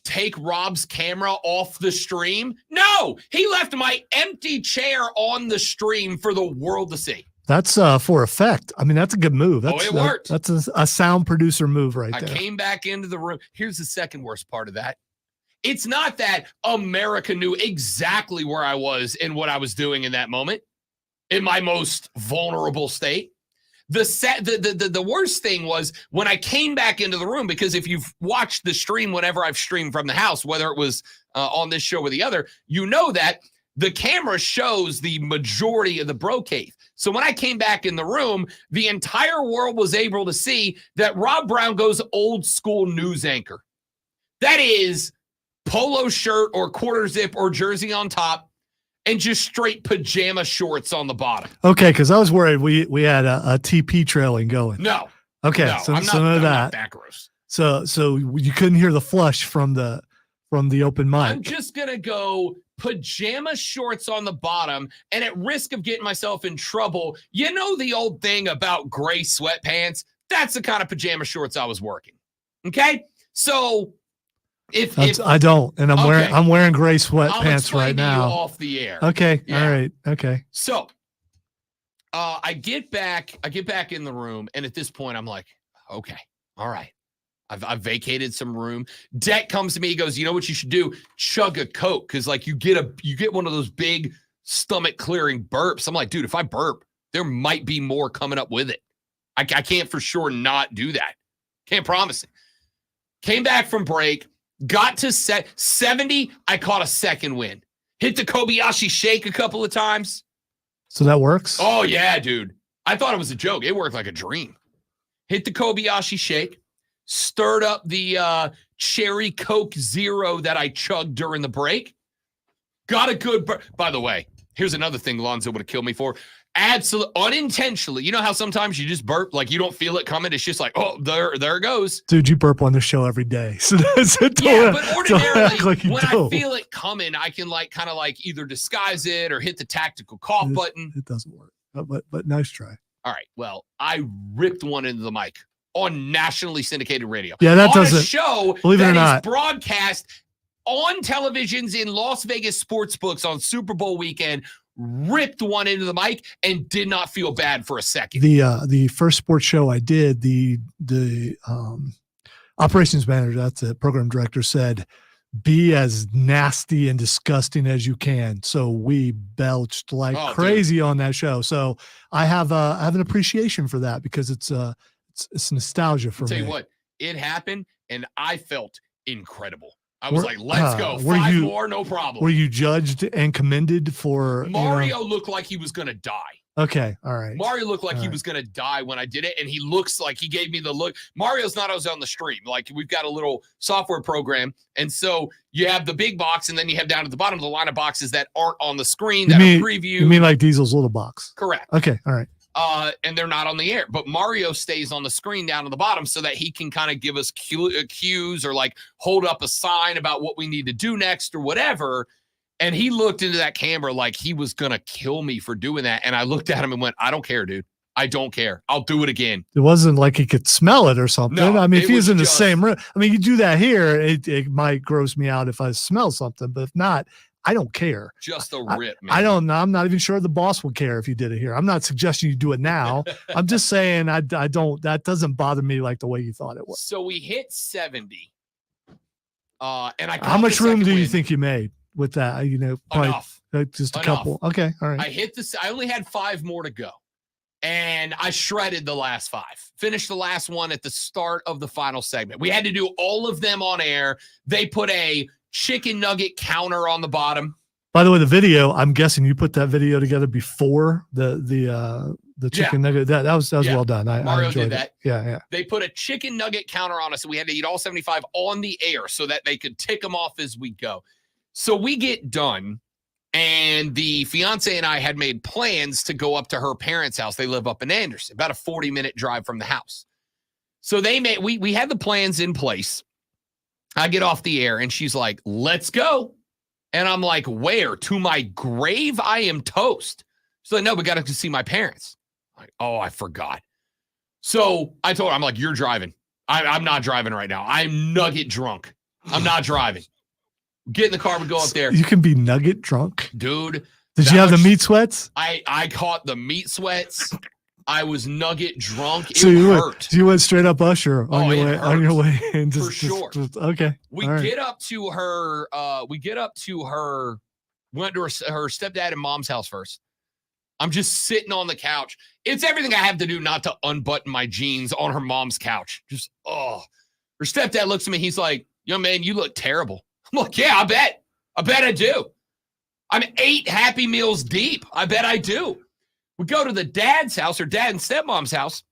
take Rob's camera off the stream? No, he left my empty chair on the stream for the world to see. That's for effect. I mean, that's a good move. It worked. That's a sound producer move right I there. came back into the room. Here's the second worst part of that. It's not that America knew exactly where I was and what I was doing in that moment, in my most vulnerable state. The worst thing was when I came back into the room, because if you've watched the stream whenever I've streamed from the house, whether it was on this show or the other, you know that the camera shows the majority of the bro cave. So when I came back in the room, the entire world was able to see that Rob Brown goes old school news anchor. That is polo shirt or quarter zip or jersey on top and just straight pajama shorts on the bottom. Okay, because I was worried we had a TP trailing going. No. Okay, no, so I'm none of not that. that gross. So you couldn't hear the flush from the open mic. I'm just gonna go pajama shorts on the bottom, and at risk of getting myself in trouble, you know the old thing about gray sweatpants? That's the kind of pajama shorts I was working. Okay? So if I don't, and I'm wearing gray I'll sweatpants explain right to you now. off the air. Okay, Yeah. all right, okay. So I get back in the room, and at this point I'm like, okay, all right. I've vacated some room. Deck comes to me, he goes, you know what you should do? Chug a Coke, because like you get one of those big stomach clearing burps. I'm like, dude, if I burp, there might be more coming up with it. I can't for sure not do that. Can't promise it. Came back from break, got to 70. I caught a second win. Hit the Kobayashi shake a couple of times. So that works? Oh, yeah, dude. I thought it was a joke. It worked like a dream. Hit the Kobayashi shake. Stirred up the cherry Coke Zero that I chugged during the break. Got a good by the way, here's another thing Lonzo would have killed me for. Absolutely, unintentionally. You know how sometimes you just burp, like you don't feel it coming. It's just like, oh, there it goes. Dude, you burp on the show every day. So yeah, but ordinarily, like when I feel it coming, I can kind of either disguise it or hit the tactical cough button. It doesn't work, but nice try. All right, well, I ripped one into the mic on nationally syndicated radio. Yeah, that on doesn't. A show believe it or that not, is broadcast on televisions in Las Vegas sports books on Super Bowl weekend. Ripped one into the mic and did not feel bad for a second. The first sports show I did, the operations manager, that's the program director, said, be as nasty and disgusting as you can. So we belched like crazy on that show. So I have an appreciation for that because it's nostalgia for me. I'll tell you what, it happened and I felt incredible. I was like, let's go. 5 more, no problem. Were you judged and commended for Mario looked like he was going to die. Okay. All right. Mario looked like he was going to die when I did it. And he looks like he gave me the look. Mario's not always on the stream. Like we've got a little software program. And so you have the big box and then you have down at the bottom the line of boxes that aren't on the screen that are preview. You mean like Diesel's little box? Correct. Okay. All right. And they're not on the air, but Mario stays on the screen down at the bottom so that he can kind of give us cues or hold up a sign about what we need to do next or whatever. And he looked into that camera like he was going to kill me for doing that. And I looked at him and went, I don't care, dude. I don't care. I'll do it again. It wasn't like he could smell it or something. No, I mean, if he was in the same room, I mean, you do that here, it might gross me out if I smell something, but if not, I don't care. Just a rip, man. I don't know. I'm not even sure the boss would care if you did it here. I'm not suggesting you do it now. I'm just saying I don't. That doesn't bother me like the way you thought it would. So we hit 70. And I how much room do you think you made with that? Probably enough. Just a couple. Okay, all right. I only had 5 more to go, and I shredded the last 5. Finished the last one at the start of the final segment. We had to do all of them on air. They put a chicken nugget counter on the bottom. By the way, the video, I'm guessing you put that video together before the chicken nugget. That was well done. Mario I enjoyed did that. It. Yeah. They put a chicken nugget counter on us, so we had to eat all 75 on the air so that they could tick them off as we go. So we get done, and the fiance and I had made plans to go up to her parents' house. They live up in Anderson, about a 40-minute drive from the house. So we had the plans in place. I get off the air and she's like, let's go. And I'm like, where? To my grave? I am toast. She's like, no, we got to see my parents. I'm like, oh, I forgot. So I told her, I'm like, you're driving. I'm not driving right now. I'm nugget drunk. I'm not driving. Get in the car and go up there. You can be nugget drunk. Dude, Did you have the meat sweats? I caught the meat sweats. I was nugget drunk. It So hurt. you went straight up Usher on your way and For sure. Okay. We get up to her. Went to her stepdad and mom's house first. I'm just sitting on the couch. It's everything I have to do not to unbutton my jeans on her mom's couch. Just her stepdad looks at me. He's like, "Young man, you look terrible." I'm like, "Yeah, I bet I do. I'm 8 Happy Meals deep. I bet I do." We go to the dad's house, or dad and stepmom's house,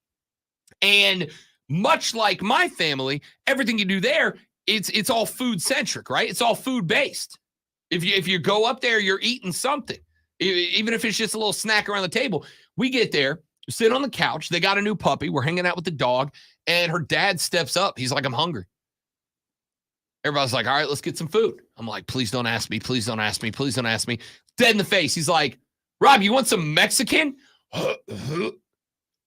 and much like my family, everything you do there, it's all food centric, right? It's all food based. If you go up there, you're eating something, even if it's just a little snack around the table. We get there, sit on the couch. They got a new puppy. We're hanging out with the dog, and her dad steps up. He's like, "I'm hungry." Everybody's like, "All right, let's get some food." I'm like, "Please don't ask me. Please don't ask me. Please don't ask me." Dead in the face. He's like, "Rob, you want some Mexican?"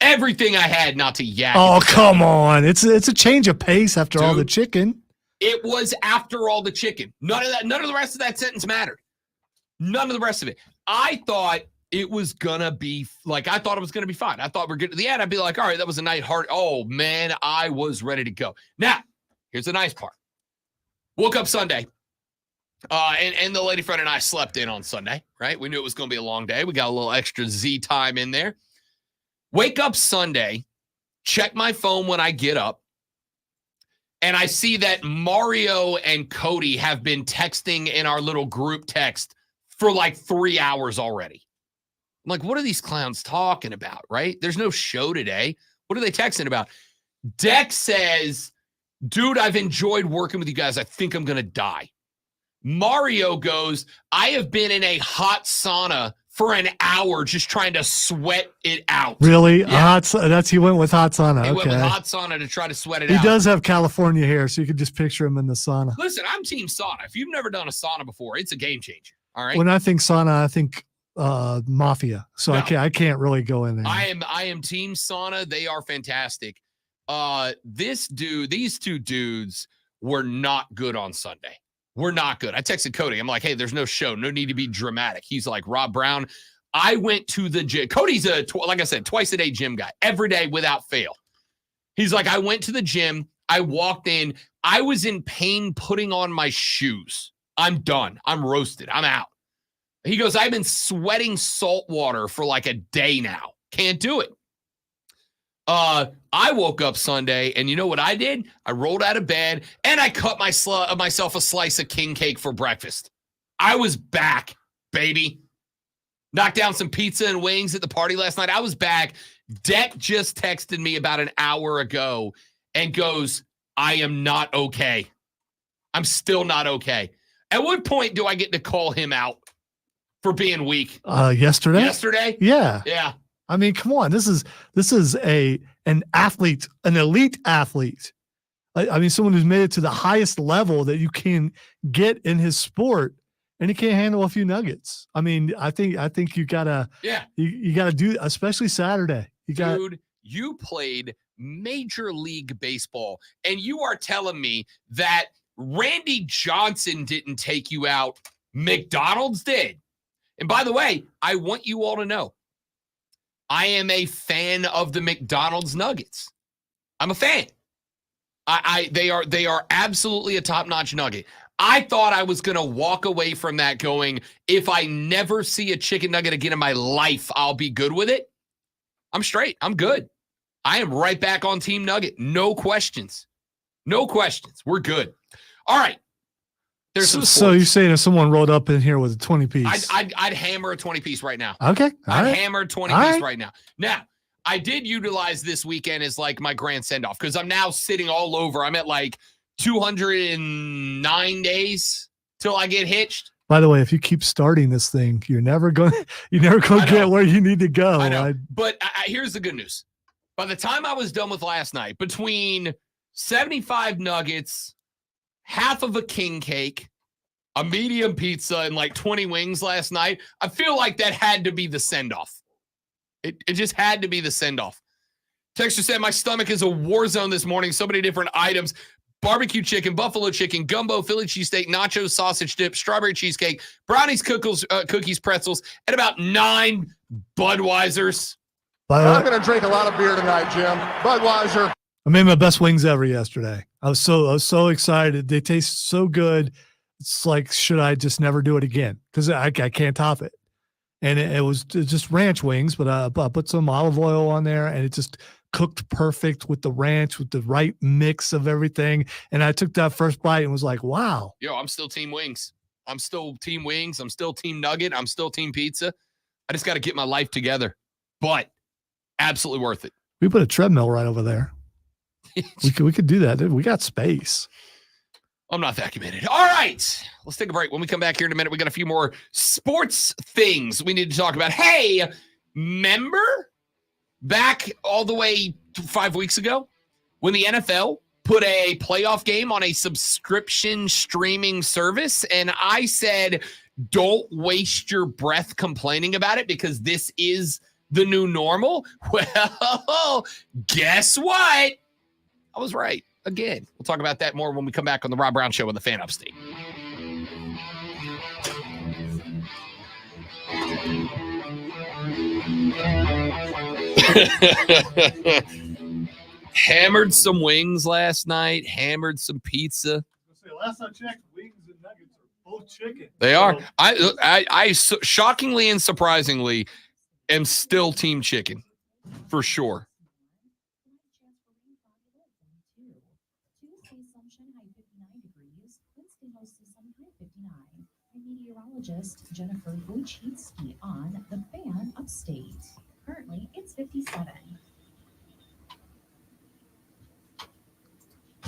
Everything I had not to yak. Oh, come on. It's a change of pace after all the chicken. It was after all the chicken. None of the rest of that sentence mattered. None of the rest of it. I thought it was going to be fine. I thought we're good at the end. I'd be like, "All right, that was a night hard." Oh, man, I was ready to go. Now, here's the nice part. Woke up Sunday. And the lady friend and I slept in on Sunday, right? We knew it was going to be a long day. We got a little extra Z time in there. Wake up Sunday, check my phone when I get up, and I see that Mario and Cody have been texting in our little group text for like 3 hours already. I'm like, what are these clowns talking about, right? There's no show today. What are they texting about? Dex says, "Dude, I've enjoyed working with you guys. I think I'm going to die." Mario goes, "I have been in a hot sauna for an hour just trying to sweat it out." Really? Yeah. He went with hot sauna. He Okay. went with hot sauna to try to sweat it He out. does have California hair, so you could just picture him in the sauna. Listen, I'm team sauna. If you've never done a sauna before, it's a game changer. All right. When I think sauna, I think mafia. So No. I can't really go in there. I am team sauna. They are fantastic. These two dudes were not good on Sunday. We're not good. I texted Cody. I'm like, "Hey, there's no show. No need to be dramatic." He's like, "Rob Brown, I went to the gym." Cody's like I said, twice a day gym guy, every day without fail. He's like, "I went to the gym. I walked in. I was in pain putting on my shoes. I'm done. I'm roasted. I'm out." He goes, "I've been sweating salt water for like a day now. Can't do it." I woke up Sunday, and you know what I did? I rolled out of bed, and I cut myself a slice of king cake for breakfast. I was back, baby. Knocked down some pizza and wings at the party last night. I was back. Deck just texted me about an hour ago and goes, "I am not okay. I'm still not okay." At what point do I get to call him out for being weak? Yesterday? Yesterday? Yeah. Yeah. I mean, come on. This is an athlete, an elite athlete. I mean, someone who's made it to the highest level that you can get in his sport, and he can't handle a few nuggets. I mean, I think you gotta you gotta do, especially Saturday. Dude, you played Major League Baseball, and you are telling me that Randy Johnson didn't take you out. McDonald's did. And by the way, I want you all to know, I am a fan of the McDonald's nuggets. I'm a fan. They are absolutely a top-notch nugget. I thought I was going to walk away from that going, if I never see a chicken nugget again in my life, I'll be good with it. I'm straight. I'm good. I am right back on Team Nugget. No questions. No questions. We're good. All right. There's some So you're saying if someone rolled up in here with a 20-piece? I'd hammer a 20-piece right now. Okay. I'd hammer a 20-piece right now. Now, I did utilize this weekend as like my grand send-off because I'm now sitting all over. I'm at like 209 days till I get hitched. By the way, if you keep starting this thing, you're never going to get where you need to go. I know. But here's the good news. By the time I was done with last night, between 75 nuggets, half of a king cake, a medium pizza, and like 20 wings last night, I feel like that had to be the send-off. It just had to be the send-off. Texture said, my stomach is a war zone this morning. So many different items. barbecue chicken, buffalo chicken, gumbo, Philly cheesesteak, nachos, sausage dip, strawberry cheesecake, brownies, cookies, pretzels, and about 9 Budweisers. I'm going to drink a lot of beer tonight, Jim. Budweiser. I made my best wings ever yesterday. I was so excited. They taste so good. It's like, should I just never do it again? Because I can't top it. And it was just ranch wings, but I put some olive oil on there, and it just cooked perfect with the ranch, with the right mix of everything. And I took that first bite and was like, wow. Yo, I'm still team wings. I'm still team wings. I'm still team nugget. I'm still team pizza. I just got to get my life together. But absolutely worth it. We put a treadmill right over there. we could do that. Dude. We got space. I'm not that committed. All right. Let's take a break. When we come back here in a minute, we got a few more sports things we need to talk about. Hey, remember back all the way 5 weeks ago when the NFL put a playoff game on a subscription streaming service? And I said, don't waste your breath complaining about it because this is the new normal. Well, guess what? I was right again. We'll talk about that more when we come back on the Rob Brown Show on the Fan Upstate. Hammered some wings last night. Hammered some pizza. Last I checked, wings and nuggets are both chicken. They are. I shockingly and surprisingly am still team chicken for sure. Meteorologist Jennifer Wojcicki on the Fan Upstate. Currently, it's 57.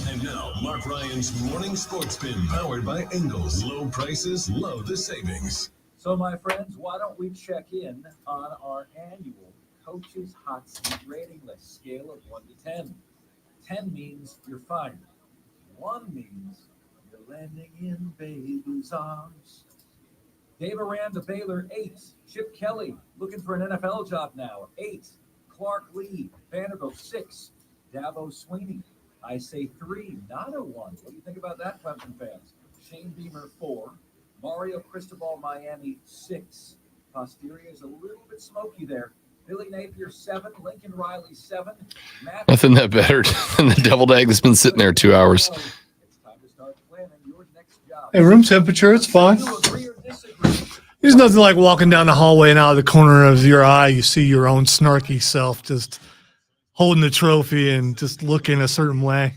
And now, Mark Ryan's Morning Sports Spin, powered by Ingles. Low prices, low the savings. So, my friends, why don't we check in on our annual Coach's Hot Seat rating list, scale of 1 to 10. 10 means you're fine. 1 means you're landing in baby's arms. Dave Aranda, Baylor, 8. Chip Kelly, looking for an NFL job now, 8. Clark Lee, Vanderbilt, 6. Davo Sweeney, I say 3, not a 1. What do you think about that, Clemson fans? Shane Beamer, 4. Mario Cristobal, Miami, 6. Posterior's a little bit smoky there. Billy Napier, 7. Lincoln Riley, 7. Nothing that better than the deviled egg that's been sitting there 2 hours. It's time to start planning your next job. Hey, room temperature, it's fine. There's nothing like walking down the hallway and out of the corner of your eye, you see your own snarky self just holding the trophy and just looking a certain way.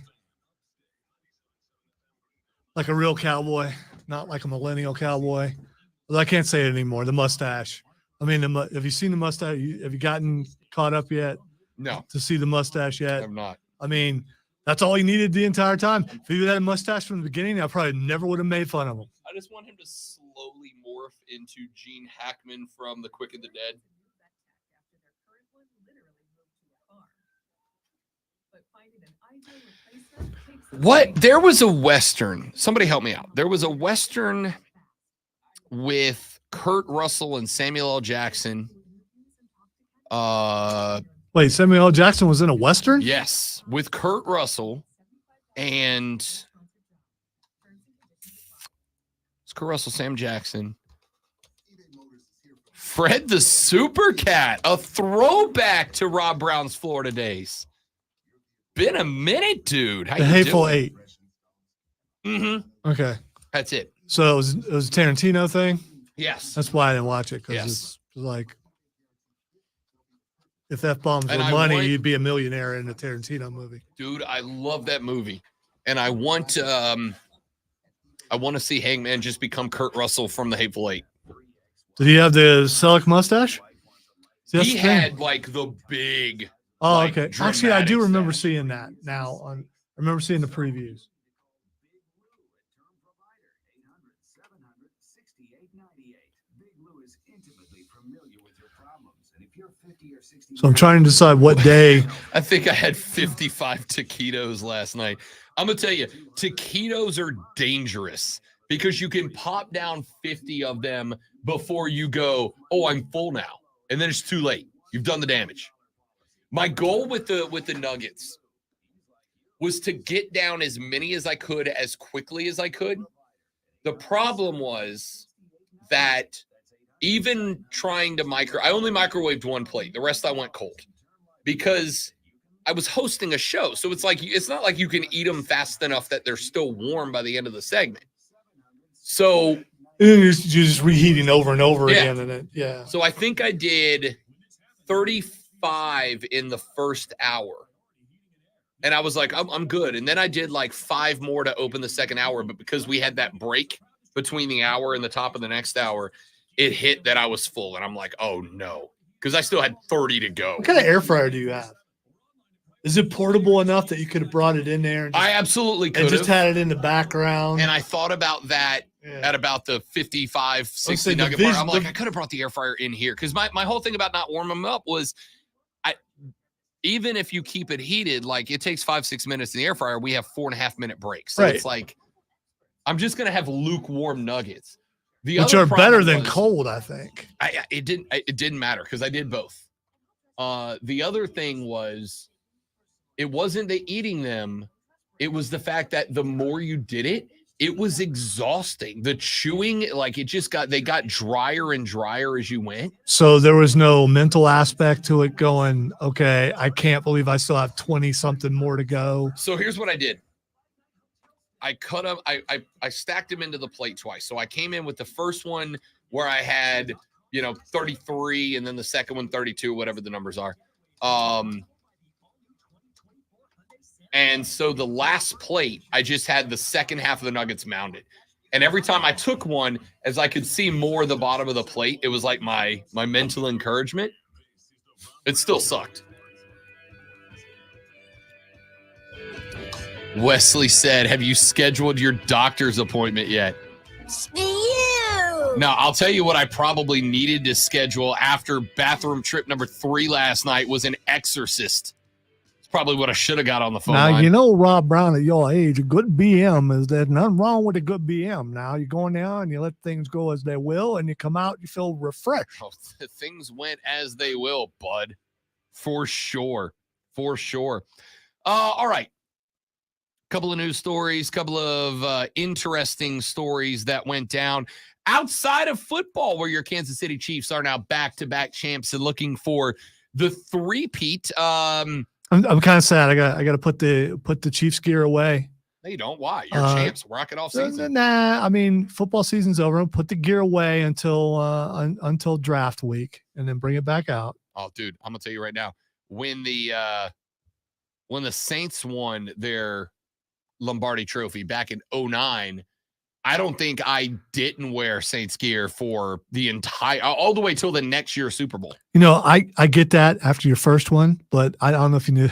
Like a real cowboy, not like a millennial cowboy. Well, I can't say it anymore. The mustache. I mean, have you seen the mustache? Have you gotten caught up yet? No. To see the mustache yet? I'm not. I mean, that's all he needed the entire time. If he had a mustache from the beginning, I probably never would have made fun of him. I just want him to slowly morph into Gene Hackman from The Quick and the Dead. What? There was a Western. Somebody help me out. There was a Western with Kurt Russell and Samuel L. Jackson. Wait, Samuel L. Jackson was in a Western? Yes, with Kurt Russell and it's Kurt Russell, Sam Jackson. Fred the Super Cat, a throwback to Rob Brown's Florida days. Been a minute, dude. How The you Hateful doing? Eight. Mm-hmm. Okay. That's it. So it was a Tarantino thing? Yes. That's why I didn't watch it, because Yes. it's like, if F-bombs were And I money, want- you'd be a millionaire in a Tarantino movie. Dude, I love that movie. And I want to see Hangman just become Kurt Russell from The Hateful Eight. Did he have the Selleck mustache? See, that's He the thing. had like the big. Oh, like, okay. Actually, I do dramatic remember stash. seeing that now. I remember seeing the previews. So I'm trying to decide what day. I think I had 55 taquitos last night. I'm going to tell you, taquitos are dangerous because you can pop down 50 of them before you go, oh, I'm full now. And then it's too late. You've done the damage. My goal with the Nuggets was to get down as many as I could as quickly as I could. The problem was that even trying to I only microwaved one plate. The rest I went cold because I was hosting a show. So it's not like you can eat them fast enough that they're still warm by the end of the segment. So you're just reheating over and over again. And So I think I did 35 in the first hour. And I was like, I'm good. And then I did like 5 more to open the second hour. But because we had that break between the hour and the top of the next hour, it hit that I was full. And I'm like, oh, no. Because I still had 30 to go. What kind of air fryer do you have? Is it portable enough that you could have brought it in there? And I absolutely could have. And just had it in the background. And I thought about that at about the 55, 60 nugget mark. I'm like, I could have brought the air fryer in here. Because my whole thing about not warming them up was even if you keep it heated, like it takes 5-6 minutes in the air fryer, we have 4.5-minute breaks. So it's like, I'm just going to have lukewarm nuggets. Which are better than cold, I think. It didn't matter because I did both. The other thing was, it wasn't the eating them. It was the fact that the more you did it, it was exhausting. The chewing, like they got drier and drier as you went. So there was no mental aspect to it going, okay, I can't believe I still have 20 something more to go. So here's what I did. I cut them. I stacked them into the plate twice. So I came in with the first one where I had, 33 and then the second one, 32, whatever the numbers are. And so the last plate, I just had the second half of the nuggets mounted. And every time I took one, as I could see more of the bottom of the plate, it was like my mental encouragement. It still sucked. Wesley said, have you scheduled your doctor's appointment yet? Now, I'll tell you what I probably needed to schedule after bathroom trip number 3 last night was an exorcist. Probably what I should have got on the phone. Now, line. Rob Brown, at your age, a good BM is there's nothing wrong with a good BM. Now, you go in there and you let things go as they will, and you come out, you feel refreshed. Oh, things went as they will, bud. For sure. For sure. All right. Couple of news stories, couple of interesting stories that went down outside of football, where your Kansas City Chiefs are now back-to-back champs and looking for the three-peat. I'm kind of sad. I got to put the Chiefs gear away. No, you don't. Why? You're champs. Rock it off season. Nah, I mean, football season's over. Put the gear away until draft week, and then bring it back out. Oh, dude, I'm gonna tell you right now. When the Saints won their Lombardi Trophy back in 2009, I don't think I didn't wear Saints gear for the all the way till the next year's Super Bowl. I get that after your first one, but I don't know if you knew,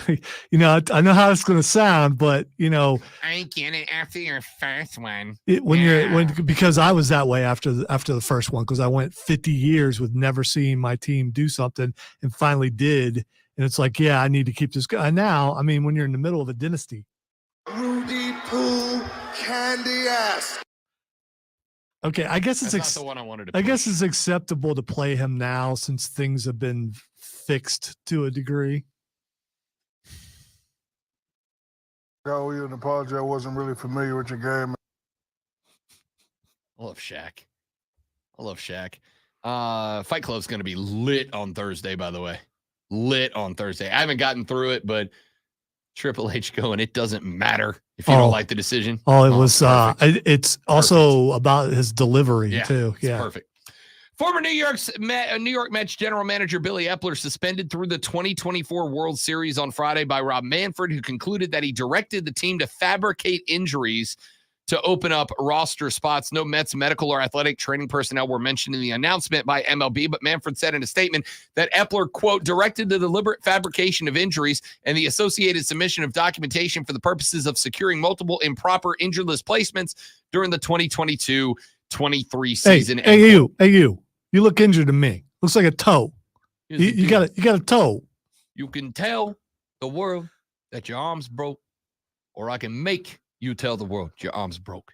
I know how it's going to sound, but I ain't getting it after your first one. Because I was that way after the first one, because I went 50 years with never seeing my team do something and finally did. And it's like, yeah, I need to keep this guy. Now, I mean, when you're in the middle of a dynasty. Rudy Poo candy ass. Okay, I guess That's not the one I wanted to. I guess it's acceptable to play him now since things have been fixed to a degree. I owe you an apology. I wasn't really familiar with your game. I love Shaq. Fight Club's going to be lit on Thursday, by the way. Lit on Thursday. I haven't gotten through it, but Triple H going, it doesn't matter if you don't like the decision. It was it's also about his delivery too. Yeah. Perfect. Former New York Mets general manager Billy Epler suspended through the 2024 World Series on Friday by Rob Manfred, who concluded that he directed the team to fabricate injuries to open up roster spots. No Mets medical or athletic training personnel were mentioned in the announcement by MLB, but Manfred said in a statement that Epler, quote, directed the deliberate fabrication of injuries and the associated submission of documentation for the purposes of securing multiple improper injured list placements during the 2022-23 season. Hey, you look injured to me. Looks like a toe. You got a toe. You can tell the world that your arm's broke, or I can make you tell the world your arm's broke.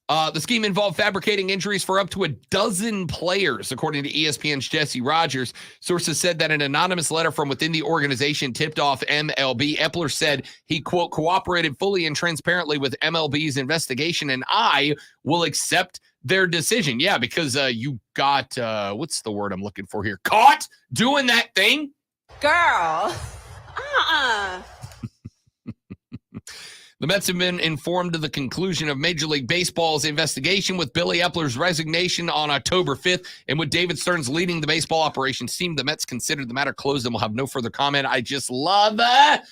The scheme involved fabricating injuries for up to a dozen players, according to ESPN's Jesse Rogers. Sources said that an anonymous letter from within the organization tipped off MLB. Epler said he, quote, cooperated fully and transparently with MLB's investigation, and I will accept their decision. Yeah, because you got, what's the word I'm looking for here? Caught doing that thing? Girl. The Mets have been informed of the conclusion of Major League Baseball's investigation with Billy Epler's resignation on October 5th. And with David Stearns leading the baseball operations team, the Mets considered the matter closed and will have no further comment. I just love that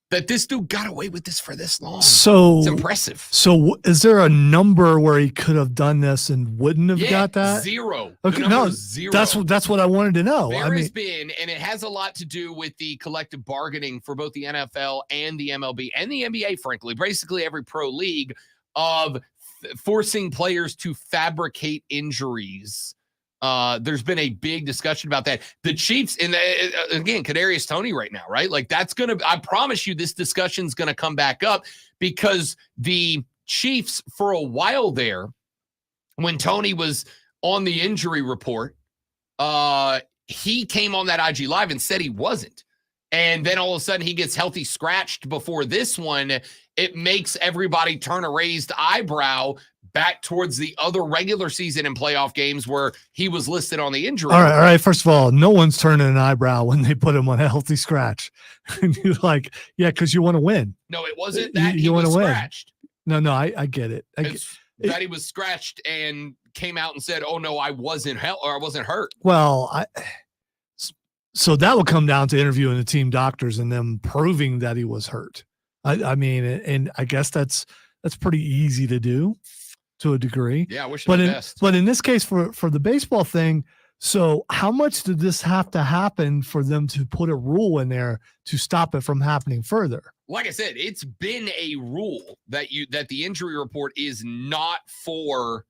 this dude got away with this for this long. So it's impressive. So is there a number where he could have done this and wouldn't have got that? Zero. Okay, No, that's what I wanted to know. There has been, and it has a lot to do with the collective bargaining for both the NFL and the MLB and the NBA, frankly, basically every pro league, of forcing players to fabricate injuries. There's been a big discussion about that. The Chiefs, and again, Kadarius Toney right now, right? Like I promise you this discussion's going to come back up, because the Chiefs for a while there, when Toney was on the injury report, he came on that IG Live and said he wasn't. And then all of a sudden he gets healthy scratched before this one. It makes everybody turn a raised eyebrow back towards the other regular season and playoff games where he was listed on the injury. All right. First of all, no one's turning an eyebrow when they put him on a healthy scratch. And you're like, yeah, because you want to win. No, it wasn't that you he was win. scratched. No, I get it. That he was scratched and came out and said, "Oh no, I wasn't hurt." Well, so that will come down to interviewing the team doctors and them proving that he was hurt. I mean, and I guess that's pretty easy to do to a degree. Yeah, I wish him the best. But in this case, for the baseball thing, so how much did this have to happen for them to put a rule in there to stop it from happening further? Like I said, it's been a rule that the injury report is not for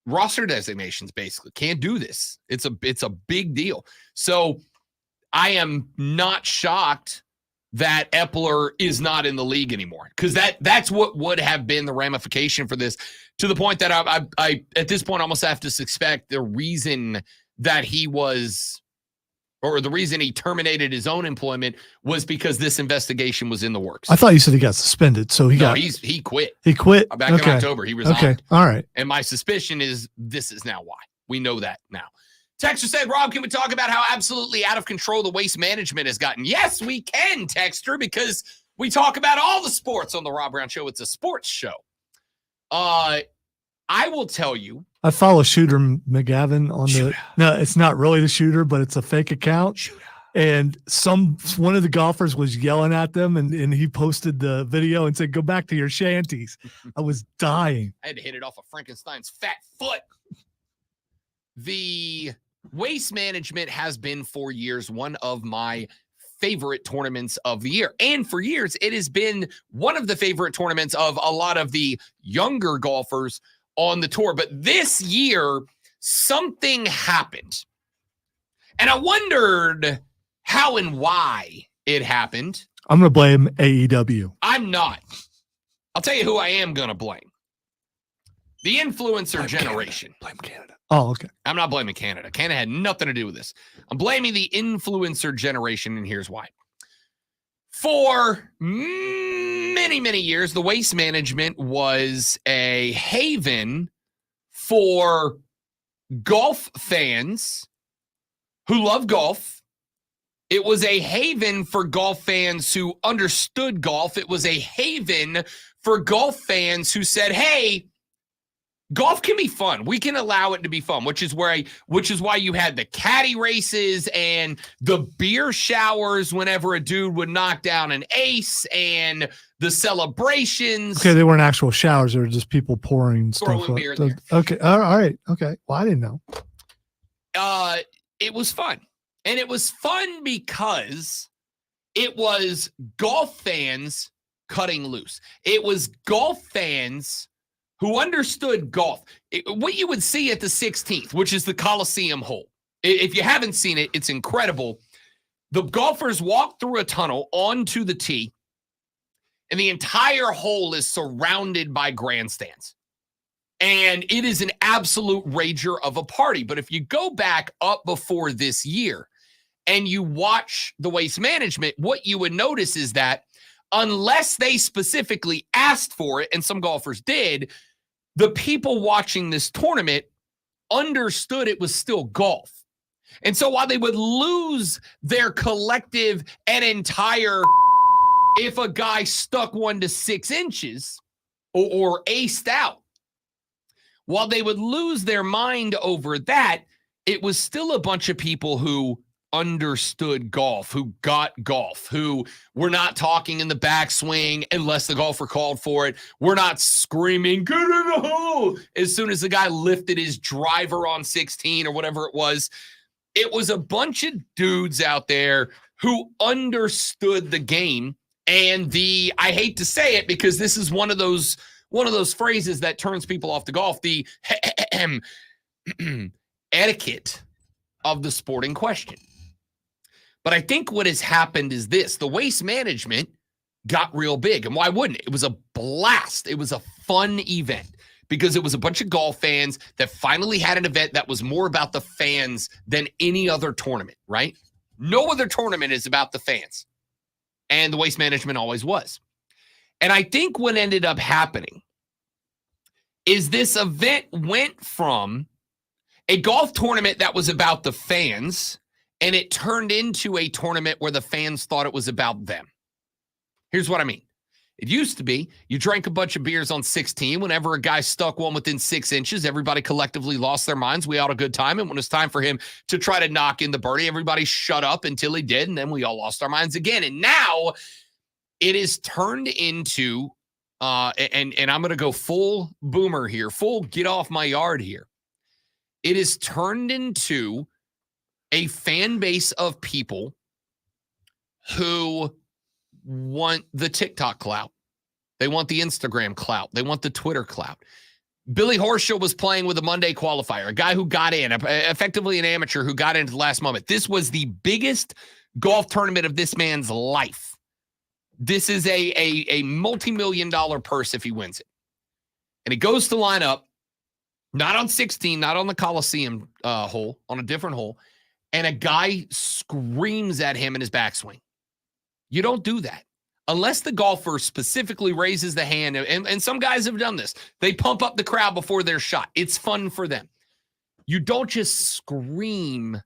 roster designations. Basically, can't do this. It's a big deal. So I am not shocked that Epler is not in the league anymore, because that's what would have been the ramification for this, to the point that I at this point almost have to suspect the reason that he was, or the reason he terminated his own employment, was because this investigation was in the works. I thought you said he got suspended, so he quit. He quit back in October. He resigned. Okay, all right. And my suspicion is this is now why. We know that now. Texter said, Rob, can we talk about how absolutely out of control the Waste Management has gotten? Yes, we can, Texter, because we talk about all the sports on the Rob Brown Show. It's a sports show. I will tell you. I follow Shooter McGavin on no, it's not really the Shooter, but it's a fake account. Shooter. And one of the golfers was yelling at them, and he posted the video and said, "Go back to your shanties." I was dying. I had to hit it off of Frankenstein's fat foot. The Waste Management has been for years one of my favorite tournaments of the year. And for years, it has been one of the favorite tournaments of a lot of the younger golfers on the tour. But this year, something happened. And I wondered how and why it happened. I'm going to blame AEW. I'm not. I'll tell you who I am going to blame. The influencer generation. Blame Canada. Oh, okay. I'm not blaming Canada. Canada had nothing to do with this. I'm blaming the influencer generation, and here's why. For many, many years, the Waste Management was a haven for golf fans who love golf. It was a haven for golf fans who understood golf. It was a haven for golf fans who said, hey, golf can be fun. We can allow it to be fun, which is why you had the caddy races and the beer showers whenever a dude would knock down an ace, and the celebrations. Okay, they weren't actual showers. They were just people pouring stuff. Beer there. Okay, all right. Okay, well, I didn't know. It was fun. And it was fun because it was golf fans cutting loose. It was golf fans who understood golf. What you would see at the 16th, which is the Coliseum hole. If you haven't seen it, it's incredible. The golfers walk through a tunnel onto the tee, And the entire hole is surrounded by grandstands. And it is an absolute rager of a party. But if you go back up before this year and you watch the Waste Management, what you would notice is that unless they specifically asked for it, and some golfers did, the people watching this tournament understood it was still golf. And so while they would lose their collective and entire, if a guy stuck 1 to 6 inches or aced out, while they would lose their mind over that, it was still a bunch of people who understood golf, who got golf, who were not talking in the backswing unless the golfer called for it. We're not screaming, get in the hole, as soon as the guy lifted his driver on 16 or whatever it was. It was a bunch of dudes out there who understood the game. And I hate to say it because this is one of those phrases that turns people off the golf, the etiquette of the sport in question. But I think what has happened is this: the Waste Management got real big. And why wouldn't it? It was a blast. It was a fun event because it was a bunch of golf fans that finally had an event that was more about the fans than any other tournament, right? No other tournament is about the fans. And the Waste Management always was. And I think what ended up happening is this event went from a golf tournament that was about the fans, and it turned into a tournament where the fans thought it was about them. Here's what I mean. It used to be you drank a bunch of beers on 16. Whenever a guy stuck one within 6 inches, everybody collectively lost their minds. We all had a good time. And when it was time for him to try to knock in the birdie, everybody shut up until he did. And then we all lost our minds again. And now it is turned into, and I'm going to go full boomer here, full get off my yard here. It is turned into a fan base of people who want the TikTok clout. They want the Instagram clout. They want the Twitter clout. Billy Horschel was playing with a Monday qualifier, a guy who got in, effectively an amateur who got into the last moment. This was the biggest golf tournament of this man's life. This is a multi-million-dollar purse if he wins it. And he goes to line up, not on 16, not on the Coliseum hole, on a different hole, and a guy screams at him in his backswing. You don't do that. Unless the golfer specifically raises the hand, and some guys have done this. They pump up the crowd before their shot. It's fun for them. You don't just scream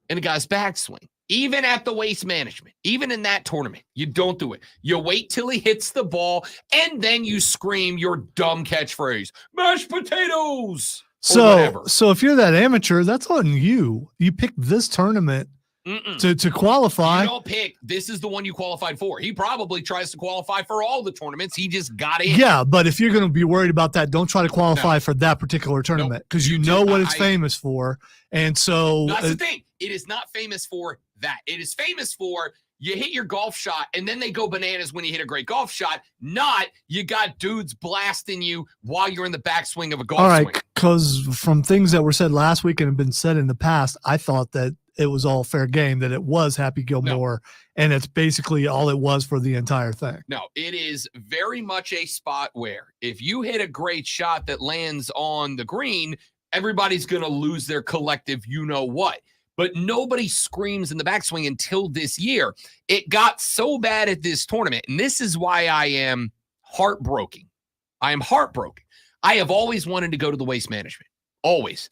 in a guy's backswing. Even at the Waste Management, even in that tournament, you don't do it. You wait till he hits the ball, and then you scream your dumb catchphrase, mashed potatoes, or whatever. So if you're that amateur, that's on you. You picked this tournament to qualify. You don't pick, this is the one you qualified for. He probably tries to qualify for all the tournaments. He just got in. Yeah, but if you're going to be worried about that, don't try to qualify for that particular tournament because you know what it's famous for. And so that's the thing. It is not famous for that. It is famous for you hit your golf shot and then they go bananas when you hit a great golf shot, not you got dudes blasting you while you're in the backswing of a golf swing. Because from things that were said last week and have been said in the past, I thought that it was all fair game, that it was Happy Gilmore, and it's basically all it was for the entire thing. No, it is very much a spot where if you hit a great shot that lands on the green, everybody's going to lose their collective you-know-what. But nobody screams in the backswing until this year. It got so bad at this tournament, and this is why I am heartbroken. I am heartbroken. I have always wanted to go to the Waste Management. Always.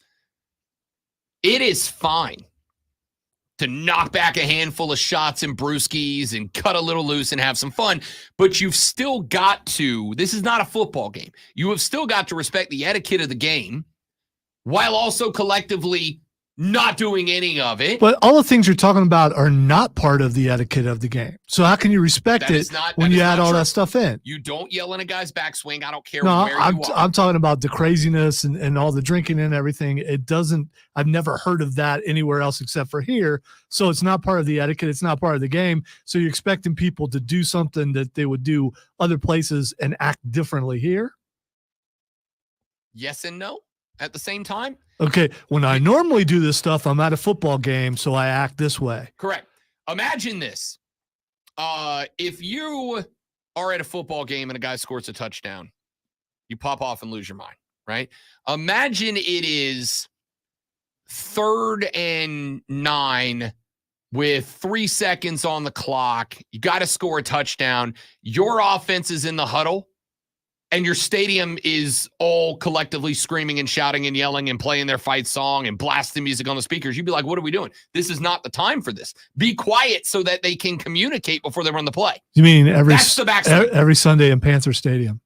It is fine to knock back a handful of shots and brewskis and cut a little loose and have some fun, but you've still got to, this is not a football game. You have still got to respect the etiquette of the game while also collectively not doing any of it. But all the things you're talking about are not part of the etiquette of the game. So how can you respect it when you add all that stuff in? You don't yell in a guy's backswing. I don't care where you are. I'm talking about the craziness and all the drinking and everything. It doesn't, I've never heard of that anywhere else except for here. So it's not part of the etiquette. It's not part of the game. So you're expecting people to do something that they would do other places and act differently here? Yes and no at the same time. Okay, when I normally do this stuff, I'm at a football game, so I act this way. Correct. Imagine this. If you are at a football game and a guy scores a touchdown, you pop off and lose your mind, right? Imagine it is 3rd and 9 with 3 seconds on the clock. You got to score a touchdown. Your offense is in the huddle, and your stadium is all collectively screaming and shouting and yelling and playing their fight song and blasting music on the speakers. You'd be like, what are we doing? This is not the time for this. Be quiet so that they can communicate before they run the play. You mean That's the backstory. every Sunday in Panther Stadium?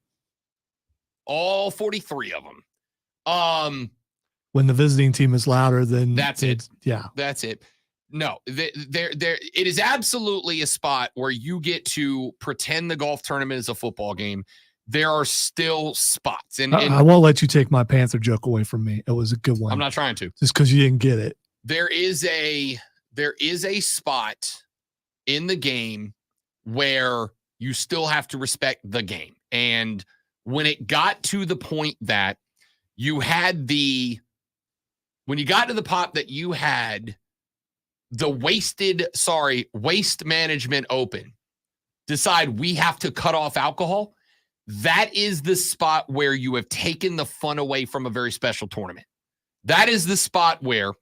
All 43 of them. When the visiting team is louder than That's it. Yeah. That's it. No, it is absolutely a spot where you get to pretend the golf tournament is a football game. There are still spots. And I won't let you take my Panther joke away from me. It was a good one. I'm not trying to. Just because you didn't get it. There is a spot in the game where you still have to respect the game. And when it got to the point that you had when you got to the pot that you had the Waste Management Open decide we have to cut off alcohol, that is the spot where you have taken the fun away from a very special tournament. That is the spot where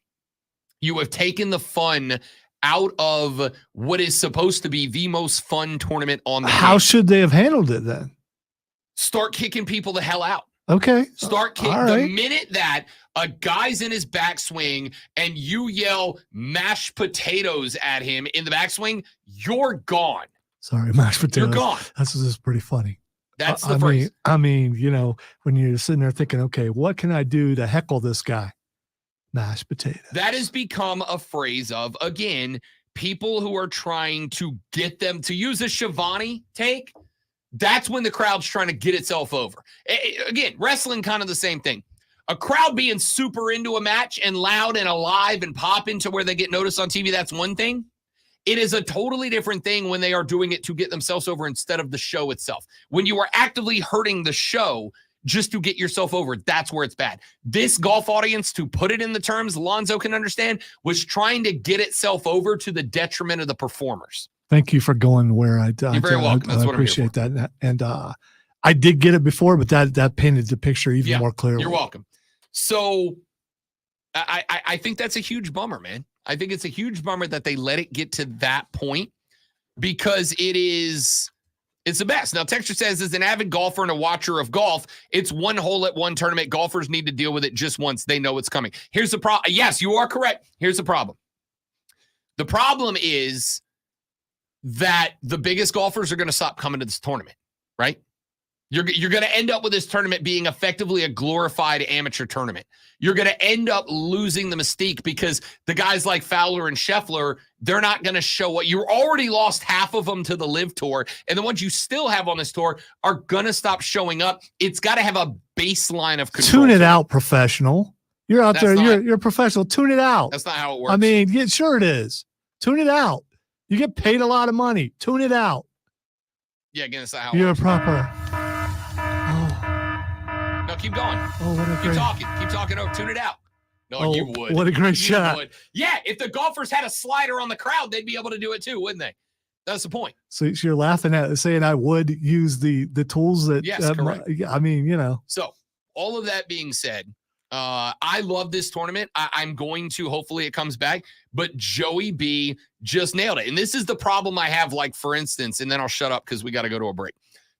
you have taken the fun out of what is supposed to be the most fun tournament on the How game. should they have handled it then? Start kicking people the hell out. Okay. Start kicking. All The right. minute that a guy's in his backswing and you yell mashed potatoes at him in the backswing, you're gone. Sorry, mashed potatoes. You're gone. This is pretty funny. That's the phrase. I mean, when you're sitting there thinking, okay, what can I do to heckle this guy? Mashed potatoes. That has become a phrase of, again, people who are trying to get them to use a Shivani take. That's when the crowd's trying to get itself over. Again, wrestling, kind of the same thing. A crowd being super into a match and loud and alive and popping to where they get noticed on TV, that's one thing. It is a totally different thing when they are doing it to get themselves over instead of the show itself. When you are actively hurting the show just to get yourself over, that's where it's bad. This golf audience, to put it in the terms Lonzo can understand, was trying to get itself over to the detriment of the performers. Thank you for going where You're very welcome. That's I what I'm here appreciate that. And I did get it before, but that painted the picture even more clearly. You're welcome. So I think that's a huge bummer, man. I think it's a huge bummer that they let it get to that point because it's the best. Now, Texture says, as an avid golfer and a watcher of golf, it's one hole at one tournament. Golfers need to deal with it just once. They know it's coming. Here's the problem. Yes, you are correct. Here's the problem. The problem is that the biggest golfers are going to stop coming to this tournament, right? You're going to end up with this tournament being effectively a glorified amateur tournament. You're going to end up losing the mystique because the guys like Fowler and Scheffler, they're not going to show up. You already lost half of them to the Live Tour, and the ones you still have on this tour are going to stop showing up. It's got to have a baseline of control. Tune it out, professional. You're out there. You're a professional. Tune it out. That's not how it works. I mean, yeah, sure it is. Tune it out. You get paid a lot of money. Tune it out. Yeah, again, that's not how it You're works. proper. No, keep going. Oh, what a keep great. talking. Keep talking. Oh, tune it out. No, you would. What a great You shot. would. Yeah, if the golfers had a slider on the crowd, they'd be able to do it too, wouldn't they? That's the point. So you're laughing at saying I would use the tools that. Yes, correct. I mean, So all of that being said, I love this tournament. I'm going to, hopefully it comes back, but Joey B just nailed it. And this is the problem I have, like, for instance, and then I'll shut up because we got to go to a break.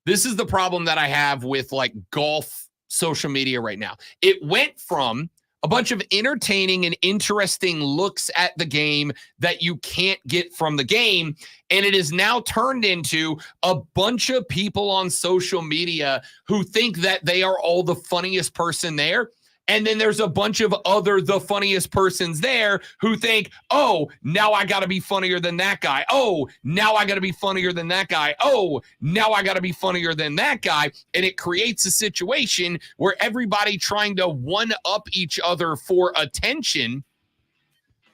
This is the problem that I have with, like, golf social media right now. It went from a bunch of entertaining and interesting looks at the game that you can't get from the game, and it is now turned into a bunch of people on social media who think that they are all the funniest person there. And then there's a bunch of the funniest persons there who think, oh, now I got to be funnier than that guy. Oh, now I got to be funnier than that guy. Oh, now I got to be funnier than that guy. And it creates a situation where everybody trying to one-up each other for attention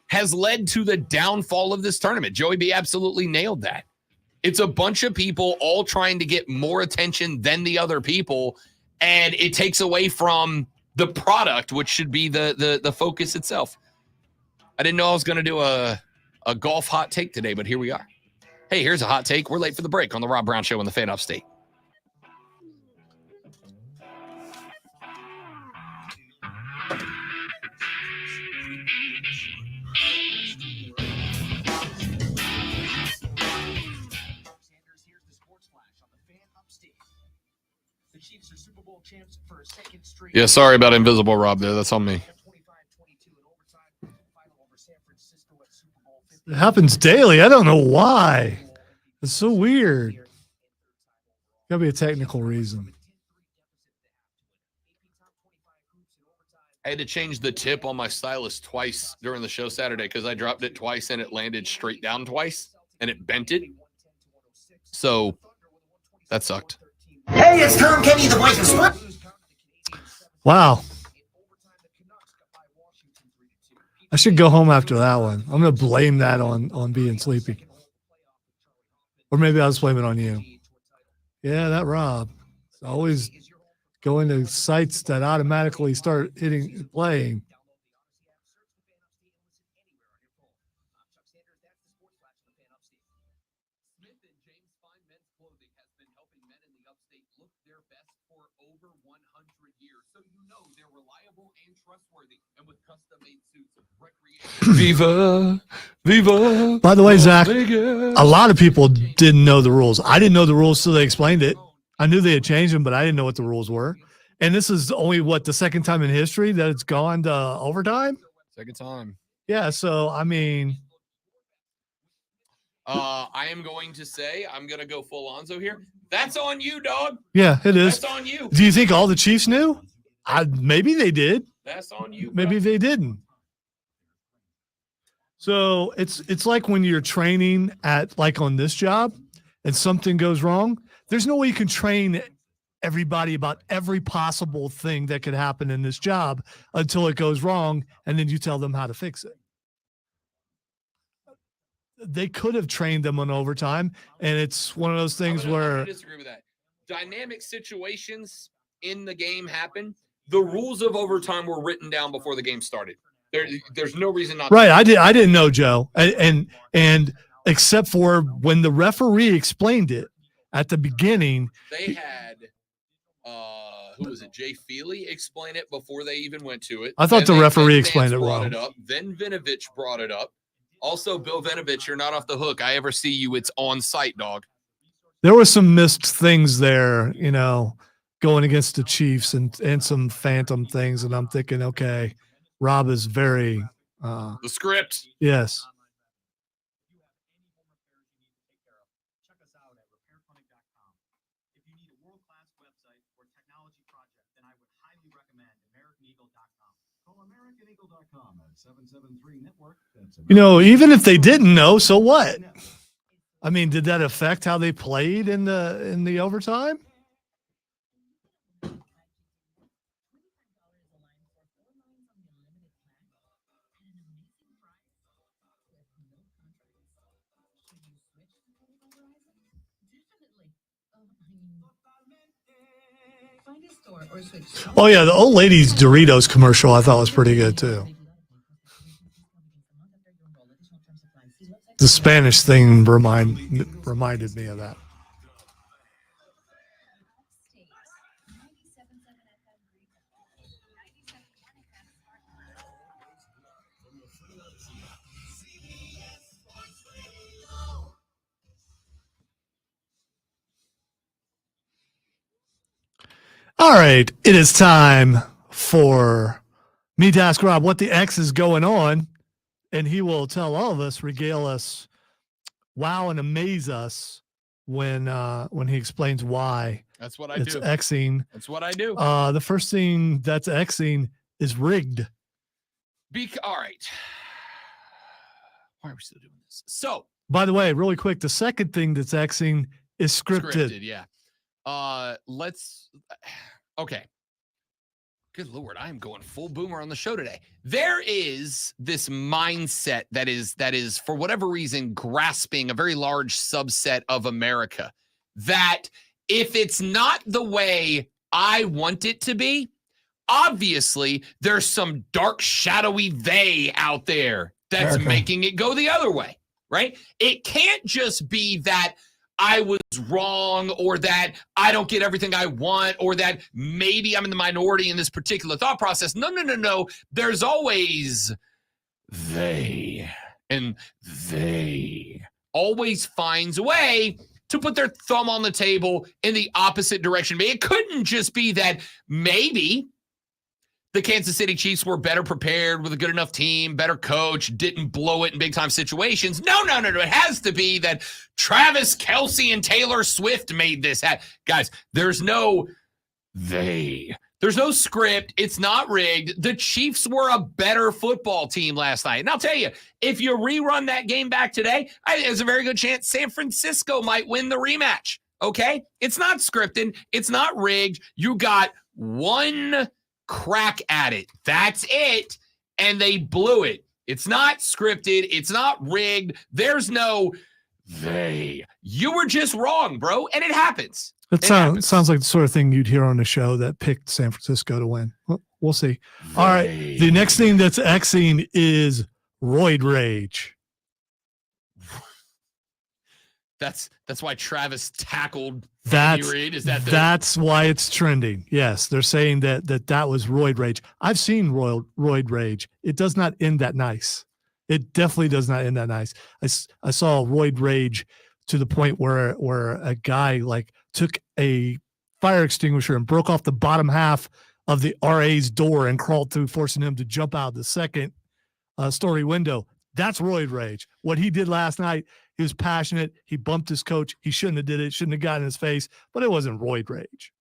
has led to the downfall of this tournament. Joey B absolutely nailed that. It's a bunch of people all trying to get more attention than the other people, and it takes away from the product, which should be the focus itself. I didn't know I was going to do a golf hot take today, but here we are. Hey, here's a hot take. We're late for the break on the Rob Brown Show on the Fan Upstate. Yeah, sorry about Invisible Rob there. That's on me. It happens daily. I don't know why. It's so weird. Gotta be a technical reason. I had to change the tip on my stylus twice during the show Saturday because I dropped it twice and it landed straight down twice and it bent it. So that sucked. Hey, it's Tom Kenny, the voice of sports. Wow. I should go home after that one. I'm gonna blame that on being sleepy. Or maybe I'll just blame it on you. Yeah, that Rob. It's always going to sites that automatically start playing. Viva, Viva. By the way, Zach, Vegas. a lot of people didn't know the rules. I didn't know the rules till they explained it. I knew they had changed them, but I didn't know what the rules were. And this is only, the second time in history that it's gone to overtime? Second time. Yeah, so, I mean. I am going to say, I'm going to go full Lonzo here. That's on you, dog. Yeah, it is. That's on you. Do you think all the Chiefs knew? Maybe they did. That's on you. Maybe they didn't. So it's like when you're training on this job and something goes wrong, there's no way you can train everybody about every possible thing that could happen in this job until it goes wrong, and then you tell them how to fix it. They could have trained them on overtime, and it's one of those things where I disagree with that. Dynamic situations in the game happen. The rules of overtime were written down before the game started. There's no reason not. Right, I didn't know, Joe, and except for when the referee explained it at the beginning. They had who was it? Jay Feely explain it before they even went to it. I thought the referee explained it wrong. It up. Then Vinovich brought it up. Also, Bill Vinovich, you're not off the hook. I ever see you, it's on site, dog. There were some missed things there, going against the Chiefs and some phantom things, and I'm thinking, okay, Rob is very the script. Yes. Even if they didn't know, so what? I mean, did that affect how they played in the overtime? Oh yeah, the old lady's Doritos commercial I thought was pretty good too. The Spanish thing reminded me of that. All right, it is time for me to ask Rob what the X is going on, and he will tell all of us, regale us, wow, and amaze us when he explains why. That's what I it's do. Xing. That's what I do. The first thing that's Xing is rigged. All right. Why are we still doing this? So, by the way, really quick, the second thing that's Xing is scripted. Yeah. Okay. Good Lord, I am going full boomer on the show today. There is this mindset that is for whatever reason grasping a very large subset of America that if it's not the way I want it to be, obviously there's some dark shadowy they out there that's America. making it go the other way. right? It can't just be that I was wrong or that I don't get everything I want or that maybe I'm in the minority in this particular thought process. No. There's always they, and they always finds a way to put their thumb on the table in the opposite direction. It couldn't just be that maybe the Kansas City Chiefs were better prepared with a good enough team, better coach, didn't blow it in big-time situations. No. It has to be that Travis Kelce and Taylor Swift made this happen. Guys, there's no they. There's no script. It's not rigged. The Chiefs were a better football team last night. And I'll tell you, if you rerun that game back today, there's a very good chance San Francisco might win the rematch, okay? It's not scripted. It's not rigged. You got one crack at it. That's it. And they blew it. It's not scripted. It's not rigged. There's no they. You were just wrong, bro. And it happens. It sounds like the sort of thing you'd hear on the show that picked San Francisco to win. Well, we'll see. All right. The next thing that's Xing is roid rage. That's why Travis tackled Andy Reid. Is that that's why it's trending? Yes, they're saying that was roid rage. I've seen roid rage. It does not end that nice. It definitely does not end that nice. I saw roid rage to the point where a guy like took a fire extinguisher and broke off the bottom half of the RA's door and crawled through, forcing him to jump out the second story window. That's roid rage. What he did last night, he was passionate. He bumped his coach. He shouldn't have did it. Shouldn't have gotten in his face, but it wasn't roid rage.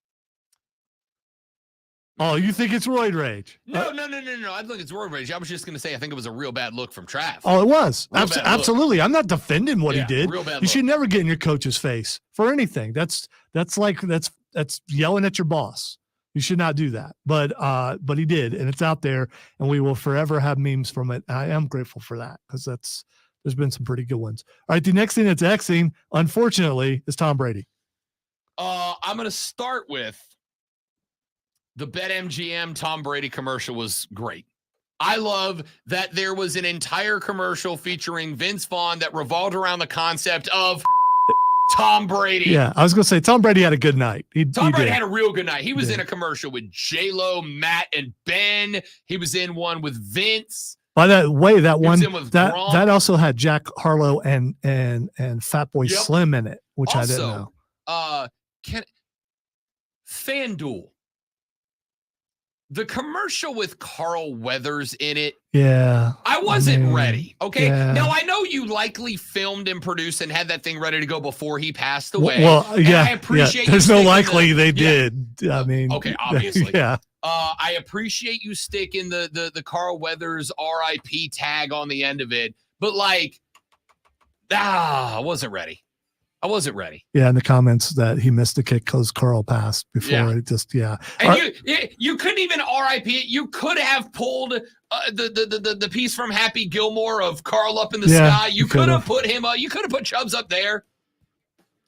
Oh, you think it's roid rage? No. I think it's roid rage. I was just going to say I think it was a real bad look from Trav. Oh, it was. Absolutely. I'm not defending what he did. Real bad you look. should never get in your coach's face for anything. That's yelling at your boss. You should not do that. But he did, and it's out there, and we will forever have memes from it. I am grateful for that because there's been some pretty good ones. All right, the next thing that's Xing, unfortunately, is Tom Brady. I'm going to start with the BetMGM Tom Brady commercial was great. I love that there was an entire commercial featuring Vince Vaughn that revolved around the concept of Tom Brady. Yeah, I was going to say Tom Brady had a good night. Tom Brady had a real good night. He was in a commercial with J-Lo, Matt, and Ben. He was in one with Vince. By that way, that one Gronk. that also had Jack Harlow and Fatboy Slim in it, which I didn't know. FanDuel. The commercial with Carl Weathers in it. Yeah. I wasn't ready. Okay. Yeah. Now I know you likely filmed and produced and had that thing ready to go before he passed away. Well, yeah. I appreciate There's you no sticking likely they did. I mean, okay, obviously. Yeah. I appreciate you sticking the Carl Weathers RIP tag on the end of it, but I wasn't ready. Yeah, in the comments that he missed the kick because Carl passed before. Yeah. It just, yeah. And you couldn't even RIP it. You could have pulled the piece from Happy Gilmore of Carl up in the sky. You could have put him up. You could have put Chubbs up there.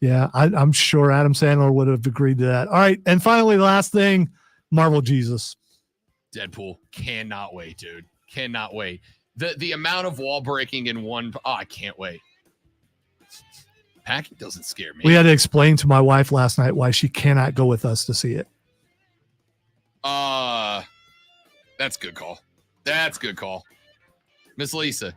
Yeah, I'm sure Adam Sandler would have agreed to that. All right, and finally, last thing, Marvel Jesus. Deadpool. Cannot wait, dude. Cannot wait. The amount of wall breaking in one. Oh, I can't wait. Packy doesn't scare me. We had to explain to my wife last night why she cannot go with us to see it. That's good call. Miss Lisa,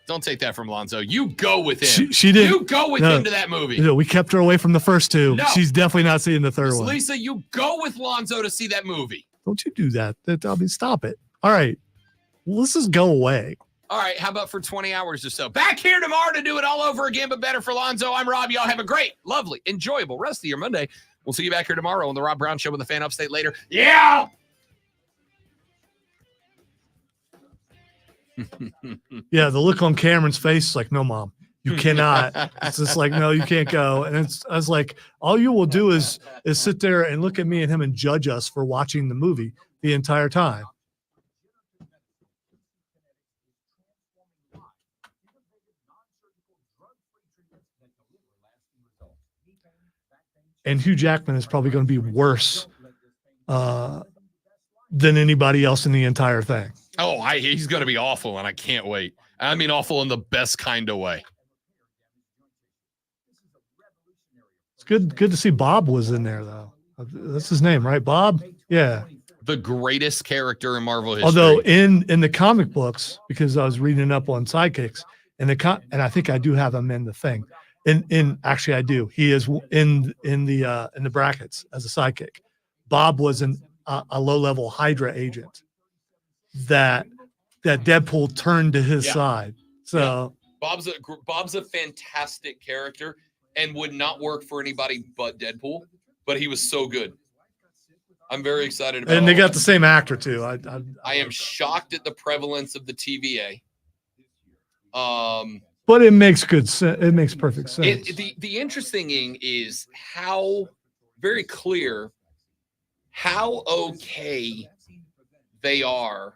don't take that from Lonzo. You go with him. She did. You go with him to that movie. No, we kept her away from the first two. No. She's definitely not seeing the third Miss one. Lisa, you go with Lonzo to see that movie. Don't you do that. I mean, stop it. All right. Well, let's just go away. All right, how about for 20 hours or so? Back here tomorrow to do it all over again, but better for Lonzo. I'm Rob. Y'all have a great, lovely, enjoyable rest of your Monday. We'll see you back here tomorrow on the Rob Brown Show with the Fan Upstate later. Yeah! Yeah, the look on Cameron's face is like, no, Mom, you cannot. It's just like, no, you can't go. And I was like, all you will do is sit there and look at me and him and judge us for watching the movie the entire time. And Hugh Jackman is probably going to be worse than anybody else in the entire thing. Oh, he's going to be awful, and I can't wait. I mean awful in the best kind of way. good to see Bob was in there though. That's his name, right? Bob? Yeah. The greatest character in Marvel history. Although in the comic books, because I was reading up on sidekicks, and I think I do have him in the thing. Actually I do. He is in the brackets as a sidekick. Bob was a low-level Hydra agent that Deadpool turned to his side. So Bob's a fantastic character and would not work for anybody but Deadpool, but he was so good. I'm very excited about it. And they got the same actor too. I am shocked at the prevalence of the TVA. But it makes good sense. It makes perfect sense. The interesting thing is how very clear how okay they are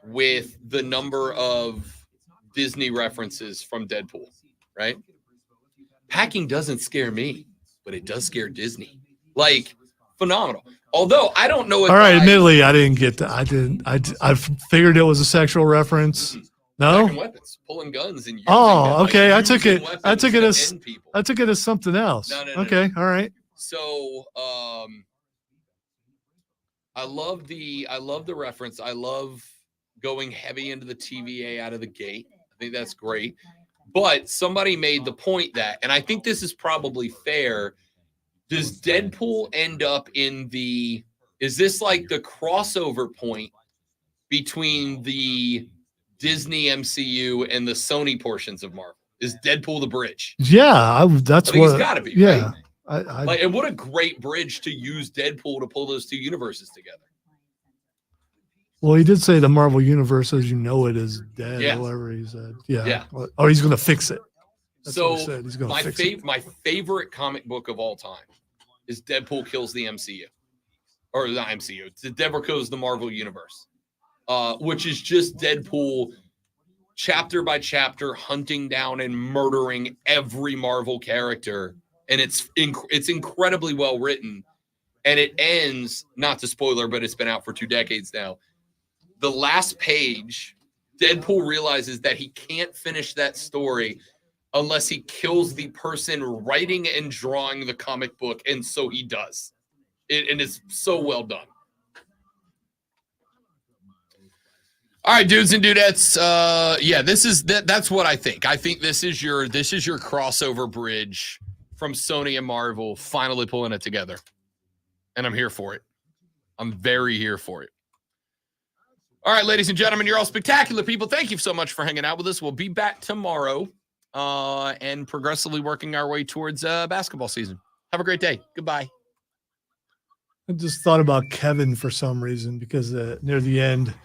with the number of Disney references from Deadpool, right? Packing doesn't scare me, but it does scare Disney. Like, phenomenal. Although I don't know if all right, admittedly, I didn't get that. I figured it was a sexual reference. No? Packing weapons, pulling guns and okay. I took it as something else. No. Okay, all right. So I love the reference. I love going heavy into the TVA out of the gate. I think that's great. But somebody made the point that, and I think this is probably fair, does Deadpool end up is this like the crossover point between the Disney MCU and the Sony portions of Marvel? Is Deadpool the bridge? Yeah, that's what he's got to be. Yeah. Right? And what a great bridge to use Deadpool to pull those two universes together. Well, he did say the Marvel universe as you know it is dead, or whatever he said. Yeah. Oh, he's going to fix it. That's what he said. He's going to fix it. My favorite comic book of all time is Deadpool Kills the MCU. Or the MCU. It's Deadpool Kills the Marvel Universe. Which is just Deadpool chapter by chapter hunting down and murdering every Marvel character. And it's incredibly well written. And it ends, not to spoiler, but it's been out for 2 decades now. The last page, Deadpool realizes that he can't finish that story unless he kills the person writing and drawing the comic book. And so he does. And it's so well done. All right, dudes and dudettes. That's what I think. I think this is your crossover bridge from Sony and Marvel finally pulling it together. And I'm here for it. I'm very here for it. All right, ladies and gentlemen, you're all spectacular people. Thank you so much for hanging out with us. We'll be back tomorrow and progressively working our way towards basketball season. Have a great day. Goodbye. I just thought about Kevin for some reason because near the end –